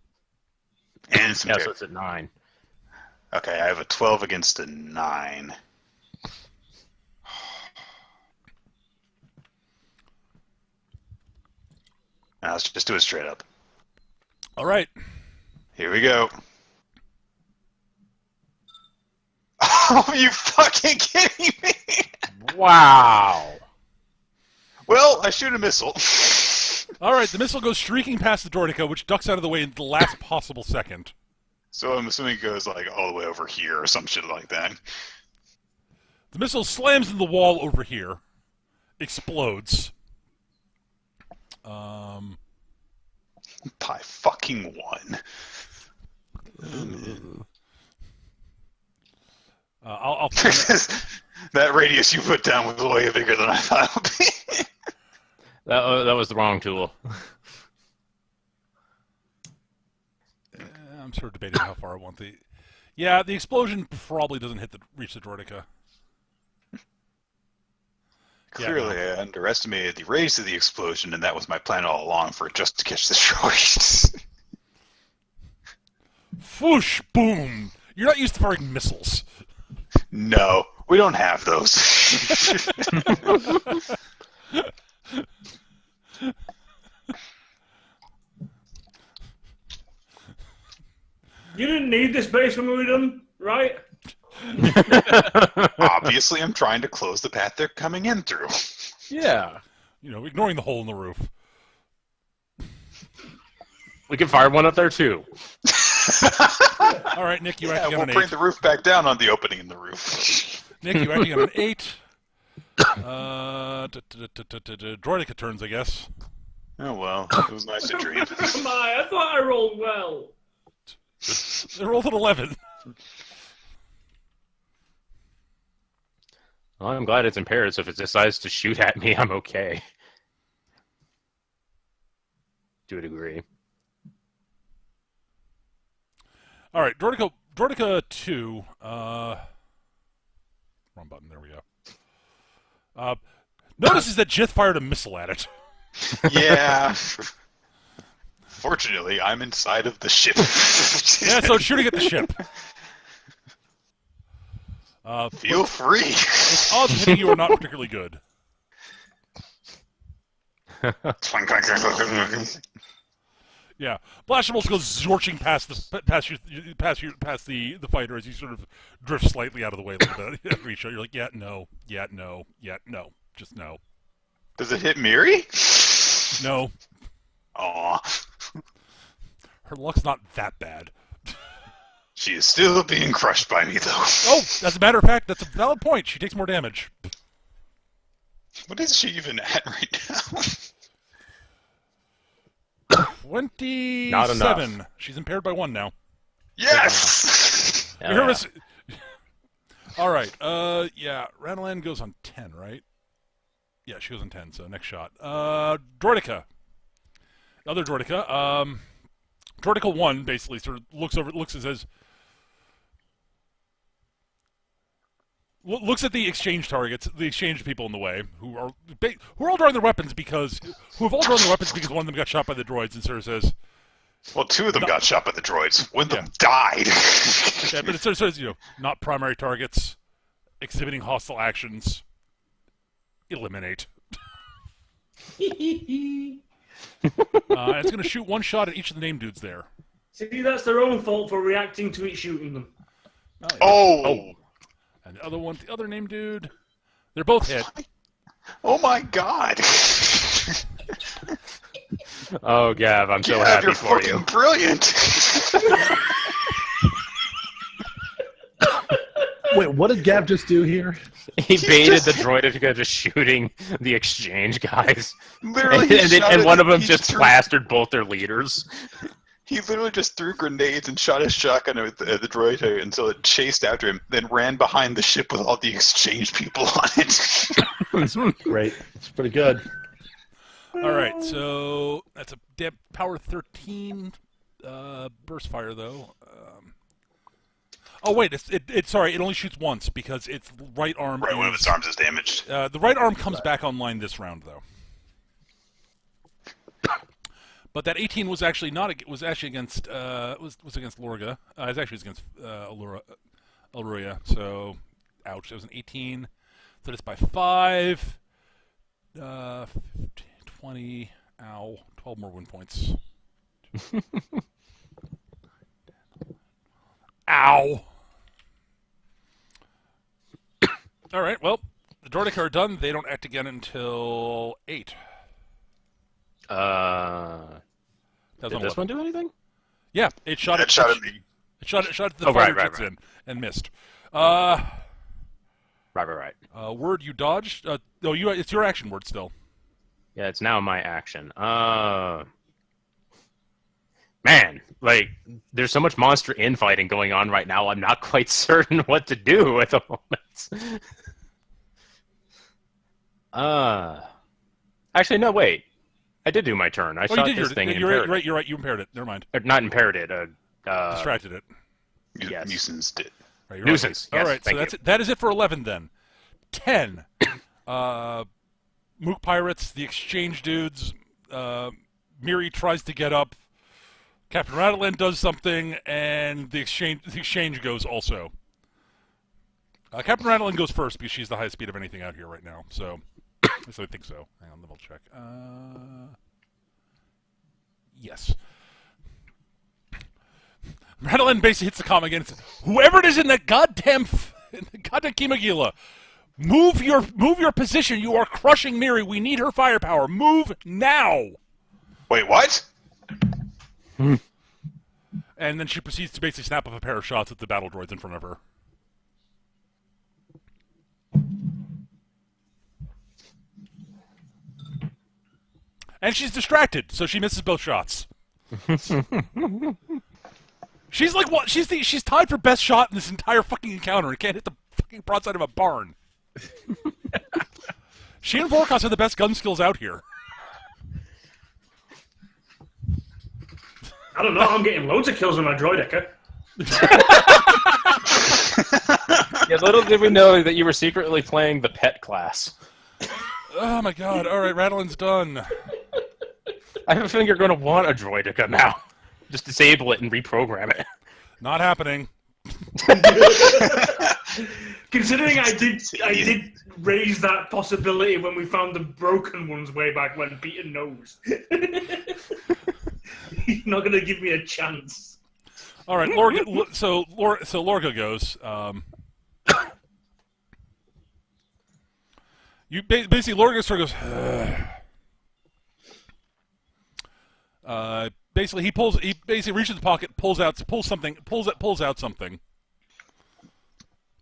And it's Yeah, impaired. so it's at 9. Okay, I have a 12 against a 9. Now let's just do it straight up. All right. Here we go. Oh, you fucking kidding me? Wow. Well, I shoot a missile. All right. The missile goes streaking past the Droidica, which ducks out of the way in the last possible second. So I'm assuming it goes like all the way over here or some shit like that. The missile slams in the wall over here, explodes. By fucking 1. I'll That radius you put down was way bigger than I thought it would be. That was the wrong tool. I'm sort of debating how far I want the. Yeah, the explosion probably doesn't reach the Droidica. Clearly, I underestimated the radius of the explosion, and that was my plan all along for it just to catch the droids. Foosh! Boom! You're not used to firing missiles. No, we don't have those. You didn't need this base when we were done, right? Obviously, I'm trying to close the path they're coming in through. Yeah. ignoring the hole in the roof. We can fire one up there too. All right, Nick, you acting we'll on an bring 8. the roof back down on the opening in the roof. Nick, you acting on an 8. Droideka turns, I guess. Oh, well. It was nice to dream. I thought I rolled well. They rolled an 11. Well, I'm glad it's impaired, so if it decides to shoot at me, I'm okay. To a degree. All right, Droideka 2. Wrong button. There we go. Notices that Jith fired a missile at it. Yeah. Fortunately, I'm inside of the ship. Yeah, so it's shooting at the ship. Feel free. Its odds of hitting you are not particularly good. Yeah, Blastables goes zorching past the fighter as you sort of drift slightly out of the way a little bit. After each shot, you're like, yeah, no, just no. Does it hit Miri? No. Aw. Her luck's not that bad. She is still being crushed by me, though. Oh, as a matter of fact, that's a valid point. She takes more damage. What is she even at right now? 27. Not enough. She's impaired by 1 now. Yes! You hear us? All right. Yeah. Rattleland goes on 10, right? Yeah, she goes on 10. So next shot. Droideka. Other Droideka. Droideka 1 basically sort of looks and says, looks at the exchange targets, the exchange people in the way, who are all drawing their weapons because one of them got shot by the droids, and sort of says, Well, 2 of them got shot by the droids. One of them died. yeah, but it sort of says, not primary targets, exhibiting hostile actions, eliminate. It's going to shoot 1 shot at each of the named dudes there. See, that's their own fault for reacting to it shooting them. Oh! And the other named dude, they're both hit. Oh my god! Oh, Gav, I'm so Gav, happy you're for fucking you. brilliant! Wait, what did Gav just do here? He baited the droid into just shooting the exchange guys. Literally, and one of them just plastered both their leaders. He literally just threw grenades and shot his shotgun at the droid until it chased after him, then ran behind the ship with all the exchange people on it. Great. It's pretty good. All right, so that's a power 13 burst fire, though. Oh, wait, sorry, it only shoots once because its right arm Right, one of its arms is damaged. the right arm comes back online this round, though. But that 18 was actually against against Lorga. It actually was against Elruya. So, ouch. It was an 18. So it's by 5. 20. Ow. 12 more win points. Ow. All right. Well, the Droideka are done. They don't act again until 8. Did this one do anything? Yeah, it shot It shot at me. It shot at the right, fighter right, jets right. in and missed. Right. Word you dodged. No, it's your action word still. Yeah, it's now my action. Man, there's so much monster infighting going on right now, I'm not quite certain what to do at the moment. Actually, no, wait. I did do my turn. I shot this thing and impaired it. You're right. You impaired it. Never mind. Or not impaired it. Distracted it. Yes. Nuisance did. Right, you're Nuisance. Right. Yes, All right. So thank you. that is it for 11 then. 10. Mook Pirates, the exchange dudes. Miri tries to get up. Captain Rattleland does something, and the exchange goes also. Captain Rattleland goes first because she's the highest speed of anything out here right now. So I think so. Hang on, let me check. Yes. Rattleland basically hits the comm again and says, whoever it is in that goddamn Kimagila, Move your position. You are crushing Miri. We need her firepower. Move now. Wait, what? And then she proceeds to basically snap up a pair of shots at the battle droids in front of her. And she's distracted, so she misses both shots. She's like what? She's tied for best shot in this entire fucking encounter and can't hit the fucking broadside of a barn. She and Vorkos are the best gun skills out here. I don't know. I'm getting loads of kills with my droidecker. Yeah, little did we know that you were secretly playing the pet class. Oh my god! All right, Rattlin's done. I have a feeling you're going to want a droidica now. Just disable it and reprogram it. Not happening. Considering I did raise that possibility when we found the broken ones way back when, Peter knows. He's not going to give me a chance. All right, Lorga, so Lorga goes. You basically Lorga sort of goes. Basically, he basically reaches the pocket, pulls out something, pulls out something,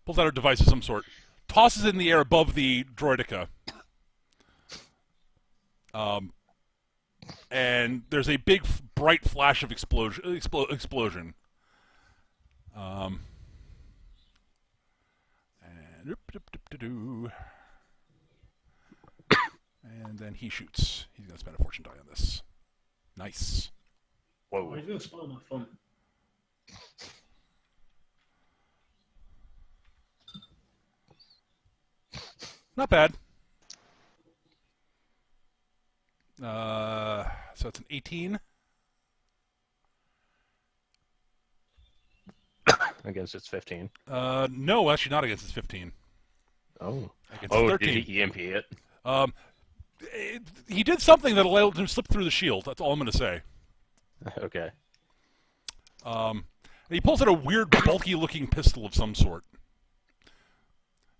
pulls out a device of some sort, tosses it in the air above the droidica. And there's a big, bright flash of explosion. And then he shoots. He's gonna spend a fortune die on this. Nice. Whoa! He's gonna spoil my fun. Not bad. So it's an 18. Against its 15. No, actually not against its 15. Oh. Against its 13. Did he EMP it? He did something that allowed him to slip through the shield. That's all I'm going to say. Okay. He pulls out a weird, bulky-looking pistol of some sort.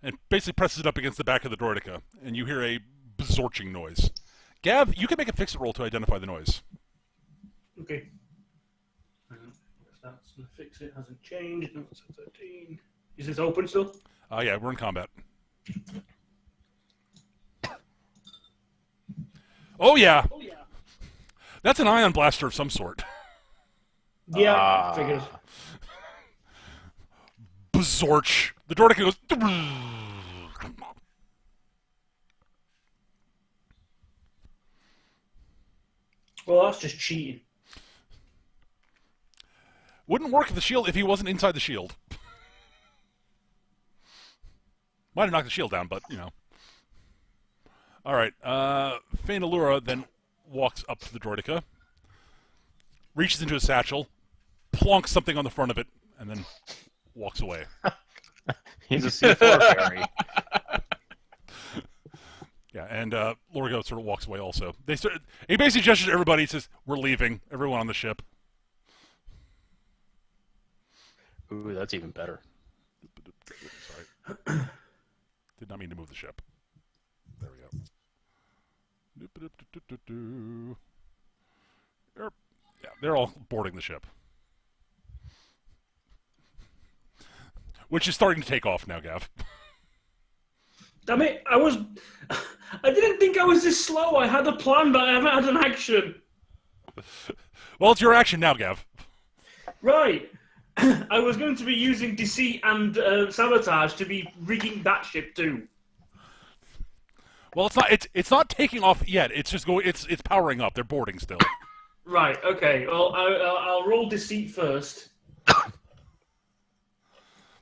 And basically presses it up against the back of the droidica. And you hear a bezorching noise. Gav, you can make a fix-it roll to identify the noise. Okay. That's going to fix it. Hasn't changed. No, it's a 13. Is this open still? Yeah, we're in combat. Oh yeah! That's an ion blaster of some sort. Yeah, figures. Bezorch. The droidica goes... Well, that's just cheating. Wouldn't work if he wasn't inside the shield. Might have knocked the shield down, but, you know. Alright, Fein Allura then walks up to the droidica, reaches into his satchel, plonks something on the front of it, and then walks away. He's a C4 fairy. Yeah, and Lorgo sort of walks away also. He basically gestures to everybody, he says, "We're leaving, everyone on the ship." Ooh, that's even better. Sorry. Did not mean to move the ship. There we go. Yeah, they're all boarding the ship. Which is starting to take off now, Gav. Damn it, I didn't think I was this slow. I had a plan, but I haven't had an action. Well, it's your action now, Gav. Right. I was going to be using deceit and sabotage to be rigging that ship too. Well, it's not taking off yet. It's just going. It's powering up. They're boarding still. Right. Okay. Well, I'll roll deceit first.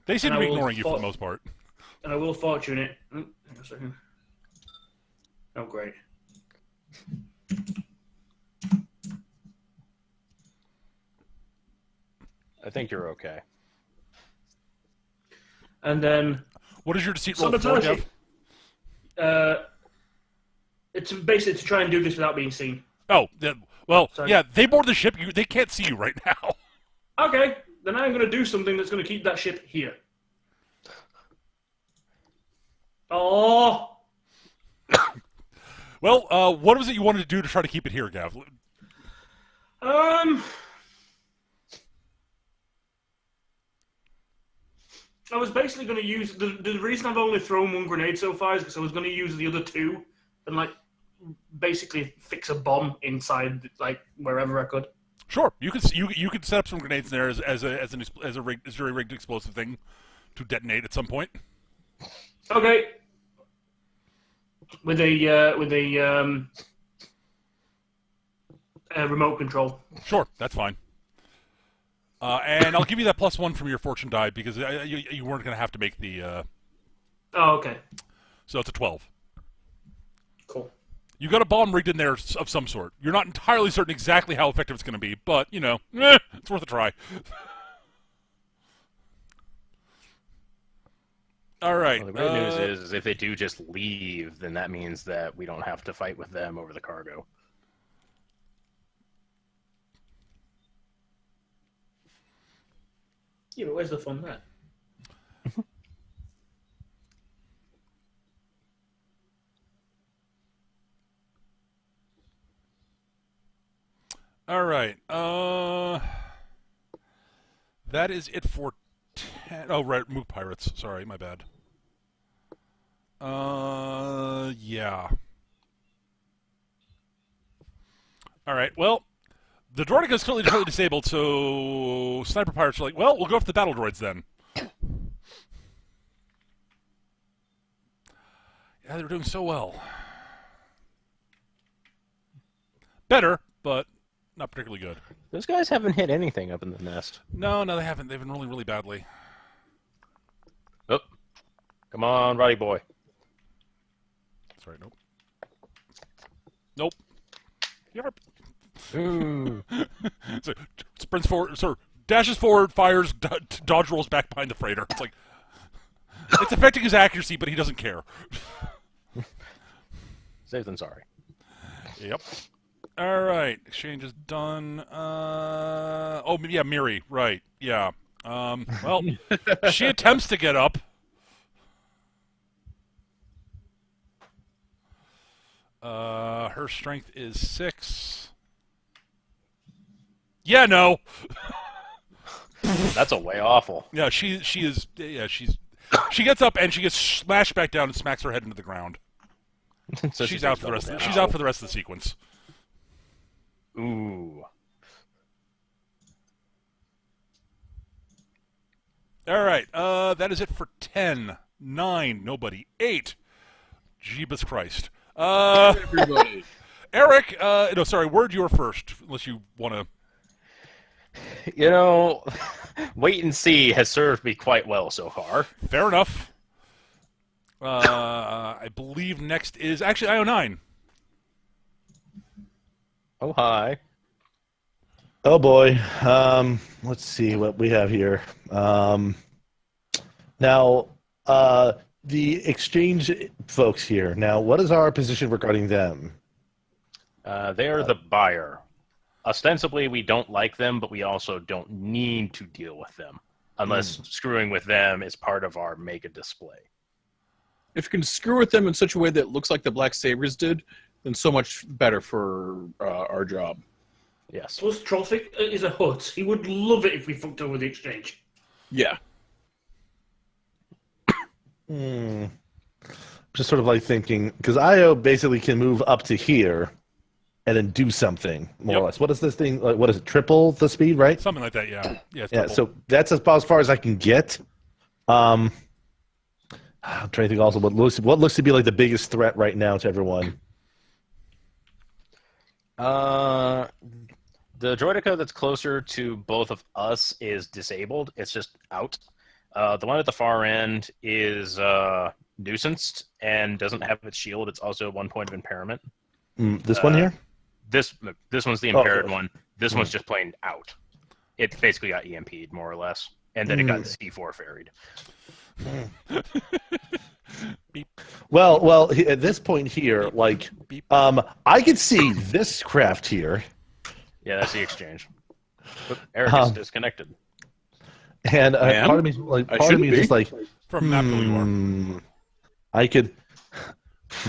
They seem to be ignoring you for the most part. And I will fortune it. Hang on a second. Oh, great. I think you're okay. And then... What is your deceit roll for, Gav? It's basically to try and do this without being seen. Oh, well, Sorry. yeah, they board the ship. They can't see you right now. Okay, then I'm going to do something that's going to keep that ship here. Well, what was it you wanted to do to try to keep it here, Gav? I was basically going to use the reason I've only thrown one grenade so far is because I was going to use the other two and like basically fix a bomb inside like wherever I could. Sure, you could set up some grenades in there as a jury rigged explosive thing to detonate at some point. Okay. With a remote control. Sure, that's fine. And I'll give you that +1 from your fortune die because you weren't going to have to make the. Oh, okay. So it's a 12. Cool. You got a bomb rigged in there of some sort. You're not entirely certain exactly how effective it's going to be, but it's worth a try. All right. Well, the great news is if they do just leave, then that means that we don't have to fight with them over the cargo. Yeah, but where's the fun there? All right. That is it for 10. Oh, right. Mook Pirates. Sorry, my bad. Yeah. All right. Well, the droid is currently totally disabled, so Sniper Pirates are like, well, we'll go for the battle droids then. Yeah, they were doing so well. Better, but not particularly good. Those guys haven't hit anything up in the nest. No, they haven't. They've been rolling really badly. Oh, come on, Roddy boy. Sorry, nope. Nope. You ever... So, sprints forward, dashes forward, fires, dodge rolls back behind the freighter. It's like... It's affecting his accuracy, but he doesn't care. Safe than sorry. Yep. All right, exchange is done. Oh, yeah, Miri, right, yeah. Well, she attempts to get up. Her strength is 6. Yeah, no. That's a way awful. Yeah, she gets up and she gets smashed back down and smacks her head into the ground. So She's out for the rest. She's out for the rest of the sequence. Ooh. All right. That is it for 10, 9, nobody, 8. Jeebus Christ. Everybody. Eric. No, sorry. Word, you were first. Unless you want to. You know, wait and see has served me quite well so far. Fair enough. I believe next is actually IO9. Oh, hi. Oh boy. Let's see what we have here. Now, the exchange folks here. Now, what is our position regarding them? They're the buyer. Ostensibly, we don't like them, but we also don't need to deal with them. Unless screwing with them is part of our mega display. If you can screw with them in such a way that it looks like the Black Sabers did, then so much better for our job. Yes. Plus, Trolfic is a hut. He would love it if we fucked over the exchange. Yeah. Just sort of like thinking, because IO basically can move up to here and then do something, more or less. What is this thing? Like, what is it? Triple the speed, right? Something like that. Yeah. Yeah. Yeah. So that's about as far as I can get. I'm trying to think also what looks to be like the biggest threat right now to everyone. The droidica that's closer to both of us is disabled. It's just out. The one at the far end is nuisanced and doesn't have its shield. It's also 1 point of impairment. This one here? This one's the impaired one. This one's just plain out. It basically got EMP'd, more or less. And then it got C4 ferried. Well, at this point here, like, I could see this craft here. Yeah, that's the exchange. But Eric is disconnected. And part of me is just like, from map who you are. I could.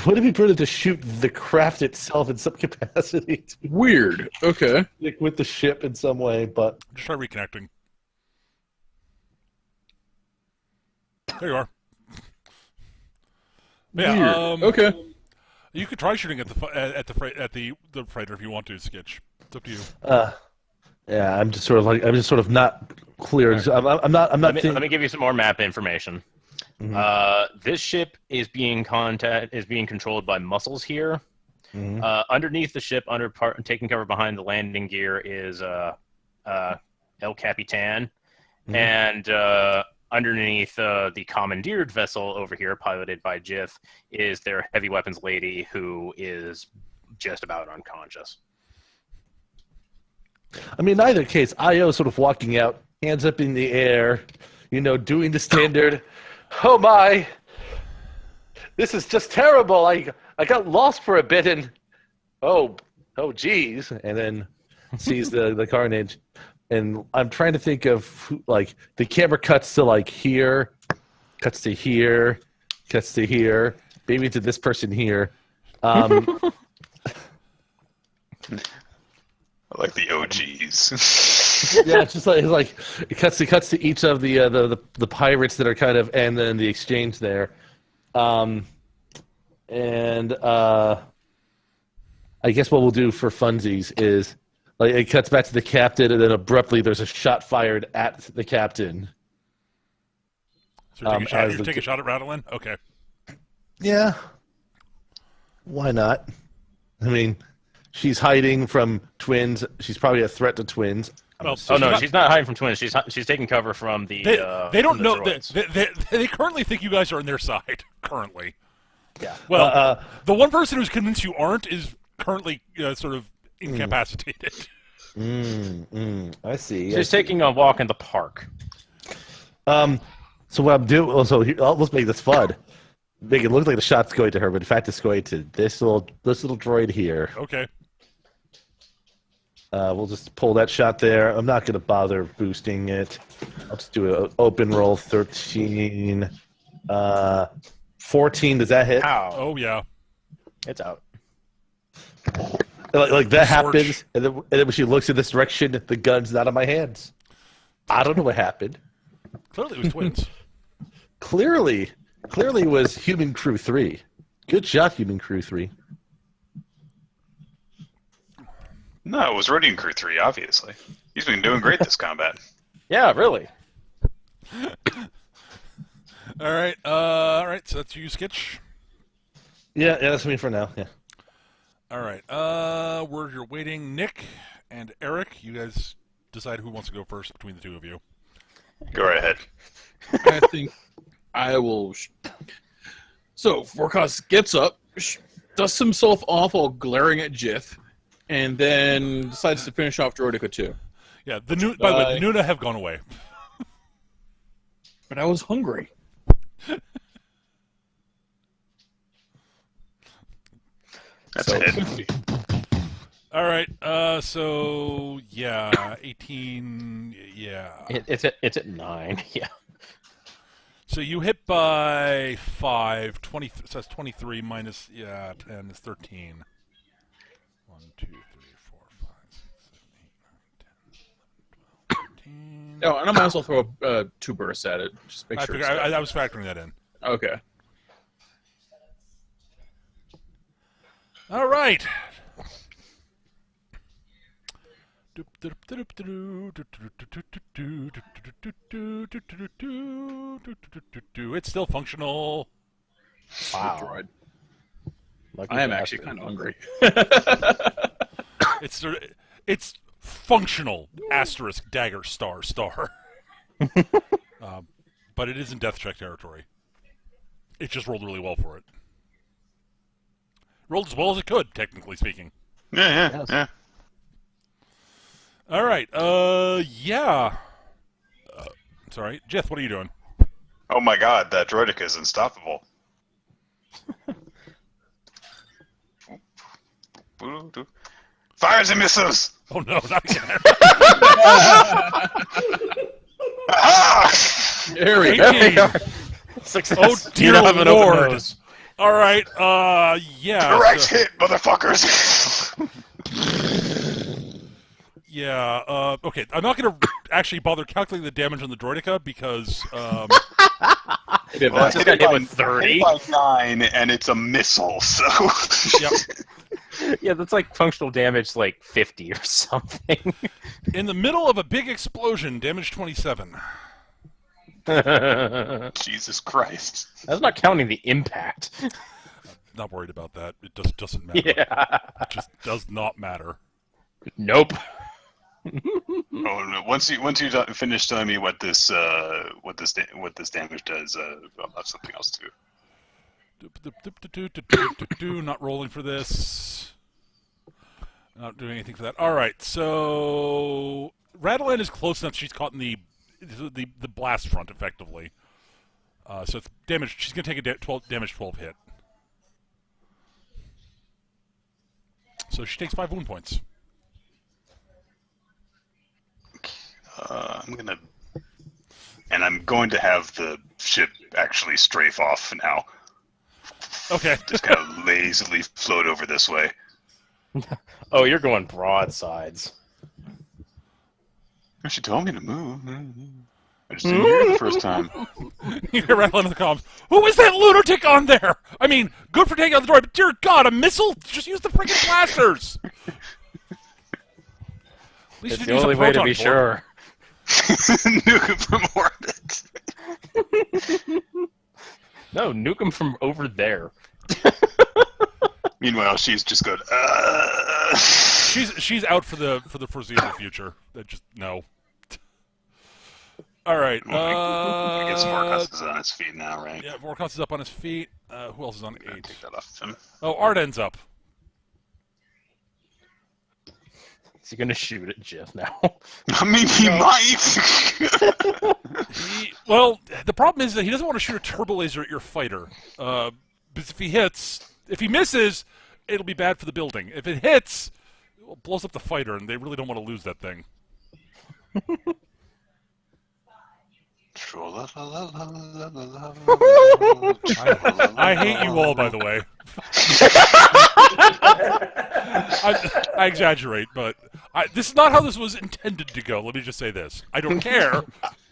Would it be prudent to shoot the craft itself in some capacity? Weird. Okay. Like with the ship in some way, but... Just try reconnecting. There you are. Yeah, Weird. Okay. You could try shooting at the freighter if you want to, Sketch. It's up to you. Yeah, I'm just sort of not clear. I'm not. Let me give you some more map information. Mhm. This ship is being controlled by muscles here. Mhm. Underneath the ship, taking cover behind the landing gear, is El Capitan, and underneath the commandeered vessel over here, piloted by Jith, is their heavy weapons lady, who is just about unconscious. I mean, in either case, Io sort of walking out, hands up in the air, doing the standard. Oh my! This is just terrible. I got lost for a bit, and oh geez, and then sees the carnage. And I'm trying to think of the camera cuts to here, cuts to here, cuts to here, maybe to this person here. I like the OGs. Yeah, it's just like it cuts to each of the pirates that are kind of, and then the exchange there, and I guess what we'll do for funsies is it cuts back to the captain, and then abruptly there's a shot fired at the captain. So you're taking a shot at Rattling? Okay. Yeah, why not? I mean, she's hiding from twins. She's probably a threat to twins. Well, She's not hiding from twins. She's taking cover from the. They don't know. Droids. They currently think you guys are on their side. Currently. Yeah. Well, the one person who's convinced you aren't is currently sort of incapacitated. I see. She's taking a walk in the park. So what I'm doing, let's make this fun. Make it look like the shot's going to her, but in fact it's going to this little droid here. Okay. We'll just pull that shot there. I'm not going to bother boosting it. I'll just do an open roll. 13. 14. Does that hit? Ow. Oh yeah. It's out. Like that happens, and then when she looks in this direction, the gun's not in my hands. I don't know what happened. Clearly it was twins. Clearly it was Human Crew 3. Good job, Human Crew 3. No, it was Rodian Crew 3, obviously. He's been doing great this combat. Yeah, really. All right. So that's you, Sketch. Yeah, that's me for now. Yeah. All right. Where you're waiting, Nick and Eric. You guys decide who wants to go first between the two of you. Go right ahead. I think I will. So Forecast gets up, dusts himself off while glaring at Jith, and then decides to finish off Droidica too. Yeah. By the way, the Nuna have gone away. But I was hungry. That's a hit. 50. All right. So yeah, 18. Yeah. It's at 9. Yeah. So you hit by 5. 20. So that's 23 minus 10 is 13. 1, 2, 3, 4, 5, 6, 7, 8, 9, 10, 11, 12, 13. Oh, and I might as well throw 2 bursts at it. Just make sure. I was factoring that in. Okay. All right. It's still functional. Wow. Droid. Lucky I am bastard. actually kind of hungry. It's functional. Asterisk dagger star. But it is in death check territory. It just rolled really well for it. Rolled as well as it could, technically speaking. Yeah. All right. Yeah. Sorry, Jeth. What are you doing? Oh my god, that Droidica is unstoppable. Fires and missiles! Oh no, not again. Ah! There we go. 18. Success. Oh dear You now have an open lord. nose. All right. Yeah. Correct so- hit, motherfuckers. Yeah. Okay. I'm not gonna actually bother calculating the damage on the droidica because Well, I just got hit with 30. by 9, and it's a missile. So. Yep. Yeah, that's like functional damage, like 50 or something. In the middle of a big explosion, damage 27. Jesus Christ. That's not counting the impact. Not worried about that. It just doesn't matter. Yeah. It just does not matter. Nope. Oh no! Once you finish telling me what this damage does, I'll have something else too. Not rolling for this. Not doing anything for that. All right, so Rattleland is close enough. She's caught in the blast front effectively. So it's damage. She's gonna take a damage 12 hit. So she takes 5 wound points. I'm going to have the ship actually strafe off now. Okay. Just kind of lazily float over this way. Oh, you're going broadsides. She told me to move. I just didn't hear it the first time. You hear Rattleland in the comms. Who is that lunatic on there? I mean, good for taking out the droid, but dear God, a missile? Just use the freaking blasters. At least It's you the use a only way to proton be port. sure. Nuke it from orbit. No, nuke him from over there. Meanwhile, she's just going. She's out for the foreseeable future. Just no. All right. I guess Morcus is on his feet now, right? Yeah, Vorkos is up on his feet. Who else is on I'll 8? take that off him. Oh, Arden's up. Is he going to shoot at Jeff now? I mean, he might. Well, the problem is that he doesn't want to shoot a turbo laser at your fighter. Because if he misses, it'll be bad for the building. If it hits, it blows up the fighter, and they really don't want to lose that thing. I hate you all, by the way. I exaggerate, but this is not how this was intended to go. Let me just say this. I don't care.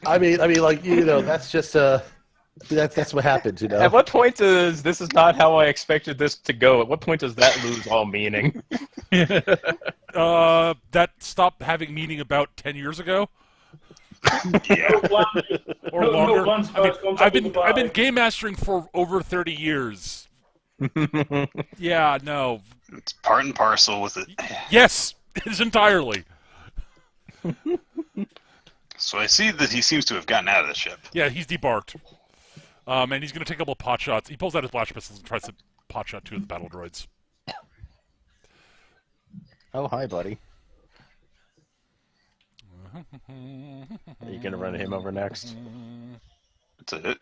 I mean, like that's just that's what happens, At what point does this is not how I expected this to go? At what point does that lose all meaning? That stopped having meaning about 10 years ago. Or longer. I've been game mastering for over 30 years. Yeah, no. It's part and parcel with it. Yes, it is entirely. So I see that he seems to have gotten out of the ship. Yeah, he's debarked. And he's going to take a couple pot shots. He pulls out his blast pistols and tries to pot shot 2 of the battle droids. Oh, hi, buddy. Are you going to run him over next? That's it.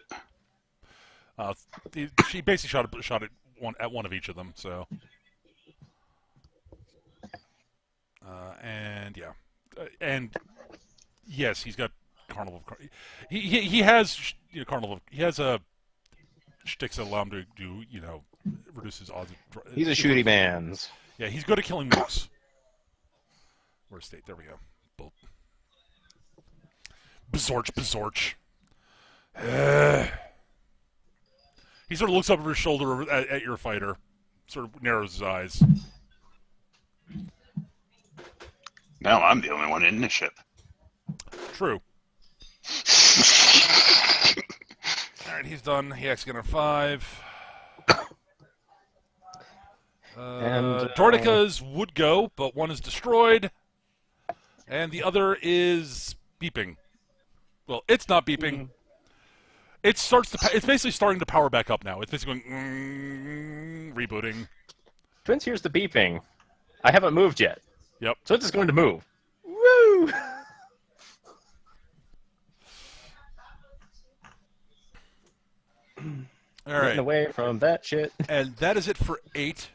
She basically shot at one of each of them. So, and yeah, and yes, he's got Carnival. He has Carnival. He has a shticks that allow him to do reduce his odds. He's a shooty man's. Yeah, he's good at killing mooks. Where's state? There we go. Bolt. Bezorch. He sort of looks over his shoulder at your fighter, sort of narrows his eyes. Now I'm the only one in the ship. True. Alright, he's done. He actually got a 5. Droidekas would go, but one is destroyed. And the other is beeping. Well, it's not beeping. It's basically starting to power back up now. It's basically going rebooting. Twins, here's the beeping. I haven't moved yet. Yep. So it's going to move. Woo! All right. Getting away from that shit. And that is it for 8.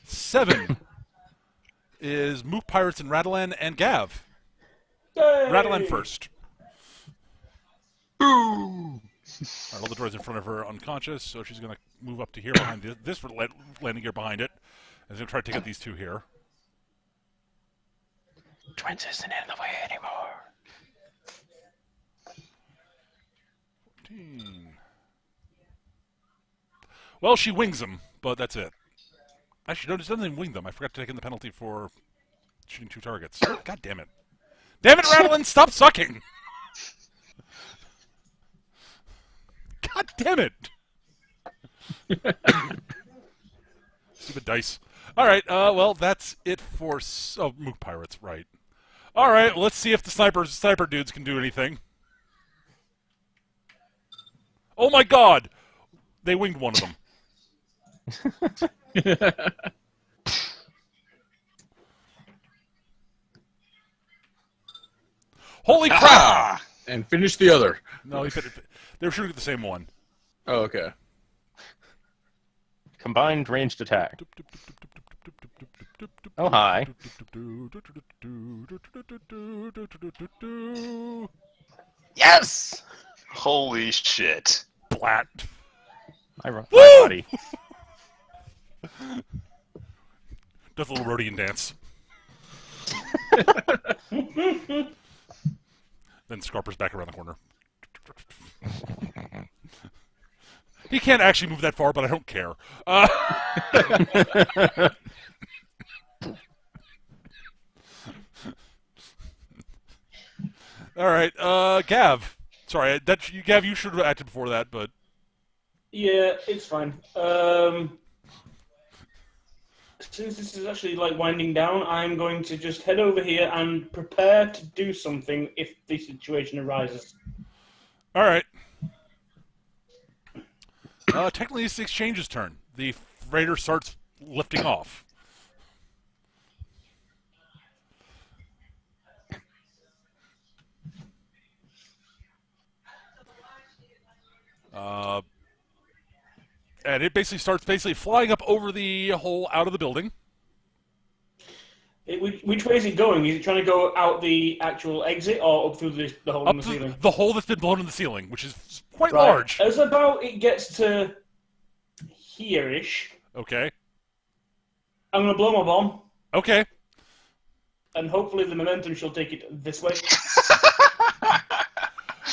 7 is Mook Pirates and Rattleland and Gav. Rattleland first. All right, all the droids in front of her are unconscious, so she's going to move up to here behind this landing gear behind it. And he's going to try to take out these two here. Twins isn't in the way anymore. 14. Well, she wings them, but that's it. Actually, no, it doesn't even wing them. I forgot to take in the penalty for shooting 2 targets. God damn it. Damn it, Rattling! Stop sucking! God damn it! Stupid dice. Alright, well, that's it for... Mook Pirates, right. Alright, well, let's see if the sniper dudes can do anything. Oh my god! They winged one of them. Holy crap! Ah! And finish the other. No, they were shooting at the same one. Oh, okay. Combined ranged attack. Oh, hi. Yes! Holy shit. Blat. My Woo! body. Does a little Rhodian dance. Then Scarper's back around the corner. He can't actually move that far, but I don't care. All right, Gav. Sorry, Gav, you should have acted before that, but Yeah, it's fine. Since this is actually like winding down, I'm going to just head over here and prepare to do something if the situation arises. all right. Technically, it's the exchange's turn. The freighter starts lifting off. And it starts flying up over the hole out of the building. Which way is it going? Is it trying to go out the actual exit or up through the hole Up in the ceiling? the hole that's been blown in the ceiling, which is quite Right. large. As about it gets to here-ish, Okay. I'm going to blow my bomb, Okay. and hopefully the momentum shall take it this way.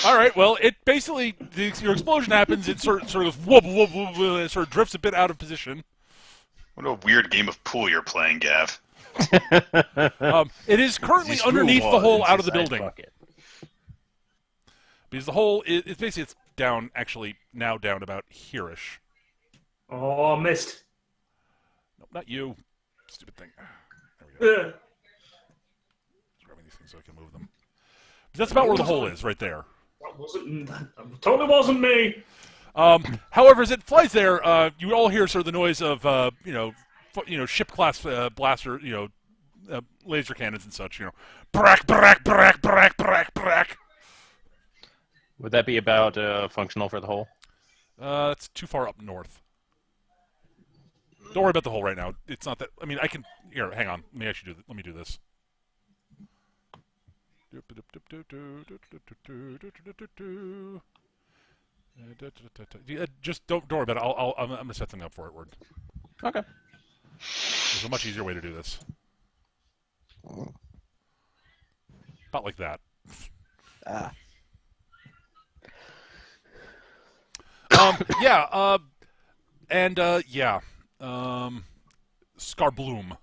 All right. Well, it basically your explosion happens. It sort of goes whoop whoop whoop, whoop, and it sort of drifts a bit out of position. What a weird game of pool you're playing, Gav. It is currently underneath the hole out of the building. Because the hole it's basically down, actually now down about here-ish. Oh, missed. No, not you. Stupid thing. There we go. Ugh. Just grabbing these things so I can move them. But that's about where the hole is, right there. That totally wasn't me. However, as it flies there, you all hear sort of the noise of ship class blaster, laser cannons and such. Brack, brack, brack, brack, brack, brack. Would that be about functional for the hole? It's too far up north. Don't worry about the hole right now. It's not that. I mean, I can. Here, hang on. Let me do this. Just don't worry about it. I'm gonna set something up for it. Word. Okay. There's a much easier way to do this. About like that. Yeah. Yeah. Scarbloom.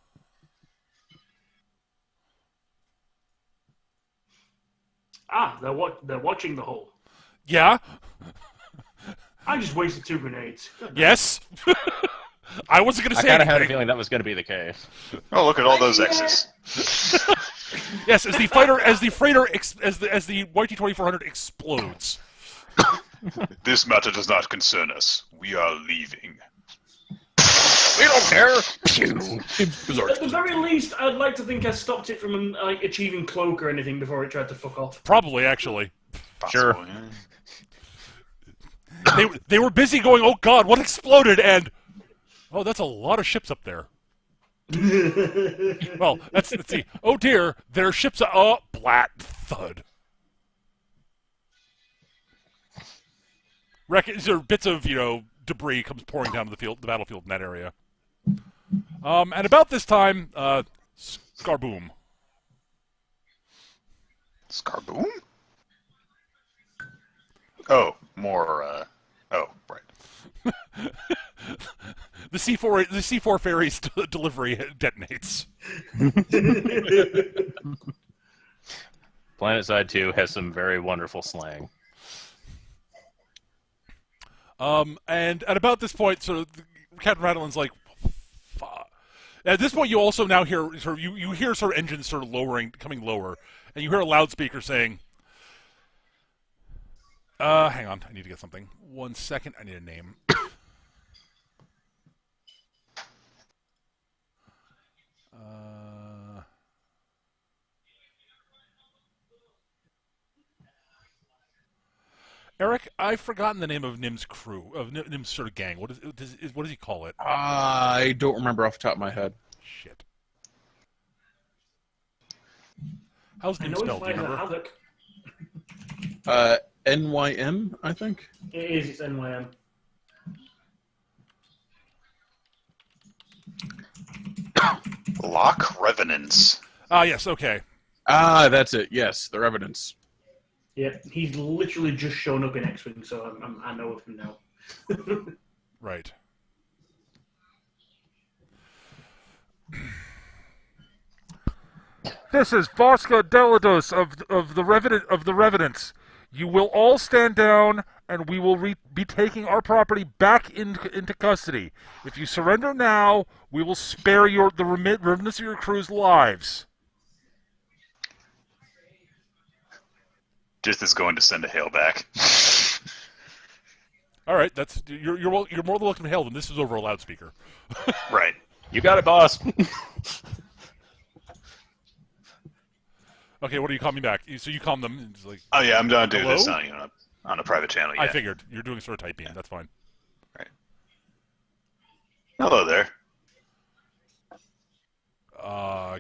Ah, they're watching the hole. Yeah. I just wasted 2 grenades. Yes. I wasn't going to I say kind of had a anything. feeling that was going to be the case. Oh, look at all those X's. Yes, as the freighter, as the YT-2400 explodes. This matter does not concern us. We are leaving. We don't care. At the very least, I'd like to think I stopped it from achieving cloak or anything before it tried to fuck off. Probably, actually. Sure. Possible, yeah. They were busy going, oh god, what exploded? And, oh, that's a lot of ships up there. Well, let's see. Oh dear, there are ships. Oh, blat, thud. There are bits of, debris comes pouring down to the battlefield in that area. And about this time, Scarboom. Scarboom? Oh, more. Oh, right. The C4 ferry's delivery detonates. PlanetSide 2 has some very wonderful slang. And at about this point, sort of, Captain Rattlin's like, fuck. At this point, you also now hear sort of you hear sort of engines sort of coming lower, and you hear a loudspeaker saying, hang on, I need to get something. 1 second, I need a name. Eric, I've forgotten the name of Nim's crew, of Nim's sort of gang. What does he call it? I don't remember off the top of my head. Shit. How's I Nim know he spelled? Do you flies a remember? Havoc. NYM, I think. It is. It's NYM. Lock Revenants. Ah, yes, okay. That's it. Yes, the Revenants. Yeah, he's literally just shown up in X-Wing, so I know of him now. Right. This is Vasca Delados of the Revenants. You will all stand down, and we will be taking our property back into custody. If you surrender now, we will spare the remnants of your crew's lives. Just is going to send a hail back. All right, you're more than welcome to hail them. This is over a loudspeaker. Right. You got it, boss. Okay, what do you call me back? So you calm them. It's like, Oh yeah, I'm gonna do Hello? this on a private channel. Yeah. I figured you're doing sort of typing. That's fine. Right. Hello there.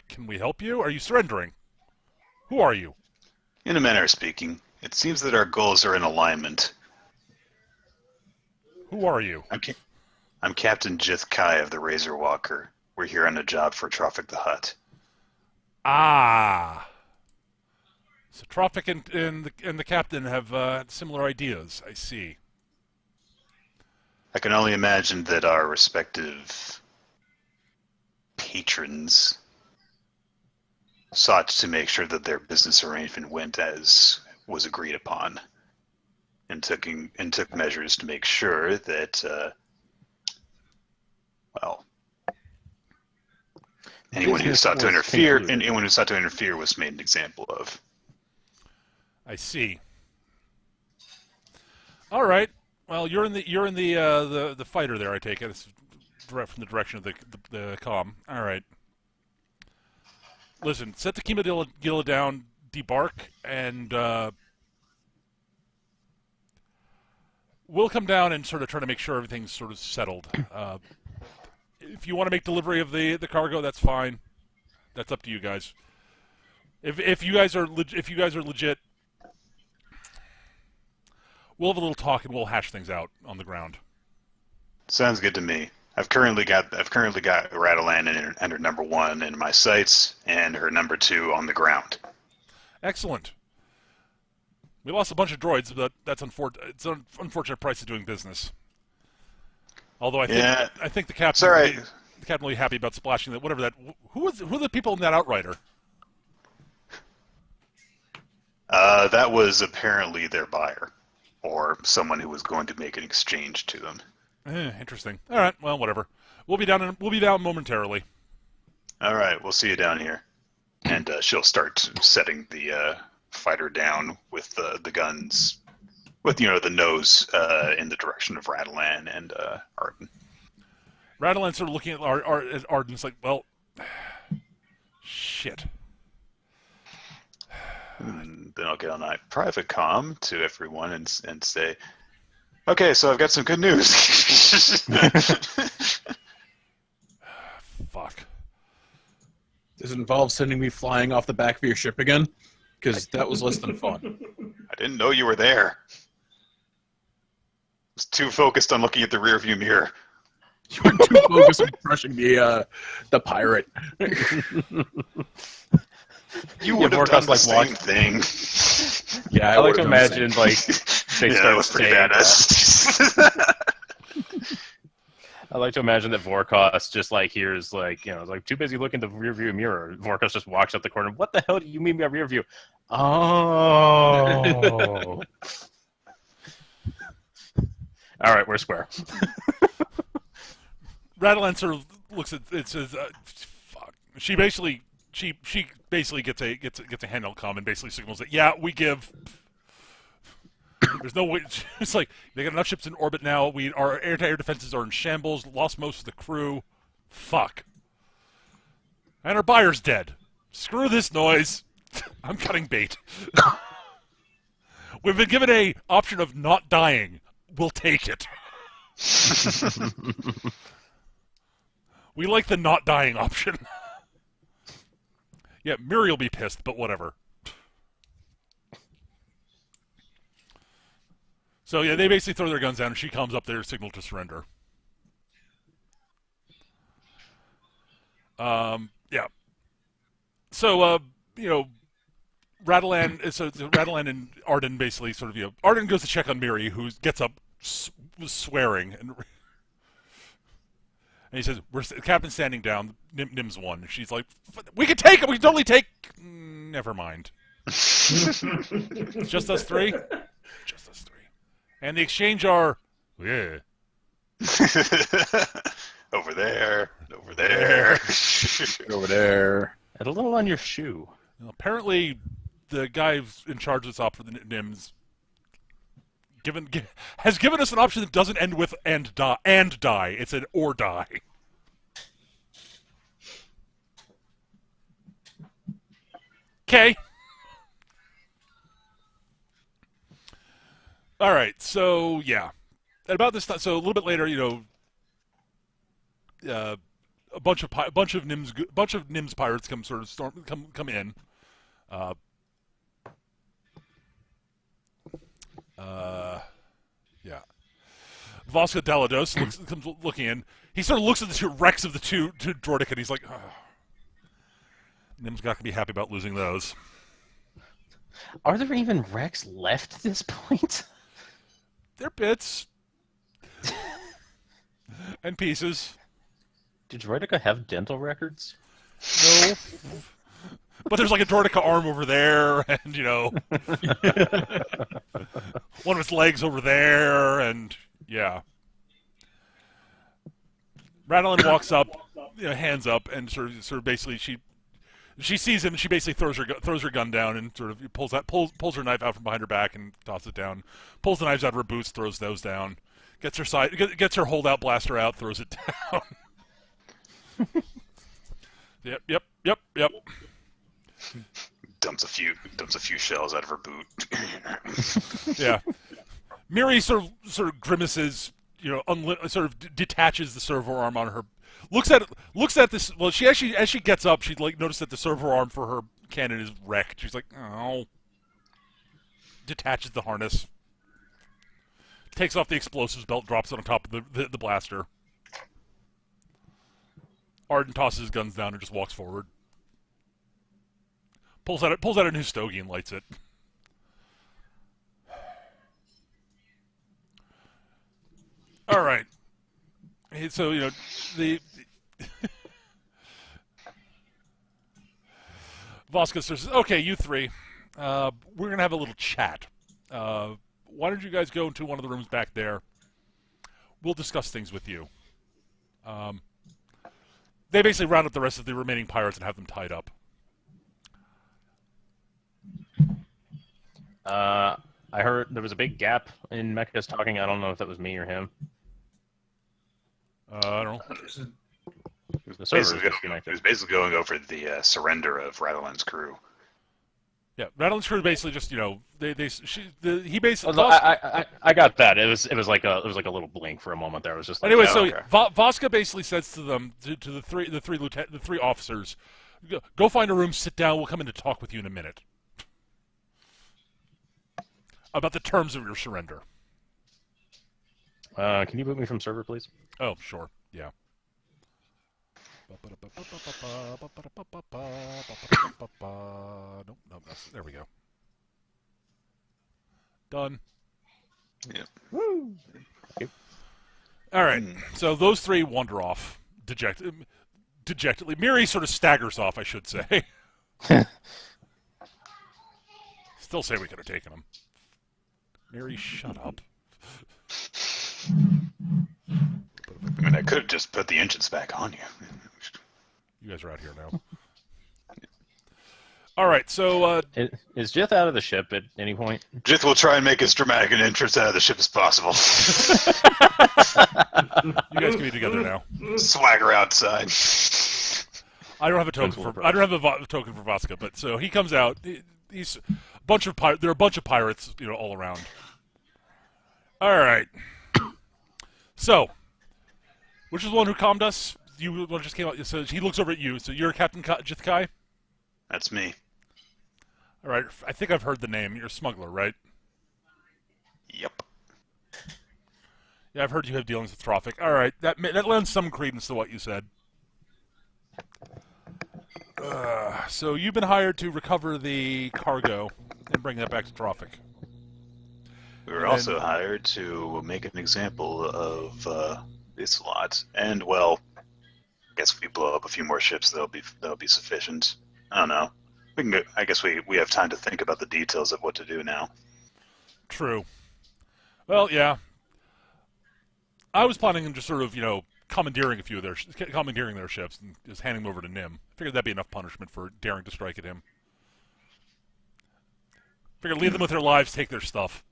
Can we help you? Are you surrendering? Who are you? In a manner of speaking, it seems that our goals are in alignment. Who are you? I'm Captain Jith Kai of the Razorwalker. We're here on a job for Traffic the Hutt. Ah. So Trophic and the captain have similar ideas. I see. I can only imagine that our respective patrons sought to make sure that their business arrangement went as was agreed upon, and took measures to make sure that, anyone who sought to interfere was made an example of. I see. All right. Well, you're in the fighter there. I take it. It's direct from the direction of the comm. All right. Listen, set the Kima down, debark, and we'll come down and sort of try to make sure everything's sort of settled. If you want to make delivery of the cargo, that's fine. That's up to you guys. If you guys are legit, we'll have a little talk and we'll hash things out on the ground. Sounds good to me. I've currently got Rattleland and her number 1 in my sights, and her number 2 on the ground. Excellent. We lost a bunch of droids, but it's an unfortunate price of doing business. Although I think the captain, right. the captain will be happy about splashing that. Whatever that. Who are the people in that Outrider? That was apparently their buyer, or someone who was going to make an exchange to them. Interesting. All right. Well, whatever. We'll be down momentarily. All right, we'll see you down here. And she'll start setting the fighter down with the guns, with the nose in the direction of Rattleland and Arden. Rattleland's sort of looking at Arden's like, well, shit. And then I'll get on a private comm to everyone and say, okay, so I've got some good news. Fuck. Does it involve sending me flying off the back of your ship again? Because that was less than fun. I didn't know you were there. too focused on looking at the rearview mirror. You were too focused on crushing the pirate. You would have done the same thing. Yeah, I like to would've done the imagine same. like they Yeah, that start was pretty saying. badass. I like to imagine that Vorkos just like hears like like too busy looking at the rearview mirror. Vorkos just walks out the corner. What the hell do you mean by rear view? Oh. All right, we're square. Rattleland sort of looks at it, says, "Fuck." She basically gets a handheld comm and basically signals that yeah, we give. There's no way. It's like they got enough ships in orbit now. Our air-to-air defenses are in shambles. Lost most of the crew. Fuck. And our buyer's dead. Screw this noise. I'm cutting bait. We've been given a option of not dying. We'll take it. We like the not dying option. Yeah, Miri will be pissed, but whatever. So yeah, they basically throw their guns down, and she comes up there, signal to surrender. Yeah. So Rattleland and Arden basically sort of Arden goes to check on Miri, who gets up swearing, and he says, the captain's standing down. Nim's won. She's like, we can take it. We can totally take. Never mind. Just us three. Just us three. And the exchange are, yeah. Over there. Over there. Over there. And a little on your shoe. Apparently, the guy in charge of this op for the Nims has given us an option that doesn't end with and die. It's an or die. Okay. All right. So yeah, at about this time, so a little bit later, a bunch of Nims pirates come in. Yeah. Vasco Dalados comes looking in. He sort of looks at the two wrecks of the two Droidic, and he's like, oh. Nim's not going to be happy about losing those. Are there even wrecks left at this point? They're bits. And pieces. Do Droidica have dental records? No. But there's like a Droidica arm over there, and, one of its legs over there, and, yeah. Rattleland walks up, hands up, and sort of basically she sees him, and she basically throws her gun down and sort of pulls her knife out from behind her back and tosses it down. Pulls the knives out of her boots, throws those down. Gets her holdout blaster out, throws it down. Yep. Dumps a few shells out of her boot. Yeah. Miri sort of grimaces, sort of detaches the servo arm on her. Looks at this. Well, she actually, as she gets up, she noticed that the servo arm for her cannon is wrecked. She's like, oh. Detaches the harness. Takes off the explosives belt, drops it on top of the blaster. Arden tosses his guns down and just walks forward. Pulls out a new stogie and lights it. All right. So the Vasquez says, "Okay, you three, we're gonna have a little chat. Why don't you guys go into one of the rooms back there? We'll discuss things with you." They basically round up the rest of the remaining pirates and have them tied up. I heard there was a big gap in Mecha's talking. I don't know if that was me or him. I don't know. He The server was was disconnected. basically going over the surrender of Rattleland's crew. Yeah, Rattle's crew basically just he basically. Oh, no, I got that. It was like a little blink for a moment there. It was just like, Anyway, oh, so okay. Vasca basically says to them, to the three officers, go find a room, sit down. We'll come in to talk with you in a minute about the terms of your surrender. Can you move me from server, please? Oh, sure. Yeah. Nope, nope, there we go. Done. Yep. Woo! All right. So those three wander off dejectedly. Miri sort of staggers off, I should say. Still say we could have taken him. Miri, shut up. I mean, I could have just put the engines back on you. You guys are out here now. All right, so Is Jith out of the ship at any point? Jith will try and make as dramatic an entrance out of the ship as possible. you guys can be together now. Swagger outside. I don't have a token for token for Vaska, but so he comes out. He's a bunch of there are a bunch of pirates, all around. All right. So, which is the one who calmed us? You one just came out. So he looks over at you. So you're Captain Jith Kai? That's me. All right. I think I've heard the name. You're a smuggler, right? Yep. Yeah, I've heard you have dealings with Trophic. All right. That lends some credence to what you said. So you've been hired to recover the cargo and bring that back to Trophic. We were also hired to make an example of this lot, and well, I guess if we blow up a few more ships, that'll be sufficient. I don't know. I guess we have time to think about the details of what to do now. True. Well, yeah. I was planning on just sort of commandeering their ships and just handing them over to Nim. Figured that'd be enough punishment for daring to strike at him. Figured leave them with their lives, take their stuff.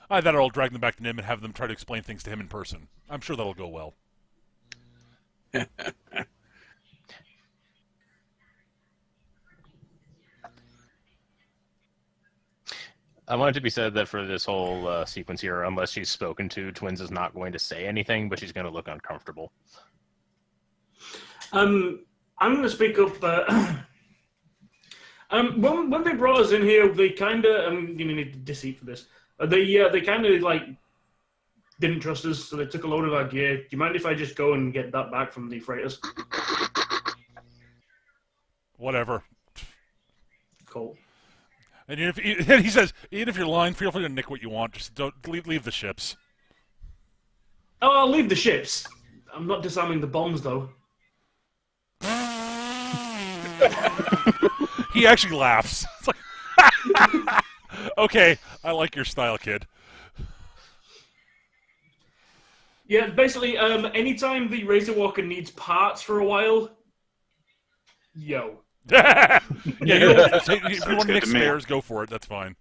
Either I'll drag them back to Nim and have them try to explain things to him in person. I'm sure that'll go well. I want it to be said that for this whole sequence here, unless she's spoken to, Twins is not going to say anything, but she's going to look uncomfortable. I'm going to speak up. When they brought us in here, they kind of. I'm going to need deceit for this. They kind of didn't trust us, so they took a load of our gear. Do you mind if I just go and get that back from the freighters? Whatever. Cool. And he says, even if you're lying, feel free to nick what you want. Just don't leave the ships. Oh, I'll leave the ships. I'm not disarming the bombs, though. He actually laughs. It's like, okay, I like your style, kid. Yeah, basically, anytime the Razorwalker needs parts for a while, yo. Yeah, if you want to nick to me. spares, go for it. That's fine.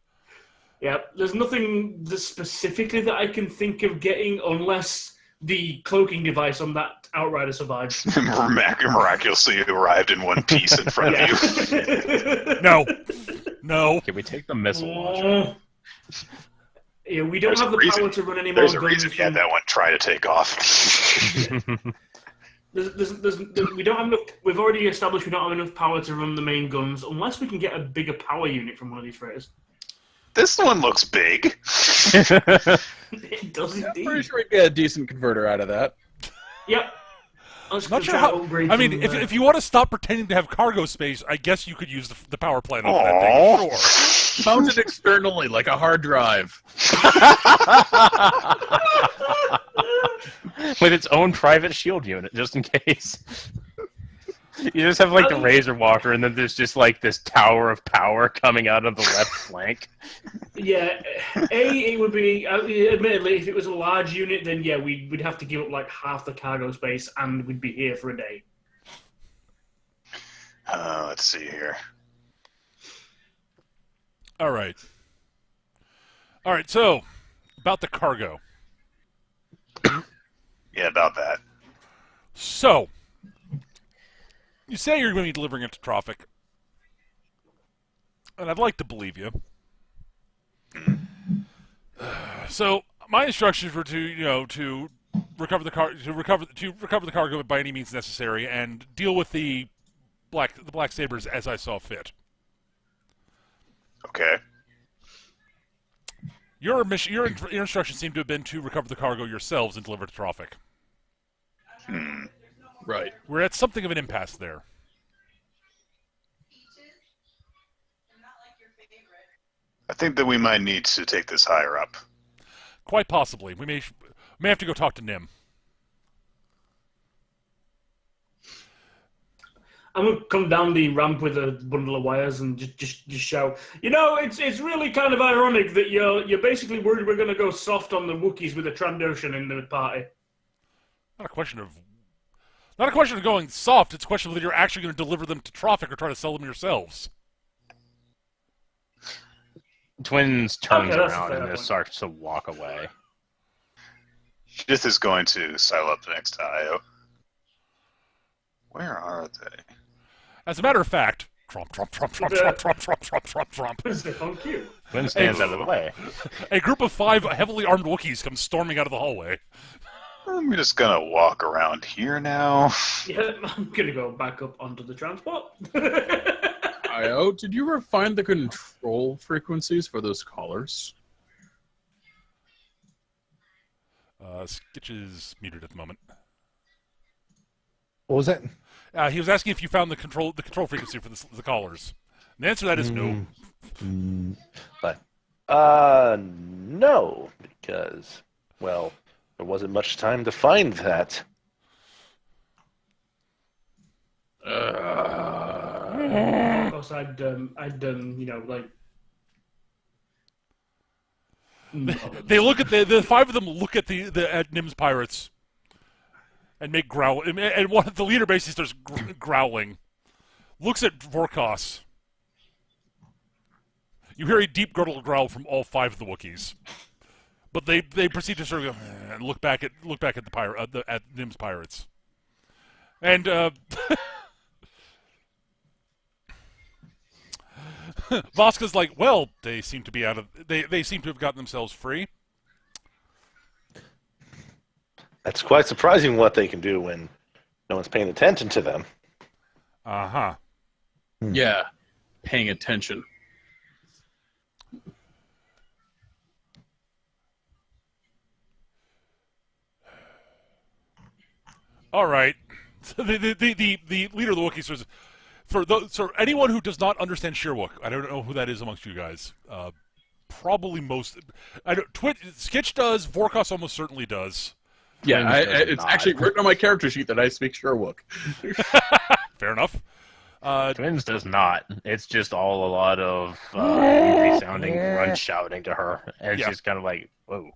Yeah, there's nothing specifically that I can think of getting unless the cloaking device on that Outrider survives. Miraculously arrived in one piece in front of you. No. Can we take the missile launcher? Yeah, we don't There's have a the reason- power to run any more There's a guns. reason he had that one try to take off. We don't have enough. We've already established we don't have enough power to run the main guns unless we can get a bigger power unit from one of these freighters. This one looks big. It does I'm indeed. pretty sure we get a decent converter out of that. Yep. I was Not sure how. I mean, if you want to stop pretending to have cargo space, I guess you could use the power plant of that thing. Sure. Mounted externally like a hard drive. With its own private shield unit, just in case. You just have like the Razorwalker, and then there's just like this tower of power coming out of the left flank. Yeah, it would be. Admittedly, if it was a large unit, then yeah, we'd have to give up like half the cargo space, and we'd be here for a day. Let's see here. All right. So, about the cargo. Yeah, about that. So, you say you're going to be delivering it to Trophic, and I'd like to believe you. So, my instructions were to recover the cargo by any means necessary, and deal with the Black Sabers as I saw fit. Okay. Your instructions seem to have been to recover the cargo yourselves and deliver it to Trophic. Right. We're at something of an impasse there. I think that we might need to take this higher up. Quite possibly. We may have to go talk to Nim. I'm gonna come down the ramp with a bundle of wires and just shout. You know, it's really kind of ironic that you're basically worried we're gonna go soft on the Wookiees with a Trandoshan in the party. Not a question of going soft. It's a question of whether you're actually going to deliver them to Trophic or try to sell them yourselves. Twins turns Okay, that's a around fair and point. just starts to walk away. This is going to silo up next to Io. Where are they? As a matter of fact, Trump. They on cue. Twin stands out of the way. A group of 5 heavily armed Wookiees comes storming out of the hallway. I'm just gonna walk around here now. Yeah, I'm gonna go back up onto the transport. Io, did you ever find the control frequencies for those collars? Skitch is muted at the moment. What was that? He was asking if you found the control frequency for the collars. And the answer to that is no. No, because, well, there wasn't much time to find that. Of course, I'd you know, like. They look at the 5 of them look at at Nim's pirates and make growl. And one of the leader basically starts growling. Looks at Vorkos. You hear a deep guttural growl from all 5 of the Wookiees, but they proceed to sort of go and look back at the at Nim's pirates, and Voska's like, well, they seem to be they seem to have gotten themselves free. That's quite surprising what they can do when no one's paying attention to them. Uh-huh. Yeah, paying attention. All right. So the leader of the Wookiees says, for anyone who does not understand Sheerwook, I don't know who that is amongst you guys. Probably most. Skitch does. Vorkos almost certainly does. Yeah, Twins does it's not. actually written on my character sheet that I speak Sherwook. Fair enough. Twins does not. It's just all a lot of angry sounding grunt shouting to her. And Yeah. she's kind of like, whoa.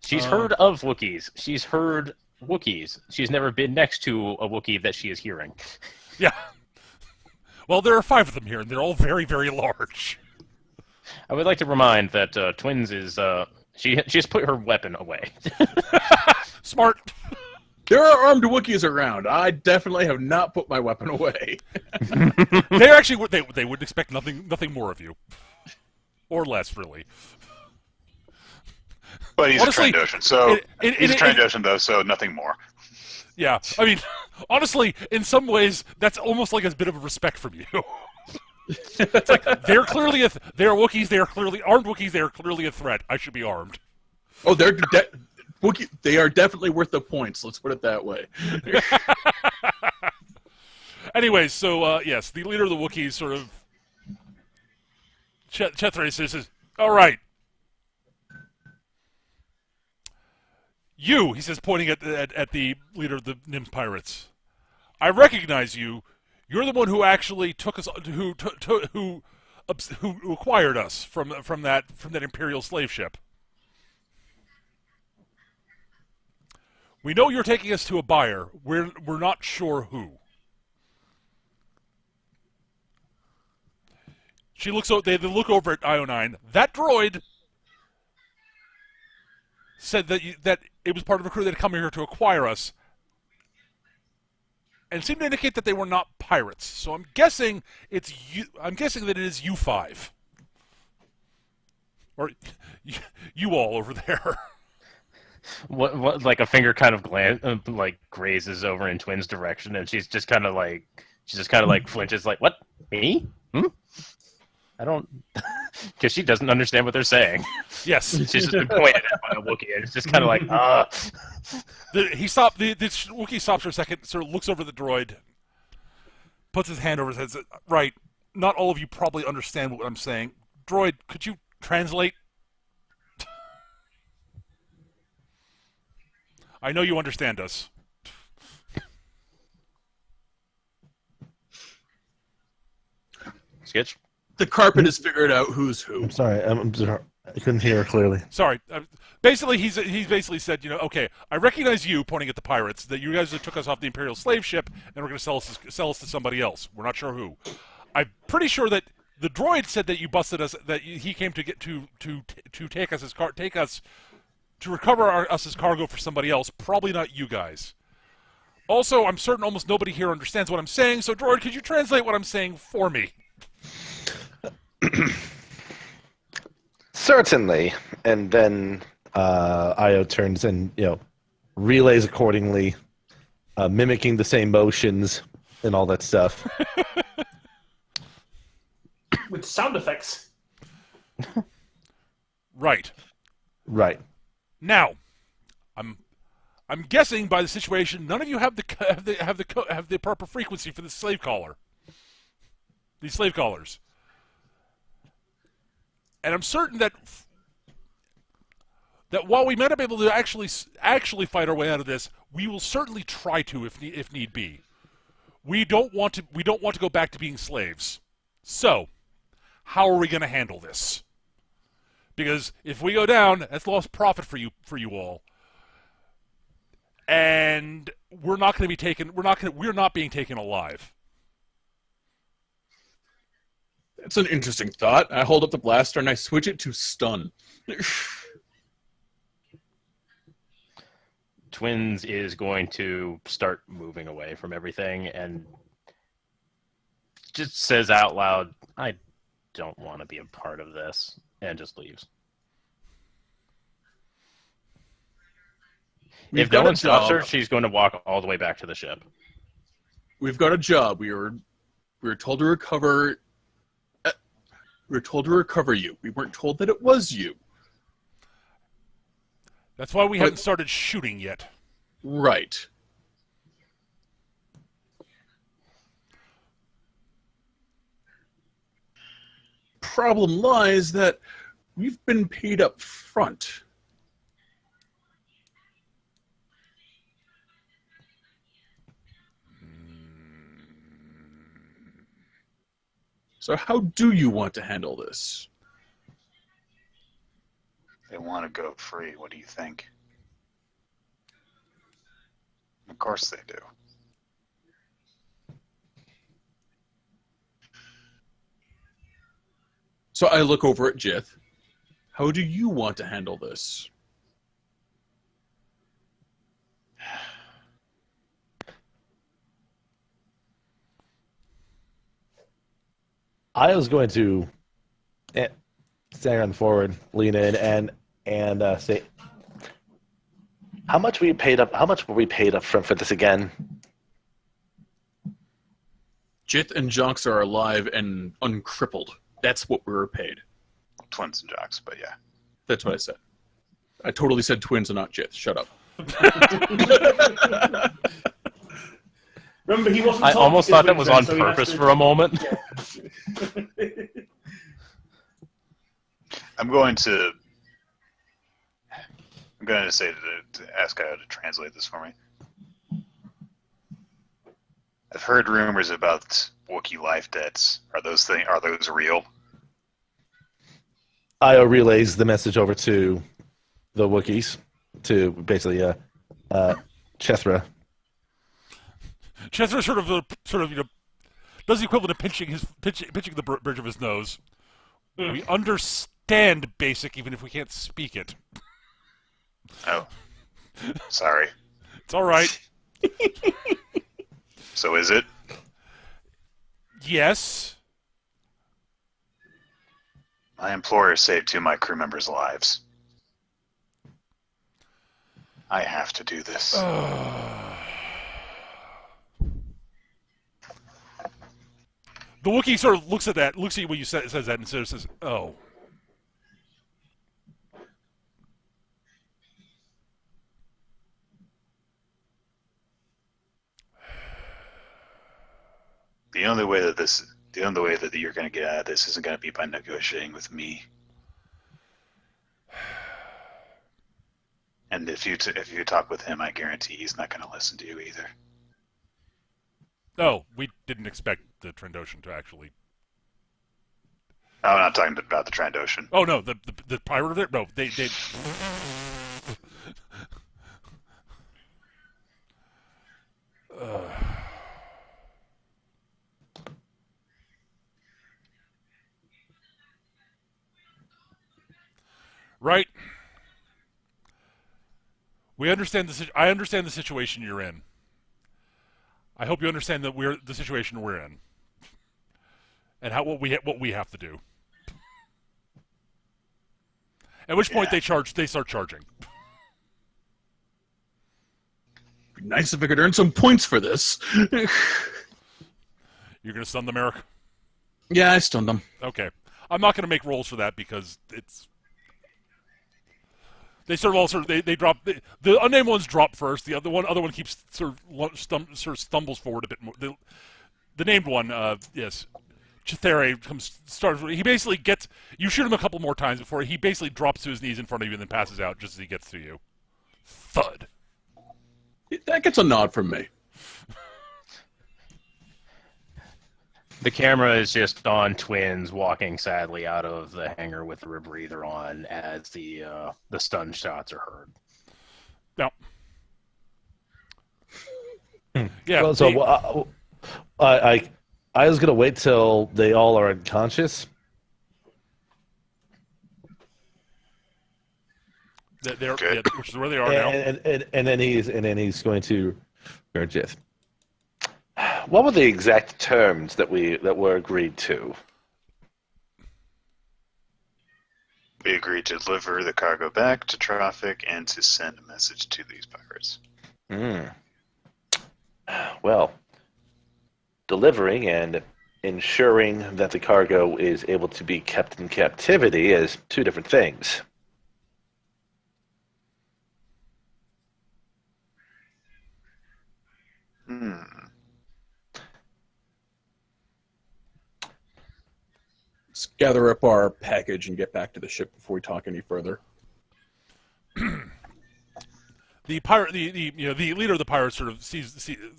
She's heard of Wookiees. She's heard Wookiees. She's never been next to a Wookiee that she is hearing. Yeah. Well, there are 5 of them here, and they're all very, very large. I would like to remind that Twins is... She just put her weapon away. Smart. There are armed Wookiees around. I definitely have not put my weapon away. They actually they would expect nothing more of you, or less, really. But he's Honestly, a Trandoshan, so he's a it- Trandoshan though, so nothing more. Yeah, I mean, honestly, in some ways, that's almost like a bit of a respect from you. It's like they're clearly they're Wookiees. They are clearly armed Wookiees. They are clearly a threat. I should be armed. Oh, Wookiee. They are definitely worth the points. Let's put it that way. Anyways, so yes, the leader of the Wookiees sort of Chethray says, "All right, you," he says, pointing at the leader of the Nim's pirates. "I recognize you. You're the one who actually took us, who acquired us from that Imperial slave ship. We know you're taking us to a buyer. We're not sure who." She looks. They look over at IO9. That droid said that it was part of a crew that had come here to acquire us, and seemed to indicate that they were not pirates. So I'm guessing it's you. I'm guessing that it is U5, or you all over there. What? Like a finger kind of like grazes over in Twins' direction, and she's just kind of like flinches, like, "What? Me? I don't, because she doesn't understand what they're saying. Yes. She's just been pointed at by a Wookiee, and it's just kind of like, He stopped. The Wookiee stops for a second, sort of looks over the droid, puts his hand over his head, says, "Right, not all of you probably understand what I'm saying. Droid, could you translate?" I know you understand us. Sketch. The carpet has figured out who's who. I'm sorry. I'm sorry. I couldn't hear clearly. Sorry. Basically, he's basically said, okay, I recognize you, pointing at the pirates, that you guys took us off the Imperial slave ship, and we're going to sell us to somebody else. We're not sure who. I'm pretty sure that the droid said that you busted us, that he came to get to take us to recover us as cargo for somebody else. Probably not you guys. Also, I'm certain almost nobody here understands what I'm saying. So, droid, could you translate what I'm saying for me? Certainly. And then Io turns and relays accordingly, mimicking the same motions and all that stuff. With sound effects. Right. Now, I'm guessing by the situation, none of you have the proper frequency for the slave caller. These slave callers. And I'm certain that while we may not be able to actually fight our way out of this, we will certainly try to if need be. We don't want to go back to being slaves. So, how are we going to handle this? Because if we go down, that's lost profit for you all. And we're not going to be taken. We're not being taken alive. That's an interesting thought. I hold up the blaster and I switch it to stun. Twins is going to start moving away from everything and just says out loud, I don't want to be a part of this, and just leaves. If no one stops her, she's going to walk all the way back to the ship. We've got a job. We were told to recover. We were told to recover you. We weren't told that it was you. That's why we haven't started shooting yet. Right. Problem lies that we've been paid up front. So how do you want to handle this? They want to go free. What do you think? Of course they do. So I look over at Jith. How do you want to handle this? I was going to stand on forward, lean in, and say, "How much were we paid up? How much were we paid up front for this again?" Jith and Jonks are alive and uncrippled. That's what we were paid. Twins and jocks, but yeah. That's what I said. I totally said twins and not Jith. Shut up. Remember, he wasn't. I told almost his thought that was on wings then, so he has purpose to- for a moment. I'm going to say to ask Io to translate this for me. I've heard rumors about Wookiee life debts. Are those real? Io relays the message over to the Wookiees, to basically Chethra. Chester sort of does the equivalent of pinching the bridge of his nose. We understand basic, even if we can't speak it. Oh, sorry. It's all right. So is it? Yes. My employer saved 2 of my crew members' lives. I have to do this. The Wookiee sort of looks at that, looks at you when you says that, and sort of says, "Oh." The only way that you're going to get out of this isn't going to be by negotiating with me. And if you talk with him, I guarantee he's not going to listen to you either. Oh, we didn't expect the Trandoshan to actually. Oh, I'm not talking about the Trandoshan. Oh no, the pirate there. No, they. Right. We understand I understand the situation you're in. I hope you understand that the situation we're in, and what we have to do. At which point they start charging. Be nice if I could earn some points for this. You're gonna stun them, Eric? Yeah, I stunned them. Okay. I'm not gonna make rolls for that because it's. They sort of all they drop the unnamed ones drop first. The other one keeps sort of stumbles forward a bit more. The named one, yes, Chithere starts. He basically gets you shoot him a couple more times before he basically drops to his knees in front of you and then passes out just as he gets to you. Thud. That gets a nod from me. The camera is just on Twins walking sadly out of the hangar with the rebreather on as the stun shots are heard. No. Yeah. Well, so I was gonna wait till they all are unconscious. Which is where they are now. And then he's going to Jith. What were the exact terms that were agreed to? We agreed to deliver the cargo back to traffic and to send a message to these pirates. Well, delivering and ensuring that the cargo is able to be kept in captivity is two different things. Let's gather up our package and get back to the ship before we talk any further. The pirate, the leader of the pirates sort of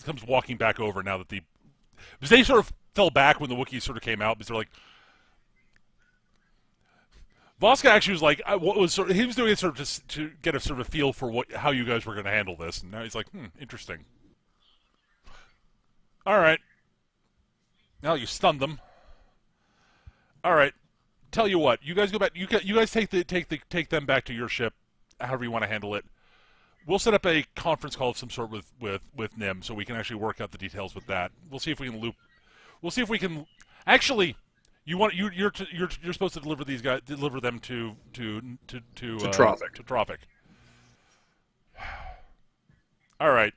comes walking back over now that because they sort of fell back when the Wookiees sort of came out because they're like. Voska actually was like, he was doing it sort of just to get a sort of feel for how you guys were going to handle this, and now he's like, interesting. All right. Now you stunned them. All right. Tell you what, you guys go back. You guys take them back to your ship, however you want to handle it. We'll set up a conference call of some sort with Nim, so we can actually work out the details with that. We'll see if we can loop. We'll see if we can. Actually, you're supposed to deliver them to Trophic. To Trophic. All right.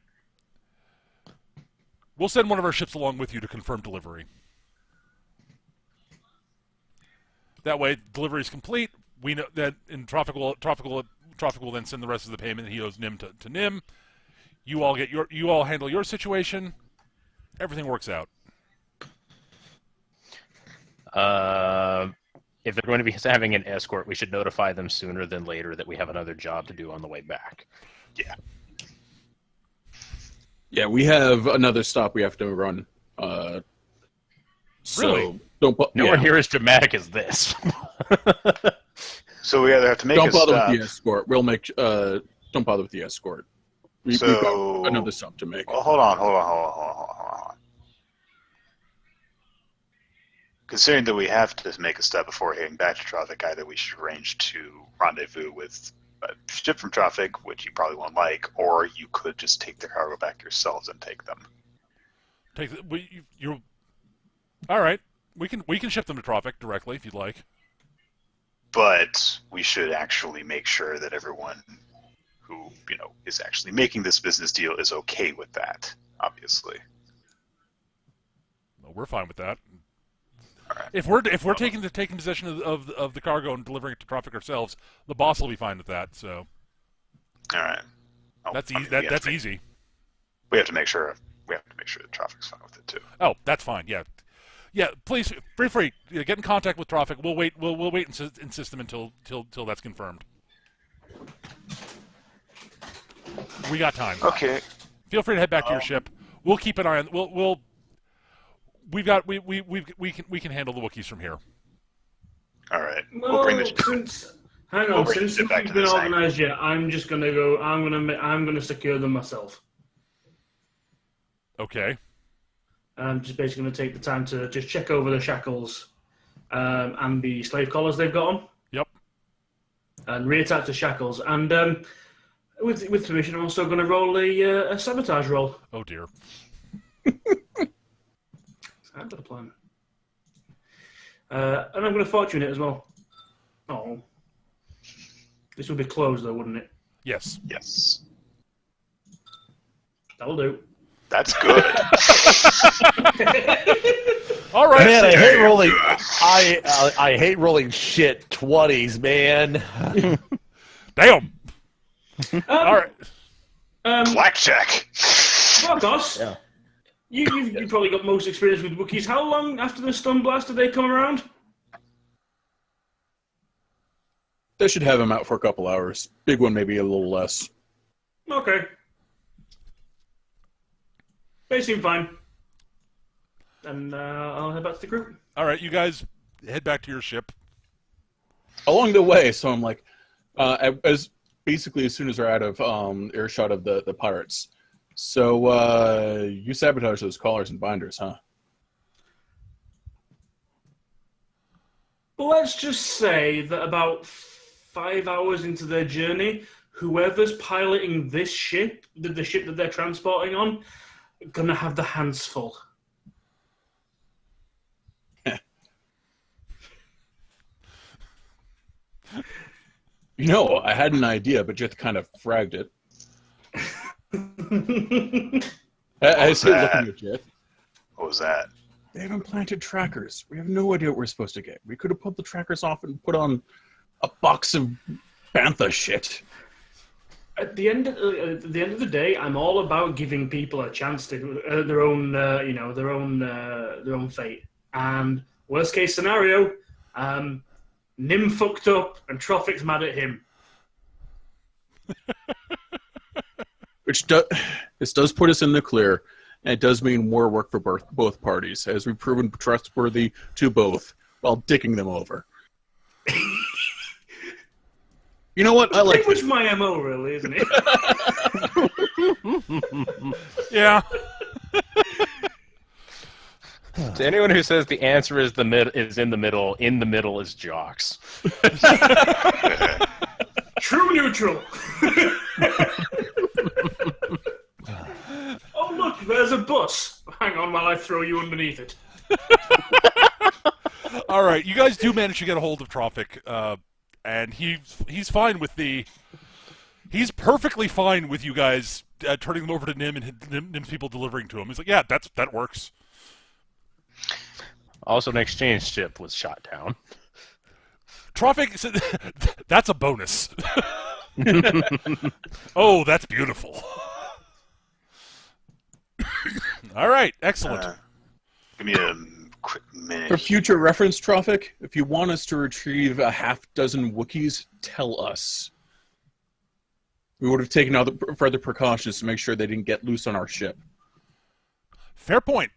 We'll send one of our ships along with you to confirm delivery. That way, delivery is complete. We know that in Trophic will then send the rest of the payment he owes Nim to Nim. You all handle your situation. Everything works out. If they're going to be having an escort, we should notify them sooner than later that we have another job to do on the way back. Yeah. Yeah, we have another stop we have to run. Really? No one here is dramatic as this. So we either have to make don't a bother stop. with the escort. We'll make. Don't bother with the escort. We've got another stop to make. Well, hold on. Considering that we have to make a step before heading back to Traffic, either we should arrange to rendezvous with a ship from Traffic, which you probably won't like, or you could just take the cargo back yourselves and take them. All right. We can ship them to Traffic directly if you'd like. But we should actually make sure that everyone who is actually making this business deal is okay with that. Obviously. Well, we're fine with that. If we're taking possession of the cargo and delivering it to Traffic ourselves, the boss will be fine with that. So All right. Oh, that's I easy. mean, That's easy. We have to make sure. The traffic's fine with it too. Oh, that's fine. Yeah, yeah. Please, feel free. Get in contact with Traffic. We'll wait. We'll wait in system until that's confirmed. We got time. Okay. Feel free to head back to your ship. We'll keep an eye on. We can handle the Wookiees from here. All right. Well, We'll bring the. hang we'll on. bring the Since ship back we've to been the site. organised yet, I'm just gonna go. I'm gonna secure them myself. Okay. I'm just basically gonna take the time to just check over the shackles and the slave collars they've got on, Yep. and reattach the shackles. And with permission, I'm also gonna roll a sabotage roll. Oh dear. I've got a plan. And I'm going to fortune it as well. Oh. This would be closed, though, wouldn't it? Yes. Yes. That'll do. That's good. All right. Man, I There hate you rolling. go. I hate rolling shit 20s, man. Damn. All right. Blackjack. Marcos, Yeah. you've probably got most experience with Wookiees. How long after the stun blast did they come around? They should have him out for a couple hours. Big one, maybe a little less. Okay. They seem fine. And I'll head back to the group. All right. You guys head back to your ship. Along the way, so I'm like, as soon as they're out of earshot of the pirates. So you sabotage those collars and binders, huh? But let's just say that about 5 hours into their journey, whoever's piloting this ship, the ship that they're transporting on, gonna have the hands full. You know, I had an idea, but just kind of fragged it. I was see that? looking at Jeff. What was that? They haven't planted trackers. We have no idea what we're supposed to get. We could have pulled the trackers off and put on a box of bantha shit. At the end of the day, I'm all about giving people a chance to their own fate. And worst case scenario, Nim fucked up and Troffic's mad at him. This does put us in the clear, and it does mean more work for both parties, as we've proven trustworthy to both while dicking them over. You know what? I like Pretty much my MO, really, isn't it? Yeah. To anyone who says the answer is in the middle is jocks. True neutral. Oh look, there's a bus. Hang on while I throw you underneath it. All right. You guys do manage to get a hold of Traffic, and he's fine with he's perfectly fine with you guys turning them over to Nim and Nim's people delivering to him. He's like, yeah, that works. Also, an exchange ship was shot down. Traffic said, that's a bonus. Oh, that's beautiful. All right, excellent. Give me a quick minute. For future reference, Traffic, if you want us to retrieve a half dozen Wookiees, tell us. We would have taken other further precautions to make sure they didn't get loose on our ship. Fair point.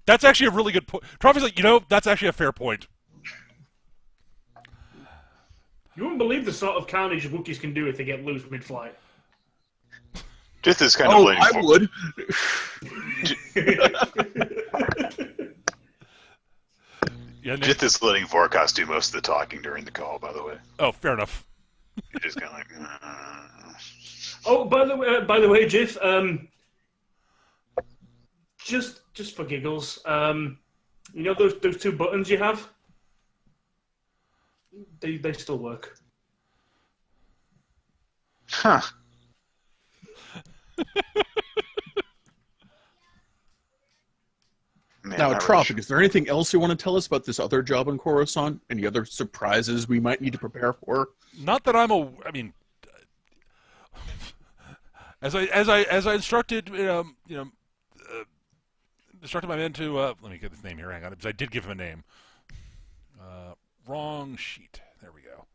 That's actually a really good point. Traffic's like, that's actually a fair point. You wouldn't believe the sort of carnage Wookiees can do if they get loose mid-flight. Just this kind of letting I would. Yeah, Nick? Just this letting Vorkos do most of the talking during the call, by the way. Oh, fair enough. You're just kind of like, Oh, by the way, Jiff, just for giggles, you know those two buttons you have? They still work. huh. Man, Now, not really Tropic, sure. is there anything else you want to tell us about this other job in Coruscant? Any other surprises we might need to prepare for? Not that I mean, as I instructed, instructed my men to. Let me get his name here. Hang on, because I did give him a name. Wrong sheet. There we go.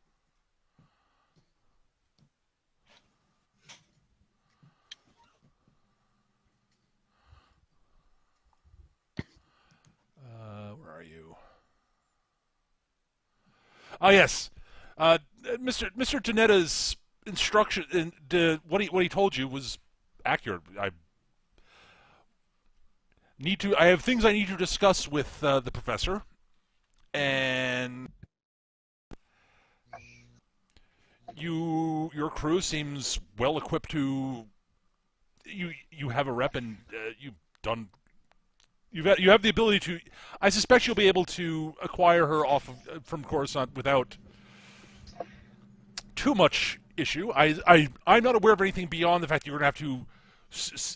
Where are you? Oh yes, Mr. Janetta's instruction and what he told you was accurate. I have things I need to discuss with the professor, and your crew seems well equipped to. You have a rep, and you have the ability to. I suspect you'll be able to acquire her from Coruscant without too much issue. I'm not aware of anything beyond the fact that you're going to have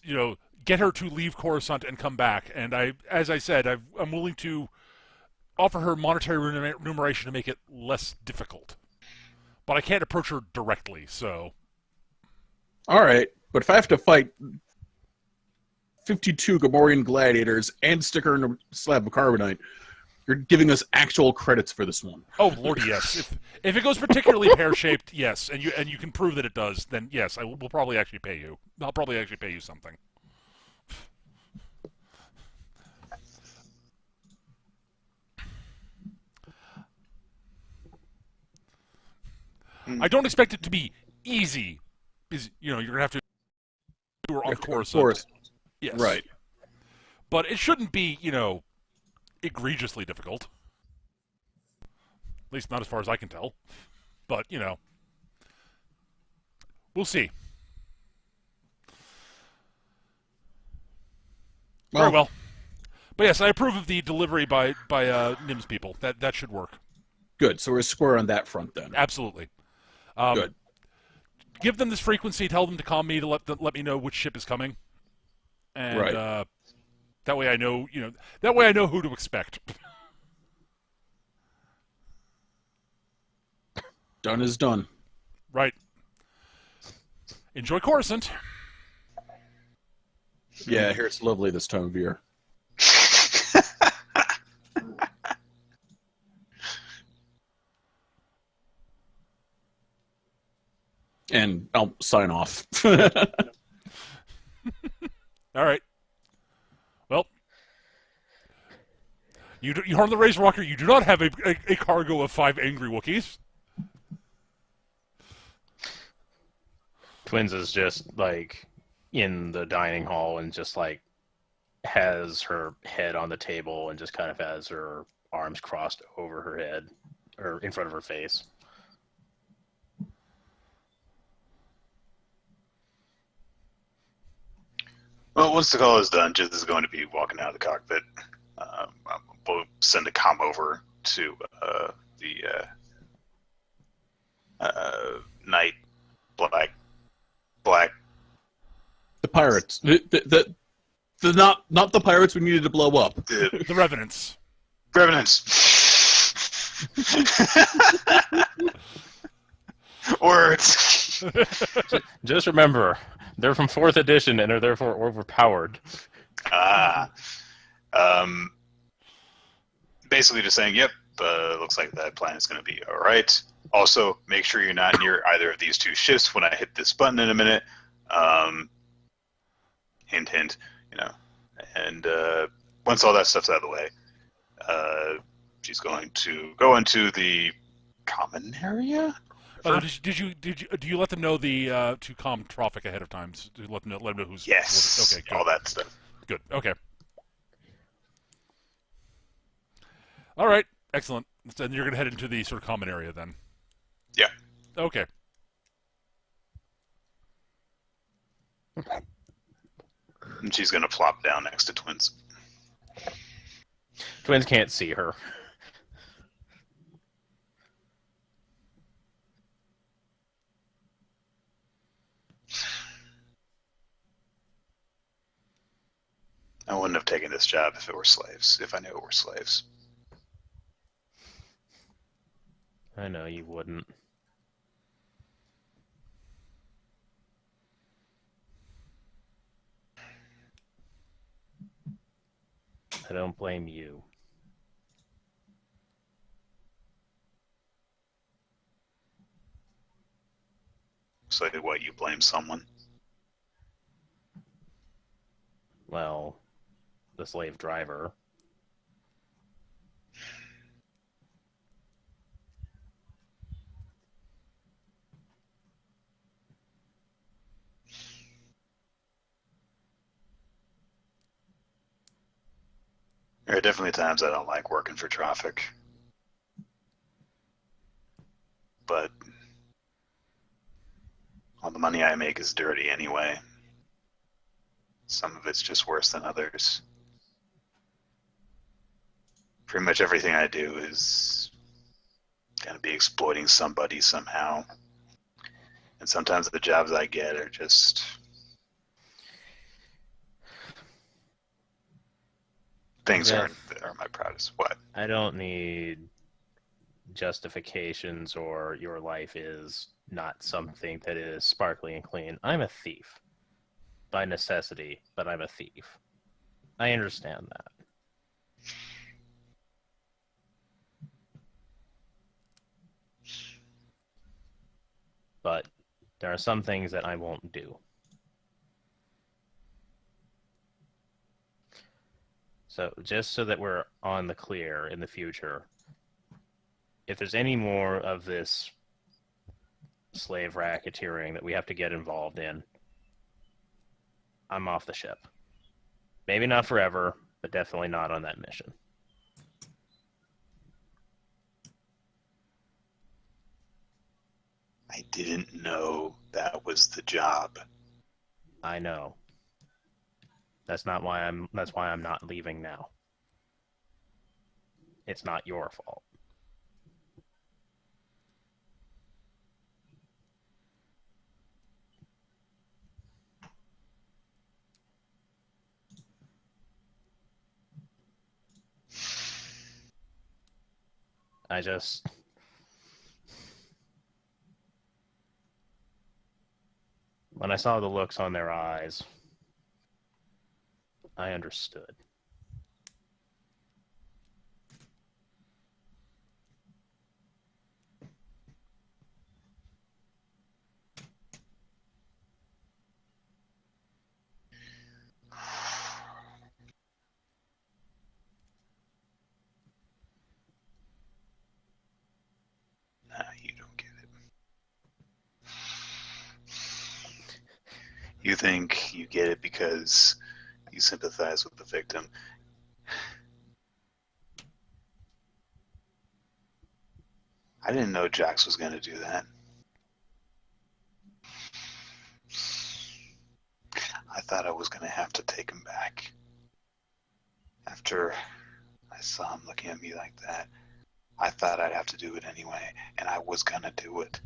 to, get her to leave Coruscant and come back. And as I said, I'm willing to offer her monetary remuneration to make it less difficult. But I can't approach her directly, so. All right, but if I have to fight 52 Gamorrean gladiators and stick her in a slab of carbonite, you're giving us actual credits for this one. Oh lordy, yes. If it goes particularly pear-shaped, yes, and you can prove that it does, then yes, we'll probably actually pay you. I'll probably actually pay you something. I don't expect it to be easy, because you're gonna have to do her on Coruscant. Yes, Right. But it shouldn't be, egregiously difficult. At least not as far as I can tell. But we'll see. Very well. But yes, I approve of the delivery by NIMS people. That should work. Good. So we're square on that front then. Absolutely. Good. Give them this frequency. Tell them to call me to let me know which ship is coming, and Right. that way I know that way I know who to expect. Done is done. Right. Enjoy Coruscant. Yeah, here it's lovely this time of year. And I'll sign off. All right. Well, you harm the Razorwalker. You do not have a cargo of 5 angry Wookiees. Twins is just in the dining hall and just has her head on the table and just kind of has her arms crossed over her head or in front of her face. Well, once the call is done, Jiz is going to be walking out of the cockpit. We'll send a comm over to the Knight Black. The pirates. The not the pirates we needed to blow up. The Revenants. Revenants. Words. Just remember, they're from 4th edition and are therefore overpowered. Basically just saying, yep, looks like that plan is going to be all right. Also, make sure you're not near either of these 2 ships when I hit this button in a minute. Hint, hint, And once all that stuff's out of the way, she's going to go into the common area. Do you let them know the to calm traffic ahead of time? To let them know who's Yes. Okay, good. All that stuff. Good. Okay. All right. Excellent. Then you're going to head into the sort of common area then. Yeah. Okay. And she's going to plop down next to Twins. Twins can't see her. I wouldn't have taken this this job if it were slaves, if I knew it were slaves. I know you wouldn't. I don't blame you. So what, you blame someone? Well, the slave driver. There are definitely times I don't like working for traffic. But all the money I make is dirty anyway. Some of it's just worse than others. Pretty much everything I do is going to be exploiting somebody somehow. And sometimes the jobs I get are just things Jeff, aren't my proudest. What? I don't need justifications or your life is not something that is sparkly and clean. I'm a thief. By necessity, but I'm a thief. I understand that. But there are some things that I won't do. So just so that we're on the clear in the future, if there's any more of this slave racketeering that we have to get involved in, I'm off the ship. Maybe not forever, but definitely not on that mission. I didn't know that was the job. I know. That's why I'm not leaving now. It's not your fault. When I saw the looks on their eyes, I understood. Nah, you don't get it. You think you get it because you sympathize with the victim. I didn't know Jax was going to do that. I thought I was going to have to take him back. After I saw him looking at me like that, I thought I'd have to do it anyway, and I was going to do it.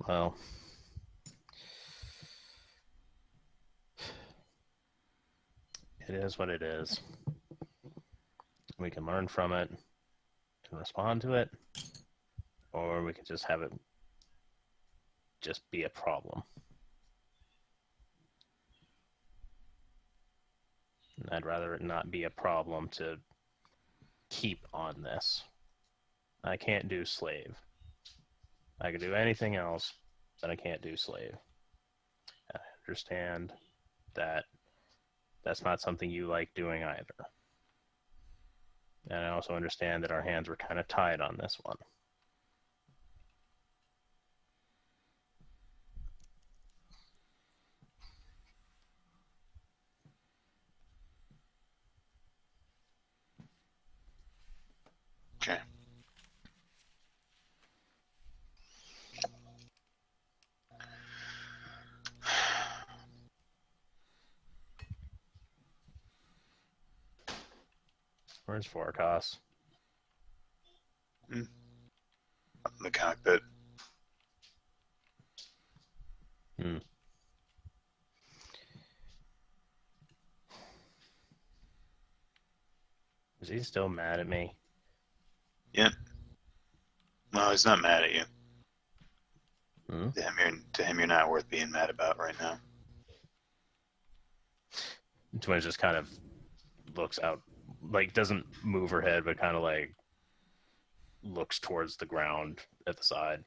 Well, it is what it is. We can learn from it and respond to it, or we can just have it just be a problem. And I'd rather it not be a problem to keep on this. I can't do slave. I can do anything else, but I can't do slave. I understand that that's not something you like doing either. And I also understand that our hands were kind of tied on this one. Okay. Where's Forecast? In the cockpit. Hmm. Is he still mad at me? Yeah. No, he's not mad at you. Hmm? To him, you're not worth being mad about right now. Twins just kind of looks out, like doesn't move her head, but kind of like looks towards the ground at the side.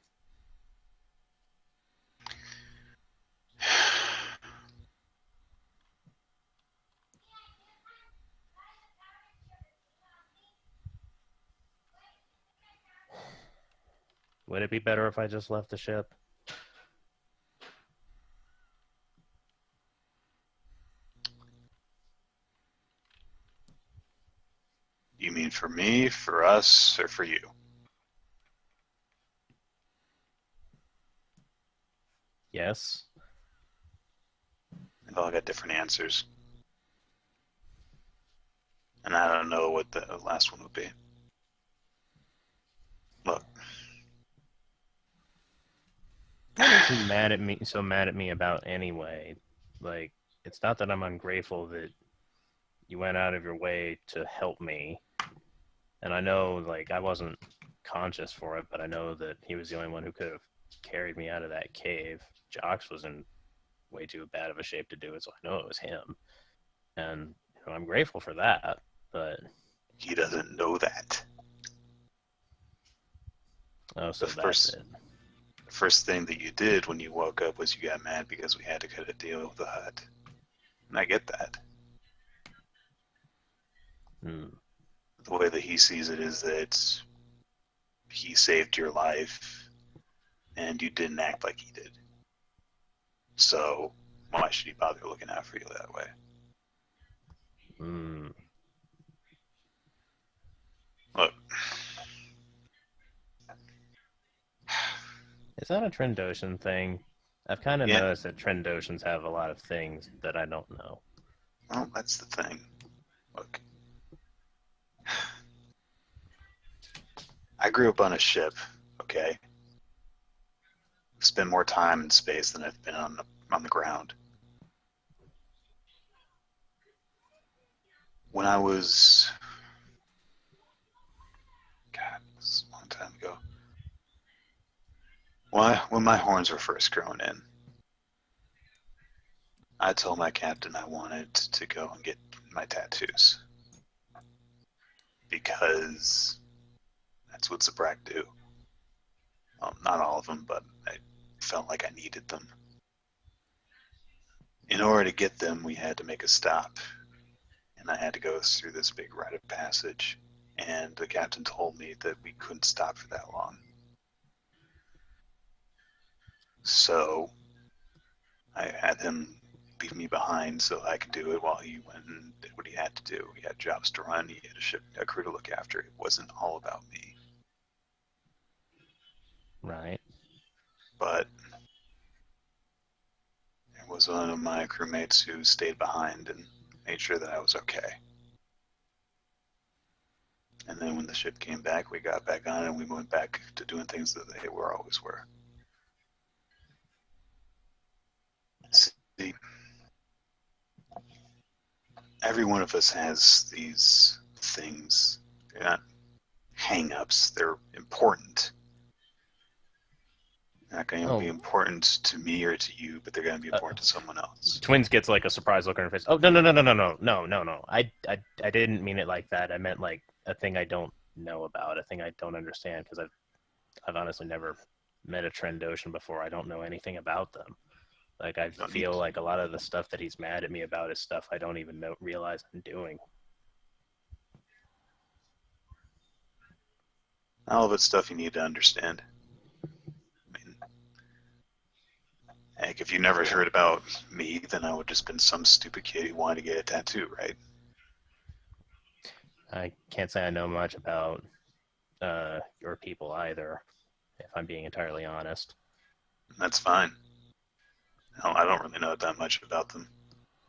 Would it be better if I just left the ship? You mean for me, for us, or for you? Yes. They've all got different answers. And I don't know what the last one would be. Look, What is he mad at me? So mad at me about anyway? Like, it's not that I'm ungrateful that you went out of your way to help me, and I know like I wasn't conscious for it, but I know that he was the only one who could have carried me out of that cave. Jox was in way too bad of a shape to do it, so I know it was him, and I'm grateful for that. But he doesn't know that. oh, so The that's first- it. The first thing that you did when you woke up was you got mad because we had to cut a deal with the hut. And I get that. Hmm. The way that he sees it is that he saved your life and you didn't act like he did. So why should he bother looking out for you that way? Hmm. Look, Is that a Trandoshan thing? I've kind of Yeah. noticed that Trandoshans have a lot of things that I don't know. well, that's the thing. Look, I grew up on a ship, okay? Spent more time in space than I've been on the ground. When I was, God, this is a long time ago. When my horns were first growing in, I told my captain I wanted to go and get my tattoos because that's what Zabrak do. Not all of them, but I felt like I needed them. In order to get them, we had to make a stop, and I had to go through this big rite of passage, and the captain told me that we couldn't stop for that long. So I had him leave me behind so I could do it while he went and did what he had to do. He had jobs to run, he had a crew to look after. It wasn't all about me. Right. But there was one of my crewmates who stayed behind and made sure that I was okay. And then when the ship came back, we got back on and we went back to doing things that they always were. See, every one of us has these things. They're not hang-ups. They're important. They're not going to be important to me or to you, but they're going to be important to someone else. Twins gets like a surprised look on her face. Oh no. I didn't mean it like that. I meant like a thing I don't know about, a thing I don't understand, because I've honestly never met a Trandoshan before. I don't know anything about them. Like I feel like a lot of the stuff that he's mad at me about is stuff I don't even realize I'm doing. All of it's stuff you need to understand. I mean, heck, if you never heard about me, then I would just been some stupid kid who wanted to get a tattoo, right? I can't say I know much about your people either, if I'm being entirely honest. That's fine. No, I don't really know that much about them.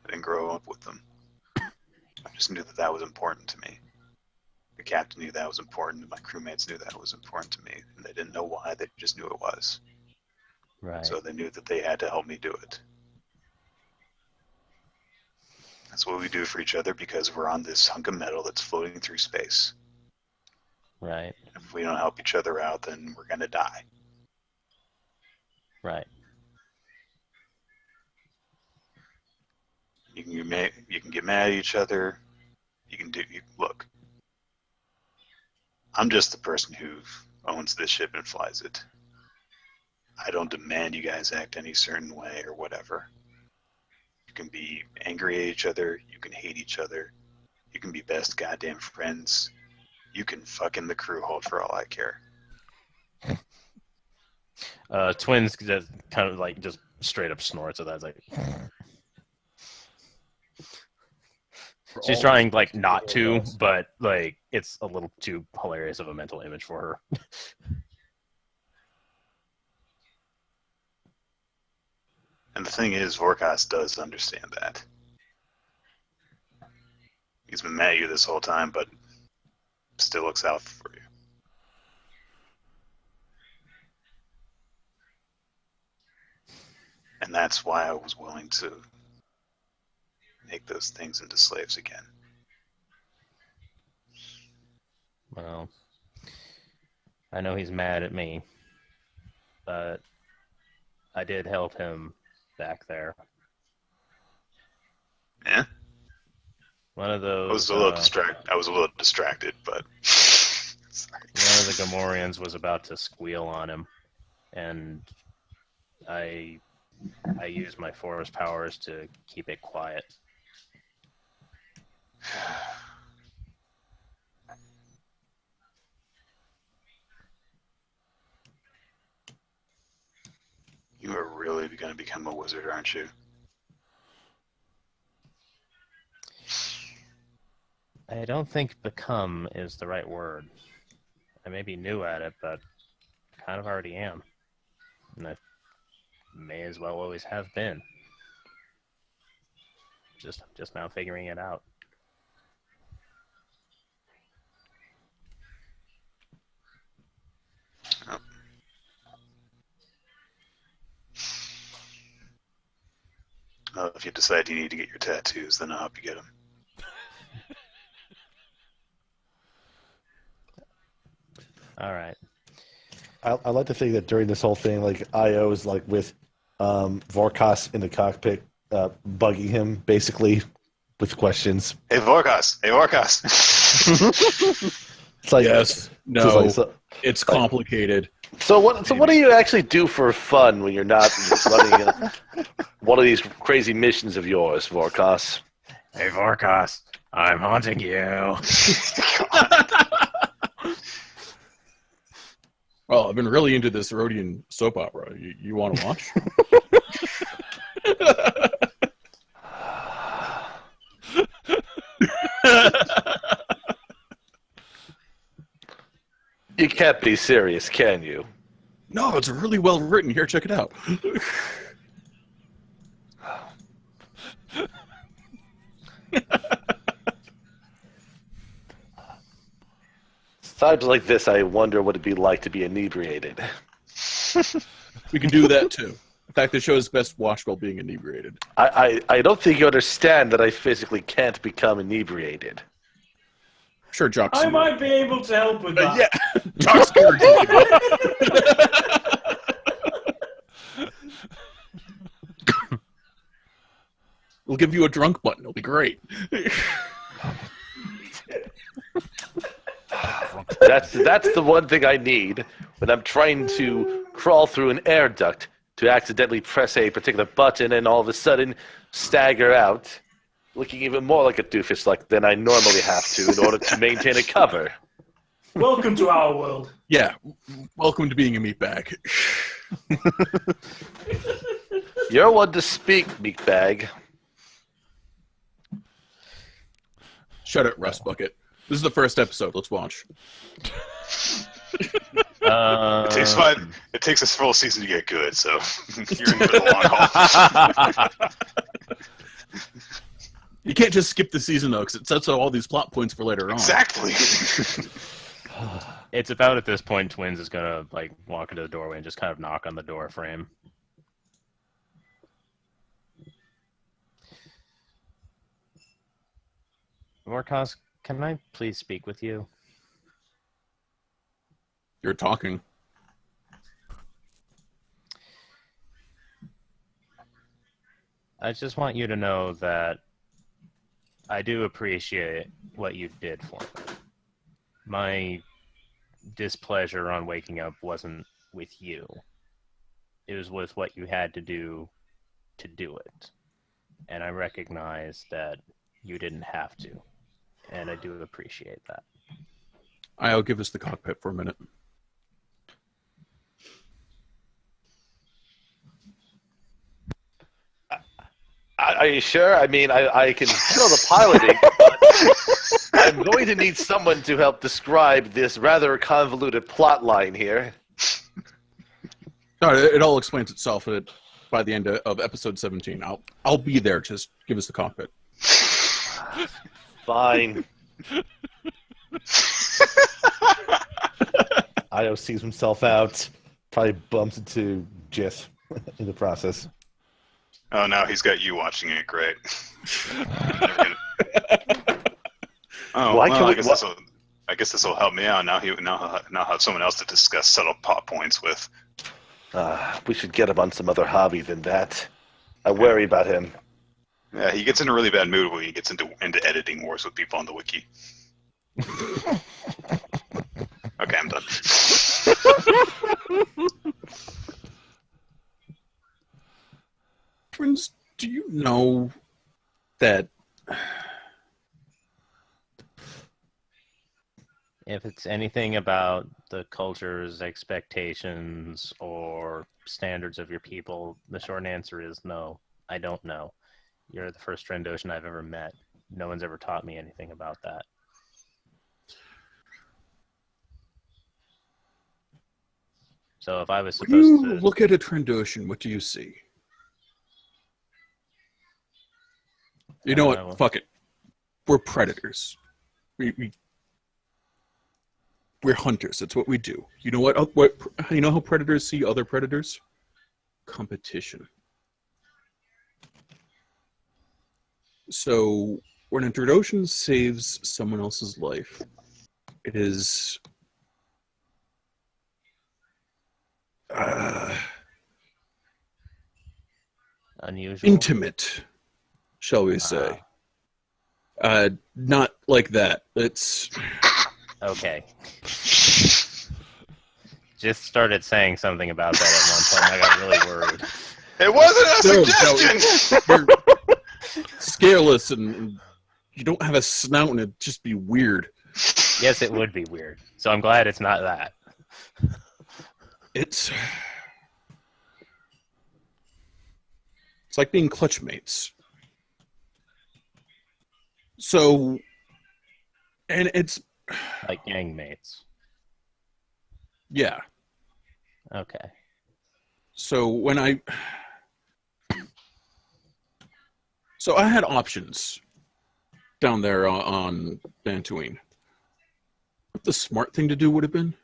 I didn't grow up with them. I just knew that that was important to me. captain knew that was important, and my crewmates knew that was important to me, and they didn't know why, they just knew it was. Right. So they knew that they had to help me do it. That's what we do for each other because we're on this hunk of metal that's floating through space. Right. If we don't help each other out, then we're going to die. Right. You can get mad at each other. Look. I'm just the person who owns this ship and flies it. I don't demand you guys act any certain way or whatever. You can be angry at each other. You can hate each other. You can be best goddamn friends. You can fuck in the crew hold for all I care. Twins just kind of like just straight up snorts at that. It's like she's trying like not to, but like it's a little too hilarious of a mental image for her. And the thing is, Vorkas does understand that. He's been mad at you this whole time, but still looks out for you. And that's why I was willing to make those things into slaves again. Well, I know he's mad at me, but I did help him back there. Yeah? One of those. I was a little distracted, but sorry. One of the Gamorreans was about to squeal on him, and I used my force powers to keep it quiet. You are really going to become a wizard, aren't you? I don't think become is the right word. I may be new at it, but kind of already am. And I may as well always have been. Just now figuring it out. Oh. If you decide you need to get your tattoos, then I'll help you get them. All right. I like to think that during this whole thing, like Io is like with Vorkas in the cockpit, bugging him basically with questions. Hey Vorkas! Hey Vorkas! It's like Yes, no, it's like, it's complicated. So what do you actually do for fun when you're not running one of these crazy missions of yours, Vorkas? Hey, Vorkas, I'm haunting you. Well, I've been really into this Rhodian soap opera. You want to watch? You can't be serious, can you? No, it's really well written. Here, check it out. Times like this, I wonder what it'd be like to be inebriated. We can do that too. In fact, the show is best watched while being inebriated. I don't think you understand that I physically can't become inebriated. Sure, Jock's. I might be able to help with that. Yeah, Jock's guaranteed. We'll give you a drunk button. It'll be great. That's the one thing I need when I'm trying to crawl through an air duct to accidentally press a particular button and all of a sudden stagger out, looking even more like a doofus than I normally have to in order to maintain a cover. Welcome to our world. Yeah, welcome to being a meatbag. You're one to speak, meatbag. Shut it, Rust Bucket. This is the first episode. Let's watch. It takes us a full season to get good, so you're in for the long haul. You can't just skip the season, though, because it sets up all these plot points for later on. Exactly. It's about at this point Twins is gonna like walk into the doorway and just kind of knock on the door frame. Morkos, can I please speak with you? You're talking. I just want you to know that I do appreciate what you did for me. My displeasure on waking up wasn't with you. It was with what you had to do it. And I recognize that you didn't have to. And I do appreciate that. I'll give us the cockpit for a minute. Are you sure? I mean, I can handle the piloting. But I'm going to need someone to help describe this rather convoluted plot line here. No, it all explains itself by the end of episode 17. I'll be there. Just give us the cockpit. Fine. Io sees himself out. Probably bumps into Jith in the process. Oh, now he's got you watching it. Great. Oh, Why well, can I we- guess what- this will help me out. Now he'll have someone else to discuss subtle plot points with. We should get him on some other hobby than that. I worry about him. Yeah, he gets in a really bad mood when he gets into editing wars with people on the wiki. Okay, I'm done. Twins, do you know that If it's anything about the culture's expectations or standards of your people, the short answer is no. I don't know. You're the first Trandoshan I've ever met. No one's ever taught me anything about that. So if I was when supposed you to look at a Trandoshan, what do you see? You know what? Fuck it. We're predators. We're hunters. That's what we do. You know what? You know how predators see other predators? Competition. So when a Trandoshan saves someone else's life, it is unusual. intimate, shall we say? Not like that. It's Okay. Just started saying something about that at one point. I got really worried. It wasn't a No, suggestion. you're scaleless and you don't have a snout and it'd just be weird. Yes, it would be weird. So I'm glad it's not that. It's like being clutch mates. So, and it's Like gang mates. yeah. Okay. So so I had options down there on Bantooine. What the smart thing to do would have been?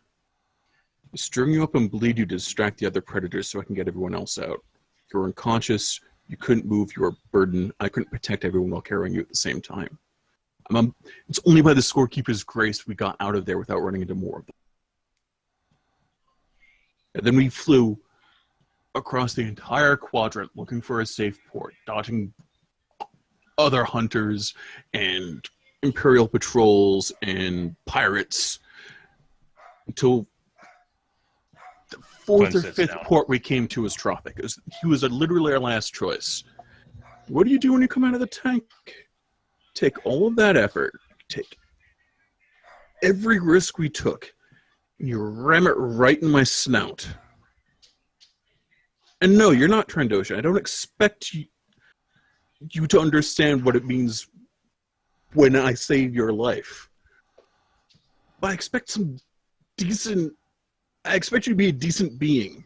String you up and bleed you to distract the other predators so I can get everyone else out. You were unconscious. You couldn't move. You were a burden. I couldn't protect everyone while carrying you at the same time. It's only by the scorekeeper's grace we got out of there without running into more of them. And then we flew across the entire quadrant looking for a safe port, dodging other hunters and Imperial patrols and pirates until the fourth Twin or sits fifth down. port we came to was Tropic. He was literally our last choice. What do you do when you come out of the tank? Take all of that effort, take every risk we took, and you ram it right in my snout. And no, you're not Trandoshan. I don't expect you to understand what it means when I save your life. But I expect I expect you to be a decent being.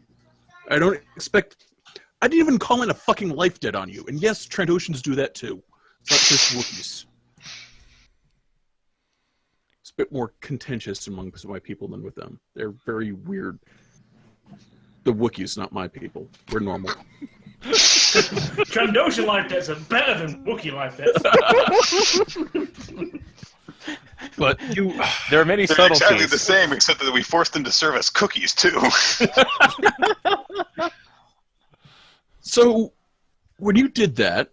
I didn't even call in a fucking life debt on you. And yes, Trandoshans do that too. It's not just Wookiees. It's a bit more contentious amongst my people than with them. They're very weird. The Wookiees, not my people. We're normal. Trandoshan life debts are better than Wookiee life debts. But There are many They're subtleties. exactly the same, except that we forced them to serve us cookies too. So, when you did that,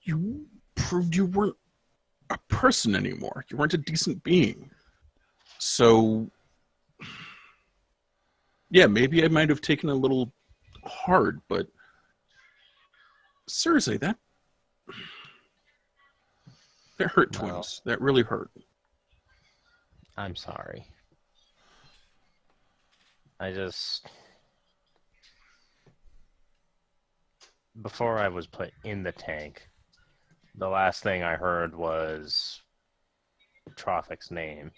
you proved you weren't a person anymore. You weren't a decent being. So, yeah, maybe I might have taken a little hard, but seriously, that hurt, Wow. twins. That really hurt. I'm sorry. Before I was put in the tank, the last thing I heard was Trophic's name.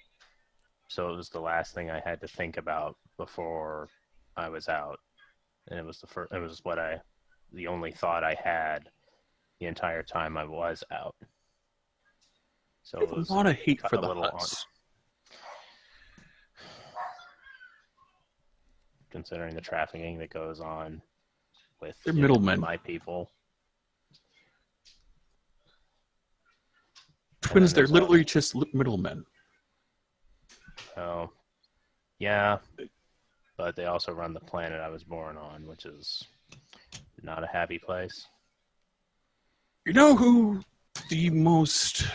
So it was the last thing I had to think about before I was out. And it was the only thought I had the entire time I was out. So I have it was a lot of hate for a the little Huts. considering the trafficking that goes on with They're middlemen. my people. Twins, they're there's literally just middlemen. Oh, yeah, but they also run the planet I was born on, which is not a happy place. You know who the most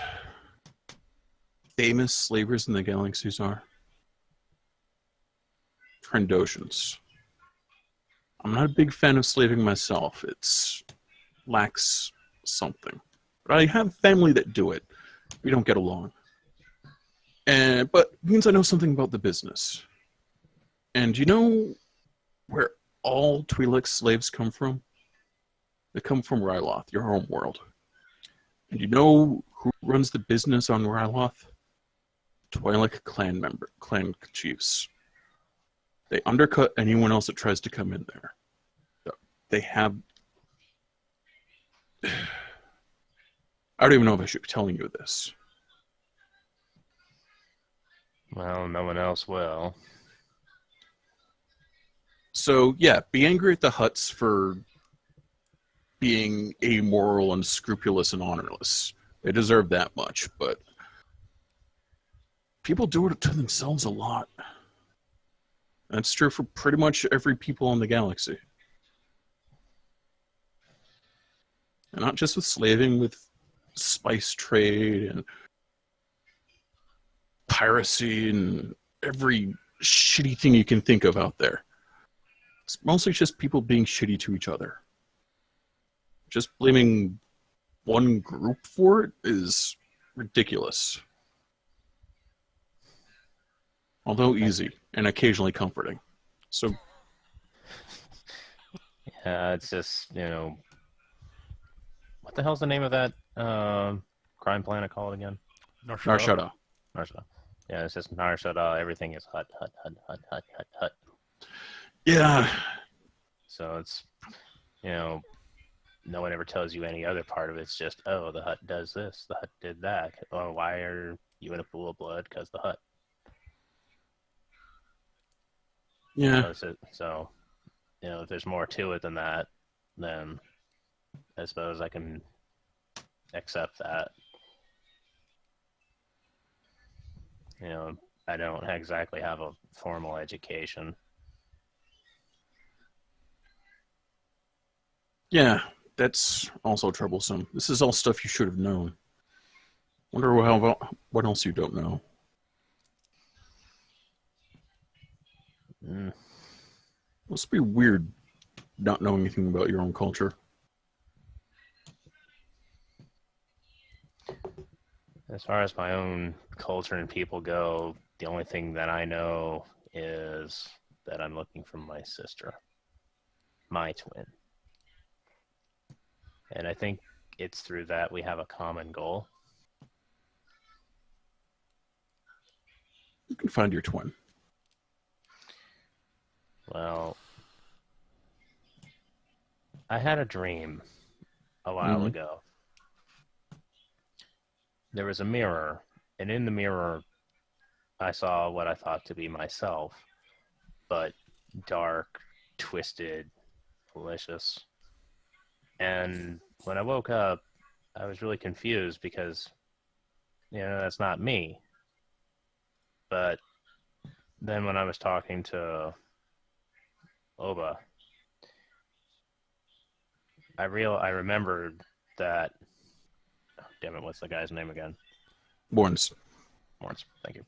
famous slavers in the galaxies are? Trandoshans. I'm not a big fan of slaving myself. It lacks something. But I have family that do it. We don't get along. But it means I know something about the business. And you know where all Twi'lek slaves come from? They come from Ryloth, your home world. And you know who runs the business on Ryloth? Twi'lek clan chiefs. They undercut anyone else that tries to come in there. They have... I don't even know if I should be telling you this. Well, no one else will. So, yeah, be angry at the Hutts for being amoral, unscrupulous, and honorless. They deserve that much, but people do it to themselves a lot. That's true for pretty much every people in the galaxy. And not just with slaving, with spice trade and piracy and every shitty thing you can think of out there. It's mostly just people being shitty to each other. Just blaming one group for it is ridiculous. Although easy and occasionally comforting. So, Yeah, it's just, what the hell's the name of that crime planet called again? Narshada. Narshada. Yeah, it's just Narshada. Everything is hut. Yeah. So it's, no one ever tells you any other part of it. It's just, oh, the hut does this, the hut did that. Oh, why are you in a pool of blood? Because the hut. Yeah. So, if there's more to it than that, then I suppose I can accept that. I don't exactly have a formal education. Yeah, that's also troublesome. This is all stuff you should have known. Wonder what else you don't know. Must be weird not knowing anything about your own culture. As far as my own culture and people go, the only thing that I know is that I'm looking for my sister, my twin. And I think it's through that we have a common goal. You can find your twin. Well, I had a dream a while ago there was a mirror, and in the mirror, I saw what I thought to be myself, but dark, twisted, malicious. And when I woke up, I was really confused because, that's not me. But then when I was talking to Oba, I remembered that. Oh, damn it! What's the guy's name again? Borns. Morns. Thank you.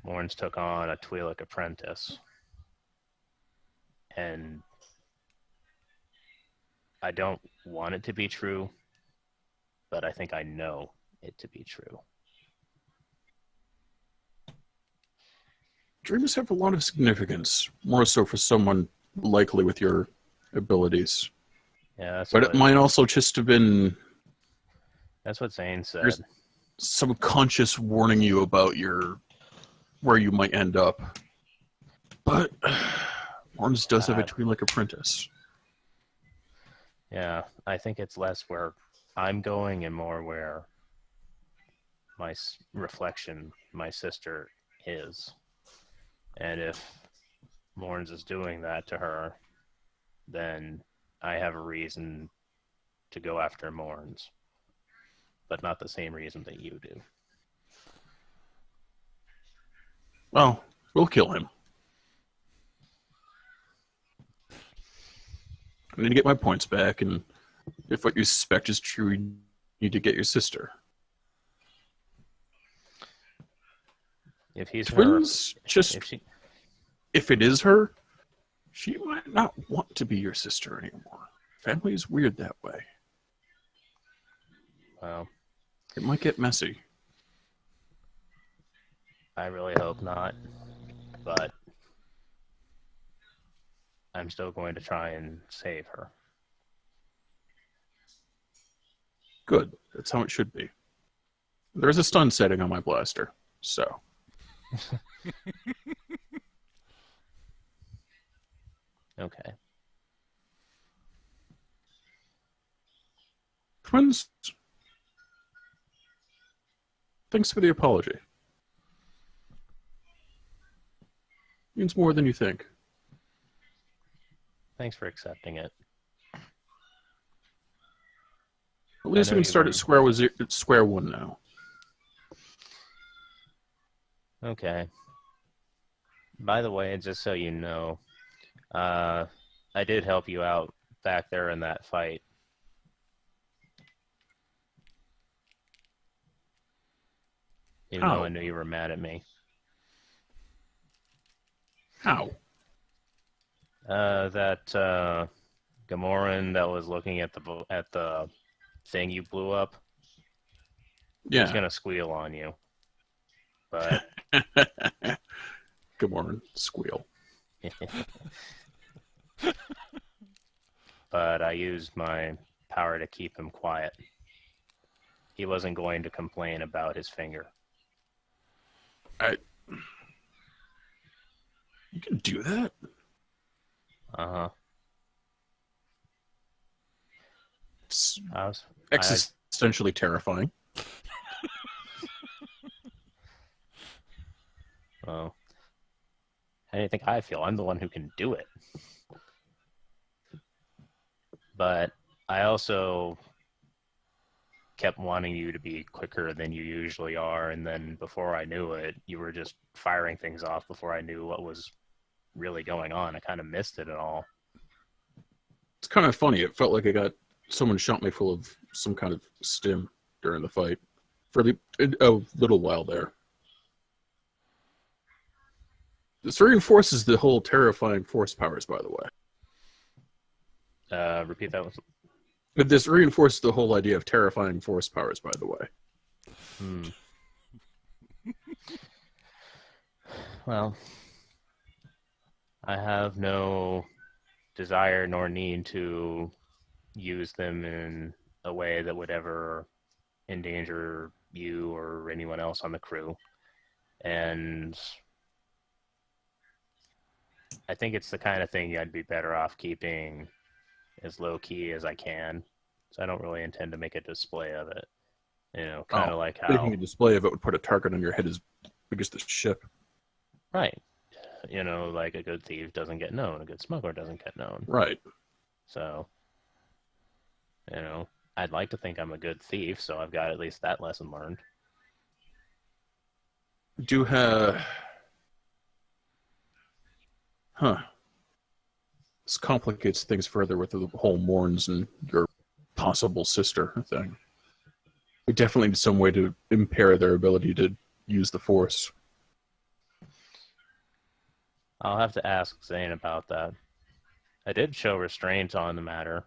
Morns took on a Twi'lek apprentice, and I don't want it to be true, but I think I know it to be true. Dreams have a lot of significance, more so for someone likely with your abilities. Yeah, that's But what, it might also just have been that's what Zane said. There's- subconscious warning you about where you might end up. But Morns does have a Twi'lek apprentice. Yeah, I think it's less where I'm going and more where my reflection, my sister, is. And if Morns is doing that to her, then I have a reason to go after Morns, but not the same reason that you do. Well, we'll kill him. I need to get my points back, and if what you suspect is true, you need to get your sister. If he's Twins, her, if it is her, she might not want to be your sister anymore. Family is weird that way. Well, it might get messy. I really hope not, but I'm still going to try and save her. Good. That's how it should be. There's a stun setting on my blaster, so. Okay. Twins, thanks for the apology. Means more than you think. Thanks for accepting it. At least we can start at square one now. Okay. By the way, just so you know, I did help you out back there in that fight. Even though I knew you were mad at me. How? That Gamoran that was looking at the thing you blew up. Yeah. He's gonna squeal on you. But Gamoran, squeal. But I used my power to keep him quiet. He wasn't going to complain about his finger. You can do that? Uh-huh. It's existentially terrifying. Well, how do you think I feel? I'm the one who can do it. But I also kept wanting you to be quicker than you usually are, and then before I knew it, you were just firing things off before I knew what was really going on. I kind of missed it at all. It's kind of funny. It felt like someone shot me full of some kind of stim during the fight for a little while there. This reinforces the whole terrifying force powers, by the way. Repeat that one. This reinforces the whole idea of terrifying force powers, by the way. Well, I have no desire nor need to use them in a way that would ever endanger you or anyone else on the crew. And I think it's the kind of thing I'd be better off keeping as low-key as I can. So I don't really intend to make a display of it. Kind of like how... Making a display of it would put a target on your head as big as the ship. Right. Like a good thief doesn't get known. A good smuggler doesn't get known. Right. So, I'd like to think I'm a good thief, so I've got at least that lesson learned. Do have... This complicates things further with the whole Morns and your possible sister thing. We definitely need some way to impair their ability to use the Force. I'll have to ask Zane about that. I did show restraint on the matter.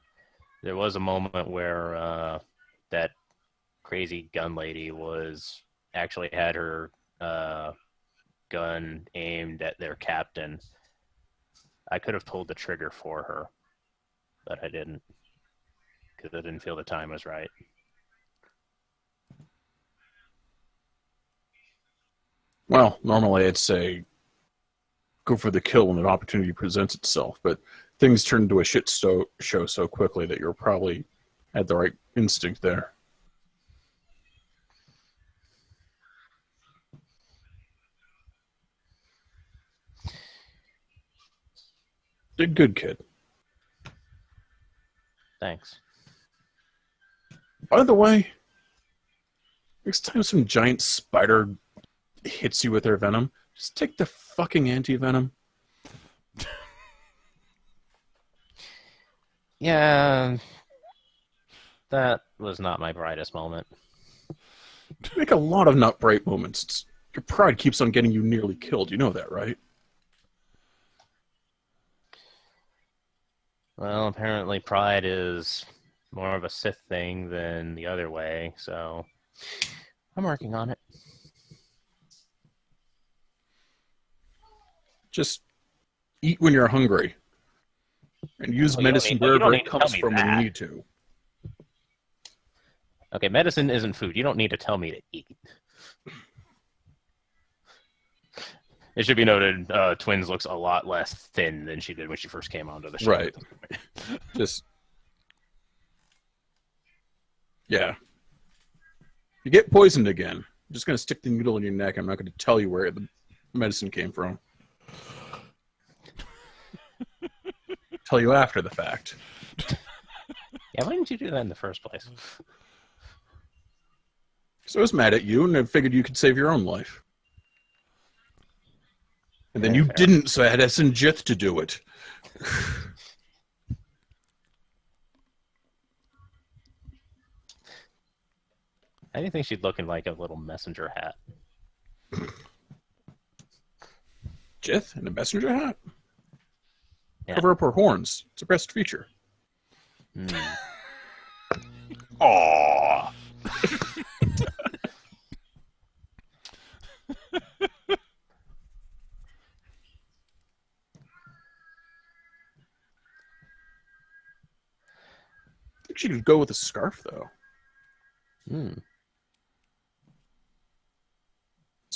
There was a moment where that crazy gun lady actually had her gun aimed at their captain. I could have pulled the trigger for her, but I didn't, because I didn't feel the time was right. Well, normally I'd say go for the kill when an opportunity presents itself, but things turned into a shit show so quickly that you're probably had the right instinct there. Did good, kid. Thanks. By the way, next time some giant spider hits you with their venom, just take the fucking anti-venom. Yeah, that was not my brightest moment. You make a lot of not bright moments. Your pride keeps on getting you nearly killed. You know that, right? Well, apparently pride is more of a Sith thing than the other way, so I'm working on it. Just eat when you're hungry. And use medicine wherever it comes from when you need to. Okay, medicine isn't food. You don't need to tell me to eat. It should be noted, Twins looks a lot less thin than she did when she first came onto the show. Right. Just... Yeah. You get poisoned again. I'm just going to stick the needle in your neck. I'm not going to tell you where the medicine came from. Tell you after the fact. Yeah, why didn't you do that in the first place? So I was mad at you, and I figured you could save your own life. And then you didn't, so I had S and Jith to do it. How do you think she'd look in like a little messenger hat? Jith in a messenger hat? Yeah. Cover up her horns. It's a best feature. Aww. I think she could go with a scarf, though. Let's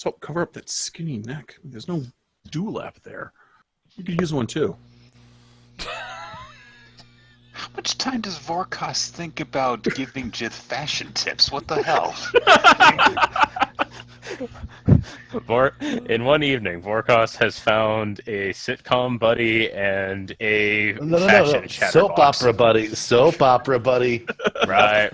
help cover up that skinny neck. There's no dewlap there. You could use one, too. How much time does Vorkos think about giving Jith fashion tips? What the hell? In one evening, Vorkos has found a sitcom buddy and a fashion chatterbox. Soap opera buddy. Right.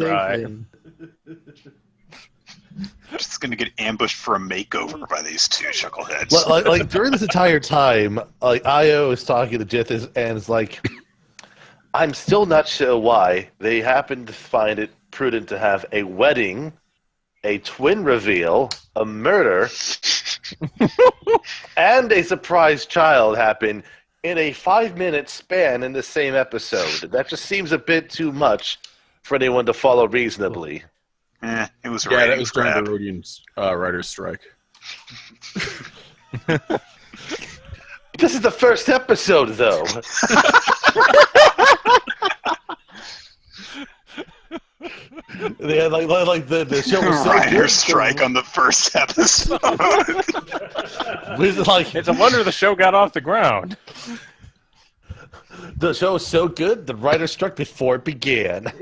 Just gonna get ambushed for a makeover by these two chuckleheads. Like during this entire time, like Io is talking to Jith and is like, I'm still not sure why they happened to find it prudent to have a wedding, a twin reveal, a murder, and a surprise child happen in a 5-minute span in the same episode. That just seems a bit too much for anyone to follow reasonably. It was yeah, that was during the Rhodian writer's strike. This is the first episode, though. Yeah, like the show was so Writer's good. strike on the first episode. It's a wonder the show got off the ground. The show was so good, the writer struck before it began.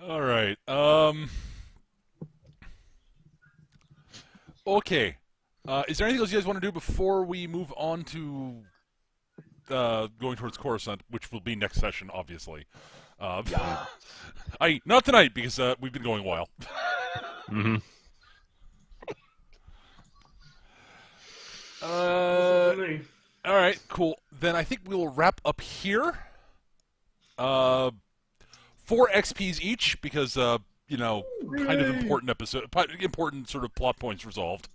All right. Okay. Is there anything else you guys want to do before we move on to going towards Coruscant, which will be next session, obviously? Not tonight because we've been going a while. Mm-hmm. All right, cool. Then I think we will wrap up here. 4 XPs each because kind of important sort of plot points resolved.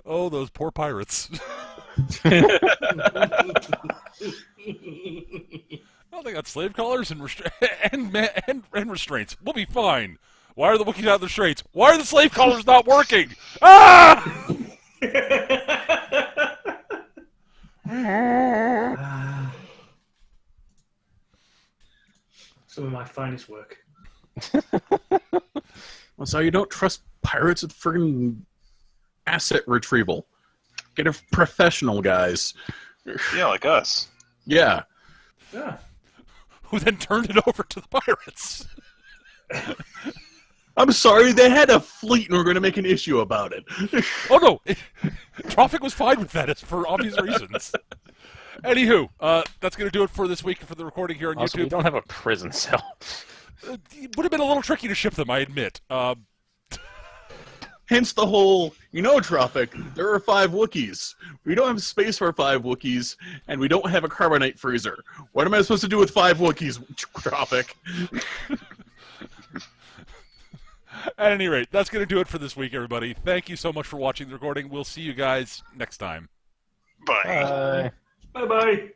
Oh, those poor pirates. Well, they got slave collars and restraints. We'll be fine. Why are the Wookiees out of the straits? Why are the slave collars not working? Ah! Some of my finest work. Well, so you don't trust pirates with friggin' asset retrieval. Get a professional, guys. Yeah, like us. Yeah. Yeah. Who then turned it over to the pirates? I'm sorry, they had a fleet and we're going to make an issue about it. Oh, no. Traffic was fine with that for obvious reasons. Anywho, that's going to do it for this week for the recording here on Also, YouTube. we don't have a prison cell. It would have been a little tricky to ship them, I admit. Hence the whole, Traffic, there are 5 Wookiees. We don't have space for 5 Wookiees, and we don't have a carbonite freezer. What am I supposed to do with 5 Wookiees, Traffic? At any rate, that's going to do it for this week, everybody. Thank you so much for watching the recording. We'll see you guys next time. Bye. Bye-bye.